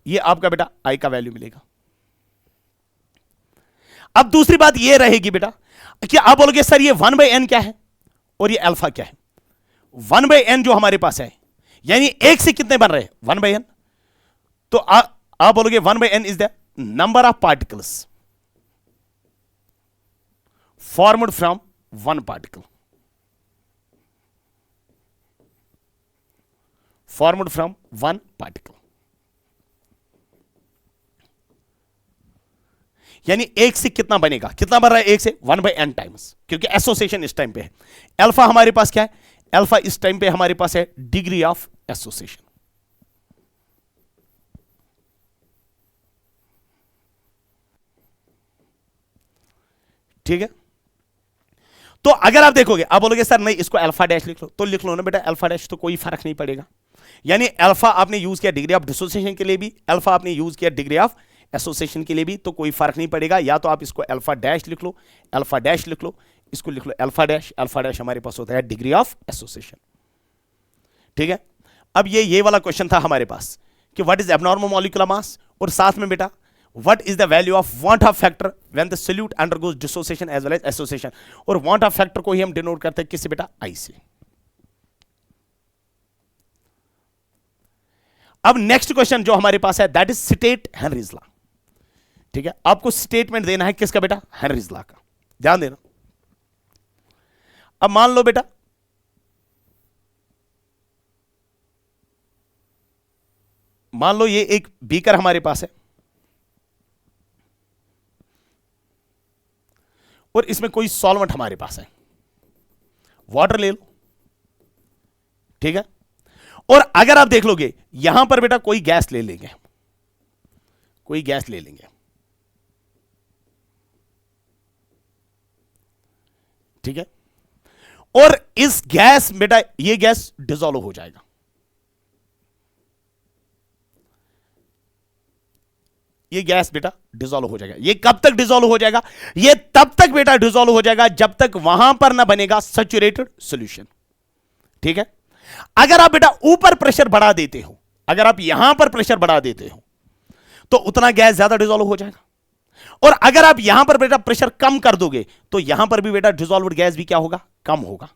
Speaker 1: ये आपका बेटा आई का वैल्यू मिलेगा। अब दूसरी बात ये रहेगी बेटा कि आप बोलोगे सर ये 1/n क्या है और ये अल्फा क्या है। 1/n जो हमारे पास है, यानी एक से कितने बन रहे हैं, 1/n, तो आप बोलोगे 1/n is the number of particles formed from one particle, formed from one particle, यानी एक से कितना बनेगा, कितना बन रहा है एक से, 1/n टाइम्स, क्योंकि एसोसिएशन इस टाइम पे है। अल्फा हमारे पास क्या है, अल्फा इस टाइम पे हमारे पास है डिग्री ऑफ एसोसिएशन। ठीक है, तो अगर आप देखोगे, आप बोलोगे सर नहीं इसको अल्फा डैश लिख लो, तो लिख लो ना बेटा अल्फा डैश, तो कोई फर्क नहीं पड़ेगा, यानी अल्फा आपने यूज किया डिग्री ऑफ डिसोसिएशन के लिए भी, अल्फा आपने यूज किया डिग्री ऑफ एसोसिएशन के लिए भी, तो कोई फर्क नहीं पड़ेगा। या तो आप इसको अल्फा डैश लिख लो, अल्फा डैश लिख लो, इसको लिख लो अल्फा डैश, अल्फा डैश हमारे पास होता है डिग्री ऑफ एसोसिएशन। ठीक है, अब ये वाला क्वेश्चन था हमारे पास कि what is abnormal molecular mass, और साथ में बेटा what is the value of want of factor when the solute undergoes dissociation as well as association, और want of factor को ही हम डिनोट करते हैं किससे बेटा, I से। अब नेक्स्ट क्वेश्चन जो हमारे पास है that is state Henry's law. ठीक है, आपको स्टेटमेंट देना है किसका बेटा, हेनरीज लॉ का, ध्यान देना। अब मान लो बेटा मान लो ये एक बीकर हमारे पास है और इसमें कोई सॉल्वेंट हमारे पास है, वाटर ले लो। ठीक है, और अगर आप देख लोगे यहां पर बेटा कोई गैस ले लेंगे, कोई गैस ले लेंगे। ठीक है, और इस गैस बेटा ये गैस डिसॉल्व हो जाएगा, ये गैस बेटा डिसॉल्व हो जाएगा। ये कब तक डिसॉल्व हो जाएगा, ये तब तक बेटा डिसॉल्व हो जाएगा जब तक वहां पर ना बनेगा सैचुरेटेड सॉल्यूशन। ठीक है, अगर आप बेटा ऊपर प्रेशर बढ़ा देते हो, अगर आप यहां पर प्रेशर बढ़ा देते हो तो उतना गैस ज्यादा डिसॉल्व हो जाएगा, और अगर आप यहां पर बेटा प्रेशर कम कर दोगे तो यहां पर भी बेटा डिसॉल्व्ड गैस भी क्या होगा, कम होगा।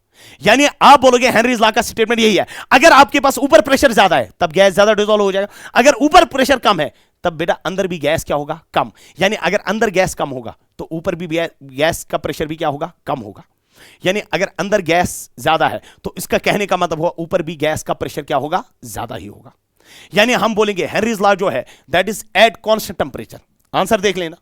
Speaker 1: यानी आप बोलोगे हेनरीज लॉ का स्टेटमेंट यही है, अगर आपके पास ऊपर प्रेशर ज्यादा है तब गैस ज्यादा डिसॉल्व हो जाएगा, अगर ऊपर प्रेशर कम है तब बेटा अंदर भी गैस क्या होगा, कम। यानी अगर अंदर गैस कम होगा तो ऊपर भी गैस का प्रेशर भी क्या होगा, कम होगा। यानी अगर अंदर गैस ज्यादा है तो इसका कहने का मतलब हुआ ऊपर भी गैस का प्रेशर क्या होगा, ज्यादा ही होगा। यानी हम बोलेंगे हेनरीज लॉ जो है that is at constant temperature. Answer देख लेना,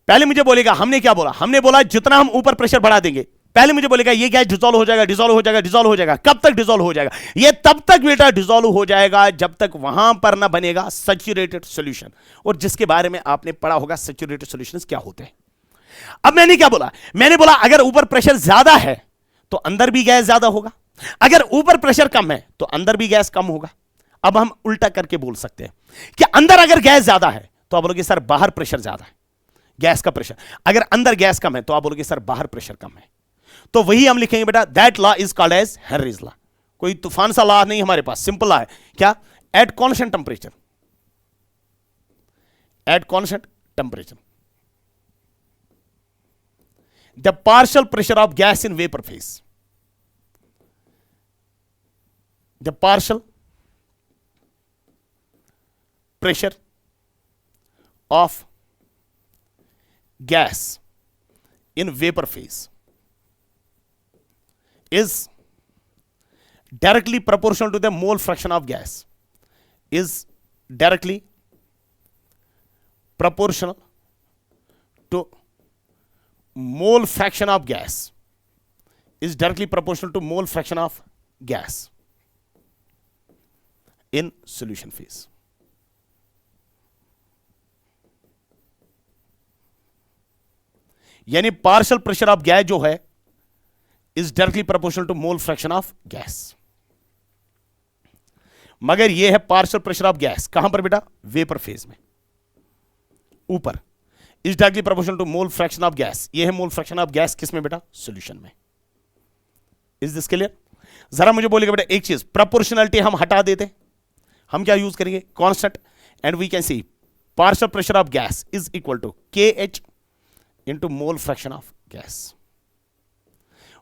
Speaker 1: पहले मुझे बोलेगा, हमने क्या बोला, हमने बोला जितना हम ऊपर प्रेशर बढ़ा देंगे, पहले मुझे बोलेगा ये गैस डिसॉल्व हो जाएगा, डिसॉल्व हो जाएगा, डिसॉल्व हो जाएगा। कब तक डिसॉल्व हो जाएगा, ये तब तक बेटा डिसॉल्व हो जाएगा जब तक वहां पर ना बनेगा सैचुरेटेड सॉल्यूशन, और जिसके बारे में आपने पढ़ा होगा सैचुरेटेड सॉल्यूशंस क्या होते हैं। अब मैंने क्या बोला, मैंने बोला अगर ऊपर प्रेशर ज्यादा है तो अंदर भी गैस ज्यादा होगा, अगर ऊपर प्रेशर कम है तो अंदर भी गैस कम होगा। अब हम उल्टा करके बोल सकते हैं कि अंदर अगर गैस ज्यादा है तो आप बोलोगे सर बाहर प्रेशर ज्यादा है, गैस का प्रेशर। अगर अंदर गैस कम है तो आप बोलोगे सर बाहर प्रेशर कम है। तो वही हम लिखेंगे बेटा that law is called as Henry's law. कोई तूफान सा लॉ नहीं हमारे पास, सिंपल लॉ है। क्या, at constant temperature, at constant temperature the partial pressure of gas in vapour phase, the partial pressure of gas in vapor phase is directly proportional to the mole fraction of gas, is directly proportional to mole fraction of gas is directly proportional to mole fraction of gas in solution phase. यानी partial pressure of gas जो है is directly proportional to mole fraction of gas, मगर यह है partial pressure of gas कहां पर बेटा? Vapour phase में ऊपर। Is directly proportional to mole fraction of gas, यह है मोल फ्रैक्शन ऑफ गैस किस में बेटा? सॉल्यूशन में। Is this clear? जरा मुझे बोलिएगा बेटा एक चीज, प्रोपोर्शनलिटी हम हटा देते, हम क्या यूज करेंगे? Constant, and we can see partial pressure of gas is equal to KH into mole fraction of gas,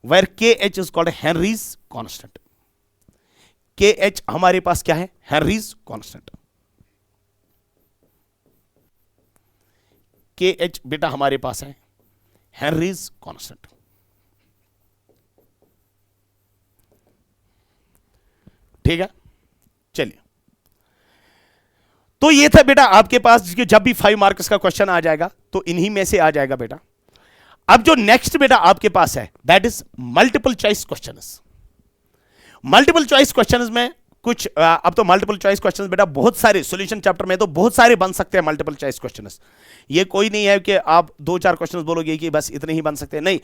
Speaker 1: where KH is called Henry's constant. KH हमारे पास क्या है? Henry's constant. KH बेटा हमारे पास है Henry's constant. ठीक है, चलिए। तो ये था बेटा आपके पास, जब भी 5 मार्क्स का क्वेश्चन आ जाएगा तो इन्हीं में से आ जाएगा बेटा। अब जो नेक्स्ट बेटा आपके पास है that is multiple choice questions. Multiple choice questions में कुछ अब तो मल्टीपल चॉइस क्वेश्चंस बेटा बहुत सारे, सॉल्यूशन चैप्टर में तो बहुत सारे बन सकते हैं मल्टीपल चॉइस क्वेश्चंस। ये कोई नहीं है कि आप 2-4 क्वेश्चंस बोलोगे कि बस इतने ही बन सकते हैं, नहीं,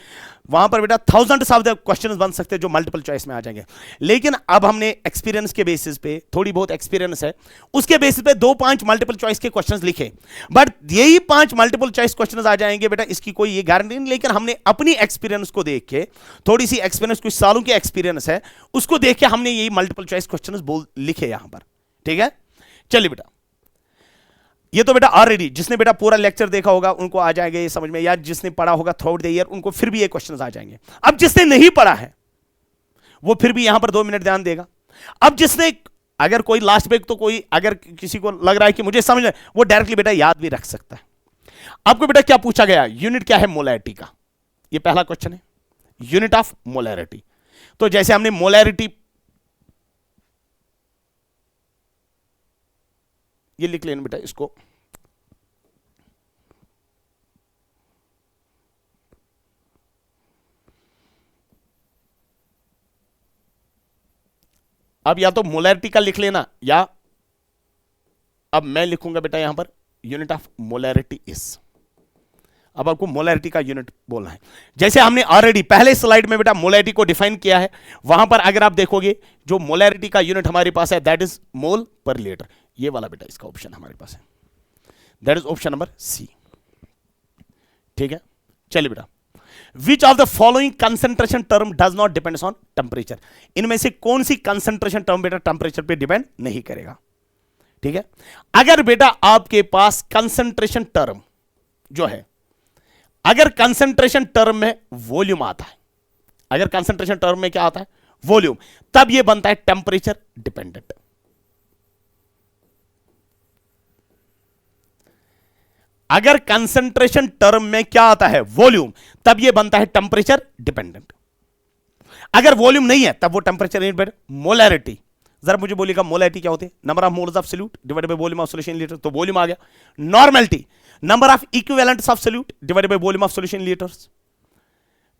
Speaker 1: वहां पर बेटा थाउजेंड्स ऑफ द क्वेश्चंस बन सकते हैं जो मल्टीपल चॉइस में आ जाएंगे। लेकिन अब हमने एक्सपीरियंस के बेसिस पे, थोड़ी बहुत एक्सपीरियंस है उसके बेसिस पे 2-5 मल्टीपल चॉइस के क्वेश्चंस लिखे, बट यही 5 मल्टीपल चॉइस क्वेश्चंस आ जाएंगे बेटा, इसकी कोई ये गारंटी नहीं। लेकिन हमने अपनी एक्सपीरियंस को देख के, थोड़ी सी एक्सपीरियंस, कुछ सालों की एक्सपीरियंस है, उसको देख के हमने यही मल्टीपल चॉइस क्वेश्चंस लिखे यहां पर। ठीक है, चलिए बेटा, ये तो बेटा ऑलरेडी जिसने बेटा पूरा लेक्चर देखा होगा उनको आ जाएगा ये समझ में, या जिसने पढ़ा होगा थ्रू आउट द ईयर उनको फिर भी ये क्वेश्चंस आ जाएंगे। अब जिसने नहीं पढ़ा है वो फिर भी यहां पर 2 मिनट ध्यान देगा। अब जिसने, अगर कोई लास्ट में तो कोई, अगर किसी को लग रहा है कि मुझे समझ, वो डायरेक्टली बेटा याद भी रख सकता है। आपको बेटा क्या पूछा गया? यूनिट क्या है मोलैरिटी का, ये पहला क्वेश्चन है, यूनिट ऑफ मोलैरिटी। तो जैसे हमने मोलैरिटी ये लिख लेना बेटा इसको, अब या तो मोलैरिटी का लिख लेना, या अब मैं लिखूंगा बेटा यहां per unit of molarity is. अब आपको मोलैरिटी का यूनिट बोलना है। जैसे हमने ऑलरेडी पहले स्लाइड में बेटा मोलैरिटी को डिफाइन किया है, वहां पर अगर आप देखोगे जो मोलैरिटी का यूनिट हमारे पास है that is mole per litre. ये वाला बेटा इसका ऑप्शन हमारे पास है, that is option number C. ठीक है, चलिए बेटा, which of the following concentration term does not depends on temperature. इनमें से कौन सी कंसेंट्रेशन टर्म बेटा टेम्परेचर पे डिपेंड नहीं करेगा। ठीक है, अगर बेटा आपके पास कंसेंट्रेशन टर्म जो है, अगर कंसेंट्रेशन टर्म में वॉल्यूम आता है, अगर कंसेंट्रेशन टर्म में क्या आता है? वॉल्यूम, तब यह बनता है टेम्परेचर डिपेंडेंट। अगर कंसेंट्रेशन टर्म में क्या आता है? वॉल्यूम, तब यह बनता है टेम्परेचर डिपेंडेंट। अगर वॉल्यूम नहीं है तब वो टेम्परेचर इंडिपेंडेंट। मोलैरिटी, जरा मुझे बोलिएगा मोलैरिटी क्या होती है? Number of moles of solute divided by volume of solution litre, तो वॉल्यूम आ गया। Normality, number of equivalents of solute divided by volume of solution litres,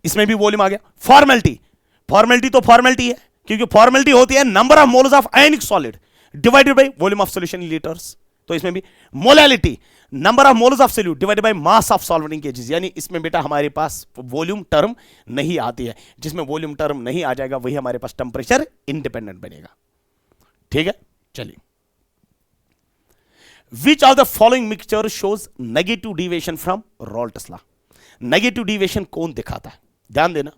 Speaker 1: इसमें भी वॉल्यूम आ गया। फॉर्मेलिटी, फॉर्मेलिटी तो फॉर्मेलिटी है, क्योंकि फॉर्मेलिटी होती है number of moles of ionic solid divided by volume of solution litres, तो इसमें भी। Molality, number of moles of solute divided by mass of solvent KGs, यानी इसमें बेटा हमारे पास वॉल्यूम टर्म नहीं आती है। जिसमें वॉल्यूम टर्म नहीं आ जाएगा वही हमारे पास टेम्परेचर इंडिपेंडेंट बनेगा। ठीक है, चलिए, which of the following mixture shows negative deviation from Raoult's law. Negative deviation कौन दिखाता है? ध्यान देना,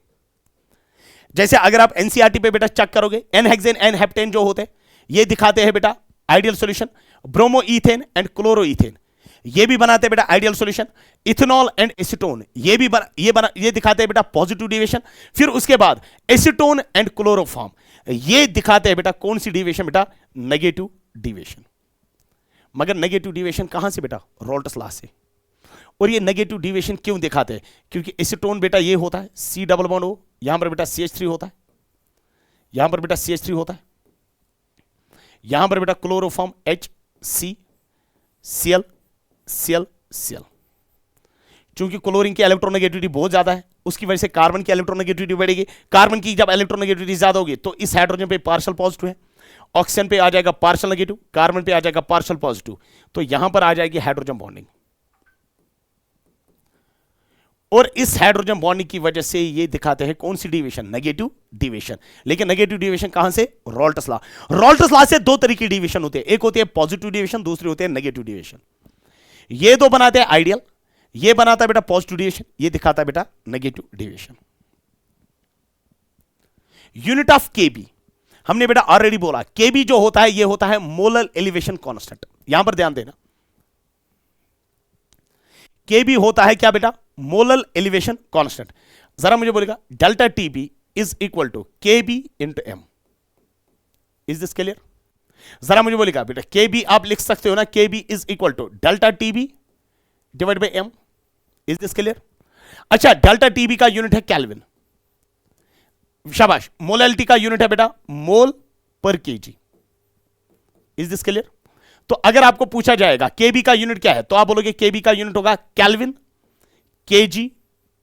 Speaker 1: जैसे अगर आप एनसीईआरटी पे बेटा चेक करोगे, एन हेक्सेन एन हेप्टेन जो होते हैं ये दिखाते हैं बेटा ideal solution. Bromo ethane and chloro ethane ये भी बनाते हैं बेटा ideal solution. Ethanol and acetone ये भी ये दिखाते हैं बेटा पॉजिटिव डिविएशन। फिर उसके बाद एसीटोन एंड क्लोरोफॉर्म ये दिखाते हैं बेटा कौन सी डिविएशन? बेटा नेगेटिव डिविएशन। मगर नेगेटिव डिविएशन कहां से बेटा? रॉल्ट्स लॉ से। और ये नेगेटिव डिविएशन क्यों दिखाते हैं? क्योंकि एसीटोन बेटा ये होता है C डबल बॉन्ड O, यहां पर बेटा CH3 होता है, यहां पर बेटा CH3 होता है, यहां पर बेटा क्लोरोफॉर्म HCCl Cl Cl। चूंकि क्लोरीन की इलेक्ट्रोनेगेटिविटी बहुत ज्यादा है, उसकी वजह से कार्बन की इलेक्ट्रोनेगेटिविटी बढ़ेगी। कार्बन की जब इलेक्ट्रोनेगेटिविटी ज्यादा होगी तो इस हाइड्रोजन पे पार्शियल पॉजिटिव है, ऑक्सीजन पे आ जाएगा पार्शियल नेगेटिव, कार्बन पे आ जाएगा पार्शियल पॉजिटिव, तो यहां पर आ जाएगी हाइड्रोजन बॉन्डिंग। और इस हाइड्रोजन बॉन्डिंग की वजह से ये दिखाते हैं कौन सी डिविएशन, नेगेटिव डिविएशन। लेकिन नेगेटिव डिविएशन कहां से, रॉल्ट्स लॉ। रॉल्ट्स लॉ से दो तरह की डिविएशन होते हैं, एक होती है पॉजिटिव डिविएशन, दूसरी होती है नेगेटिव डिविएशन। ये दो बनाते हैं आइडियल, ये बनाता है बेटा पॉजिटिव डिविएशन, ये दिखाता है बेटा नेगेटिव डिविएशन। यूनिट ऑफ केबी हमने बेटा ऑलरेडी बोला, केबी जो होता है ये होता है मोलर एलिवेशन कांस्टेंट। यहां पर ध्यान देना, केबी होता है क्या बेटा, मोलर एलिवेशन कांस्टेंट। जरा मुझे बोलेगा delta TB is equal to KB into M, is this clear? जरा मुझे बोलेगा बेटा केबी आप लिख सकते हो ना, K B is equal to delta T B divide by M, is this clear? अच्छा, डेल्टा टीबी का यूनिट है केल्विन, शाबाश। मोलैलिटी का यूनिट है बेटा मोल पर केजी, इज दिस क्लियर? तो अगर आपको पूछा जाएगा केबी का यूनिट क्या है, तो आप बोलोगे केबी का यूनिट होगा केल्विन केजी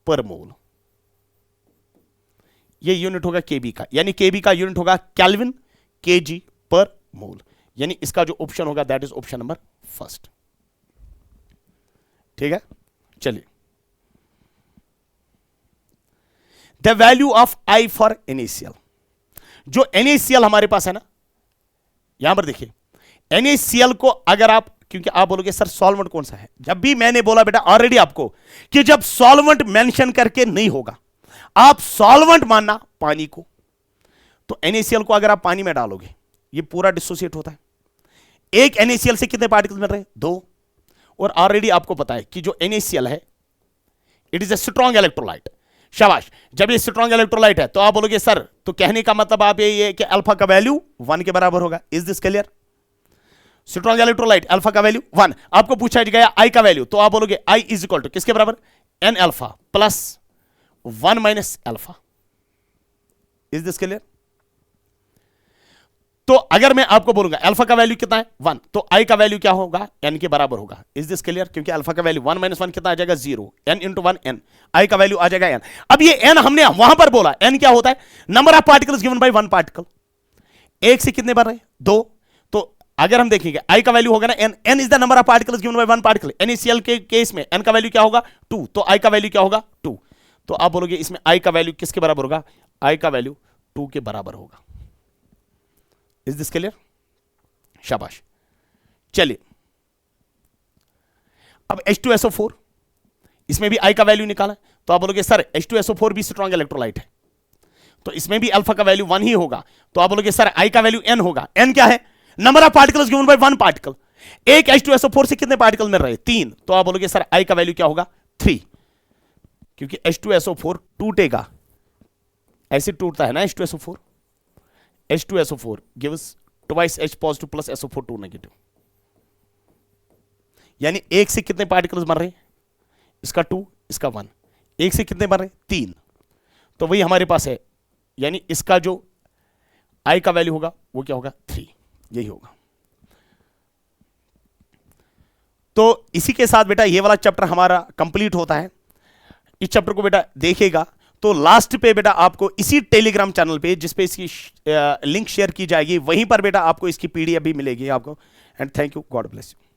Speaker 1: पर मोल, ये यूनिट होगा केबी का, यानी केबी का यूनिट होगा केल्विन केजी पर मोल, यानी इसका जो ऑप्शन होगा that is option number first. ठीक है, चलिए। The value of I for NaCl, जो NaCl हमारे पास है ना, यहां पर देखिए NaCl को अगर आप, क्योंकि आप बोलोगे सर सॉल्वेंट कौन सा है, जब भी मैंने बोला बेटा ऑलरेडी आपको कि जब सॉल्वेंट मेंशन करके नहीं होगा, आप सॉल्वेंट मानना पानी को, तो NaCl को अगर आप पानी में डालोगे ये पूरा डिसोसिएट होता है। एक NaCl से कितने पार्टिकल्स मिल रहे हैं, दो। और ऑलरेडी आपको पता है कि जो NaCl है it is a strong electrolyte, शाबाश। जब ये स्ट्रॉन्ग इलेक्ट्रोलाइट है तो आप बोलोगे सर, तो कहने का मतलब आप ये कि अल्फा का वैल्यू 1 के बराबर होगा, is this clear? Strong electrolyte alpha का वैल्यू 1, आपको पूछा गया आई का वैल्यू, तो आप बोलोगे आई इज इक्वल टू किसके बराबर, N alpha plus 1 minus alpha, is this clear? तो अगर मैं आपको बोलूंगा अल्फा का वैल्यू कितना है 1, तो आई का वैल्यू क्या होगा, एन के बराबर होगा, इज दिस क्लियर? क्योंकि अल्फा का वैल्यू 1 माइनस 1 कितना आ जाएगा 0, एन इंटू 1 एन, आई का वैल्यू आ जाएगा एन। अब ये एन हमने वहां पर बोला, एन क्या होता है, number of particles given by 1 particle, एक से कितने बन रहे हैं, 2। तो अगर हम देखेंगे आई का वैल्यू होगा ना N, N is the number of particles given by 1 particle. NaCl के केस में एन का वैल्यू क्या होगा 2, तो आई का वैल्यू क्या होगा 2। तो आप बोलोगे इसमें आई का वैल्यू किसके बराबर होगा, आई का वैल्यू 2 के बराबर होगा, इज दिस क्लियर? शाबाश। चलिए, अब H2SO4, इसमें भी आई का वैल्यू निकाला, तो आप बोलोगे सर H2SO4 भी स्ट्रॉन्ग इलेक्ट्रोलाइट है, तो इसमें भी अल्फा का वैल्यू 1 ही होगा, तो आप बोलोगे सर आई का वैल्यू n होगा। n क्या है, number of particles given by 1 particle. एक H2SO4 से कितने पार्टिकल मिल रहे हैं, 3, तो आप बोलोगे सर आई का वैल्यू क्या होगा 3, क्योंकि H2SO4 टूटेगा, ऐसे टूटता है ना H2SO4, H2SO4 gives twice H positive plus SO4 2 negative, यानी एक से कितने पार्टिकल्स बन रहे हैं, इसका 2 इसका 1, एक से कितने बन रहे हैं 3, तो वही हमारे पास है, यानी इसका जो आई का वैल्यू होगा वो क्या होगा 3, यही होगा। तो इसी के साथ बेटा ये वाला चैप्टर हमारा कंप्लीट होता है। इस चैप्टर को बेटा देखेगा तो लास्ट पे बेटा आपको इसी टेलीग्राम चैनल पे, जिस पे इसकी लिंक शेयर की जाएगी, वहीं पर बेटा आपको इसकी PDF भी मिलेगी आपको। And thank you, God bless you.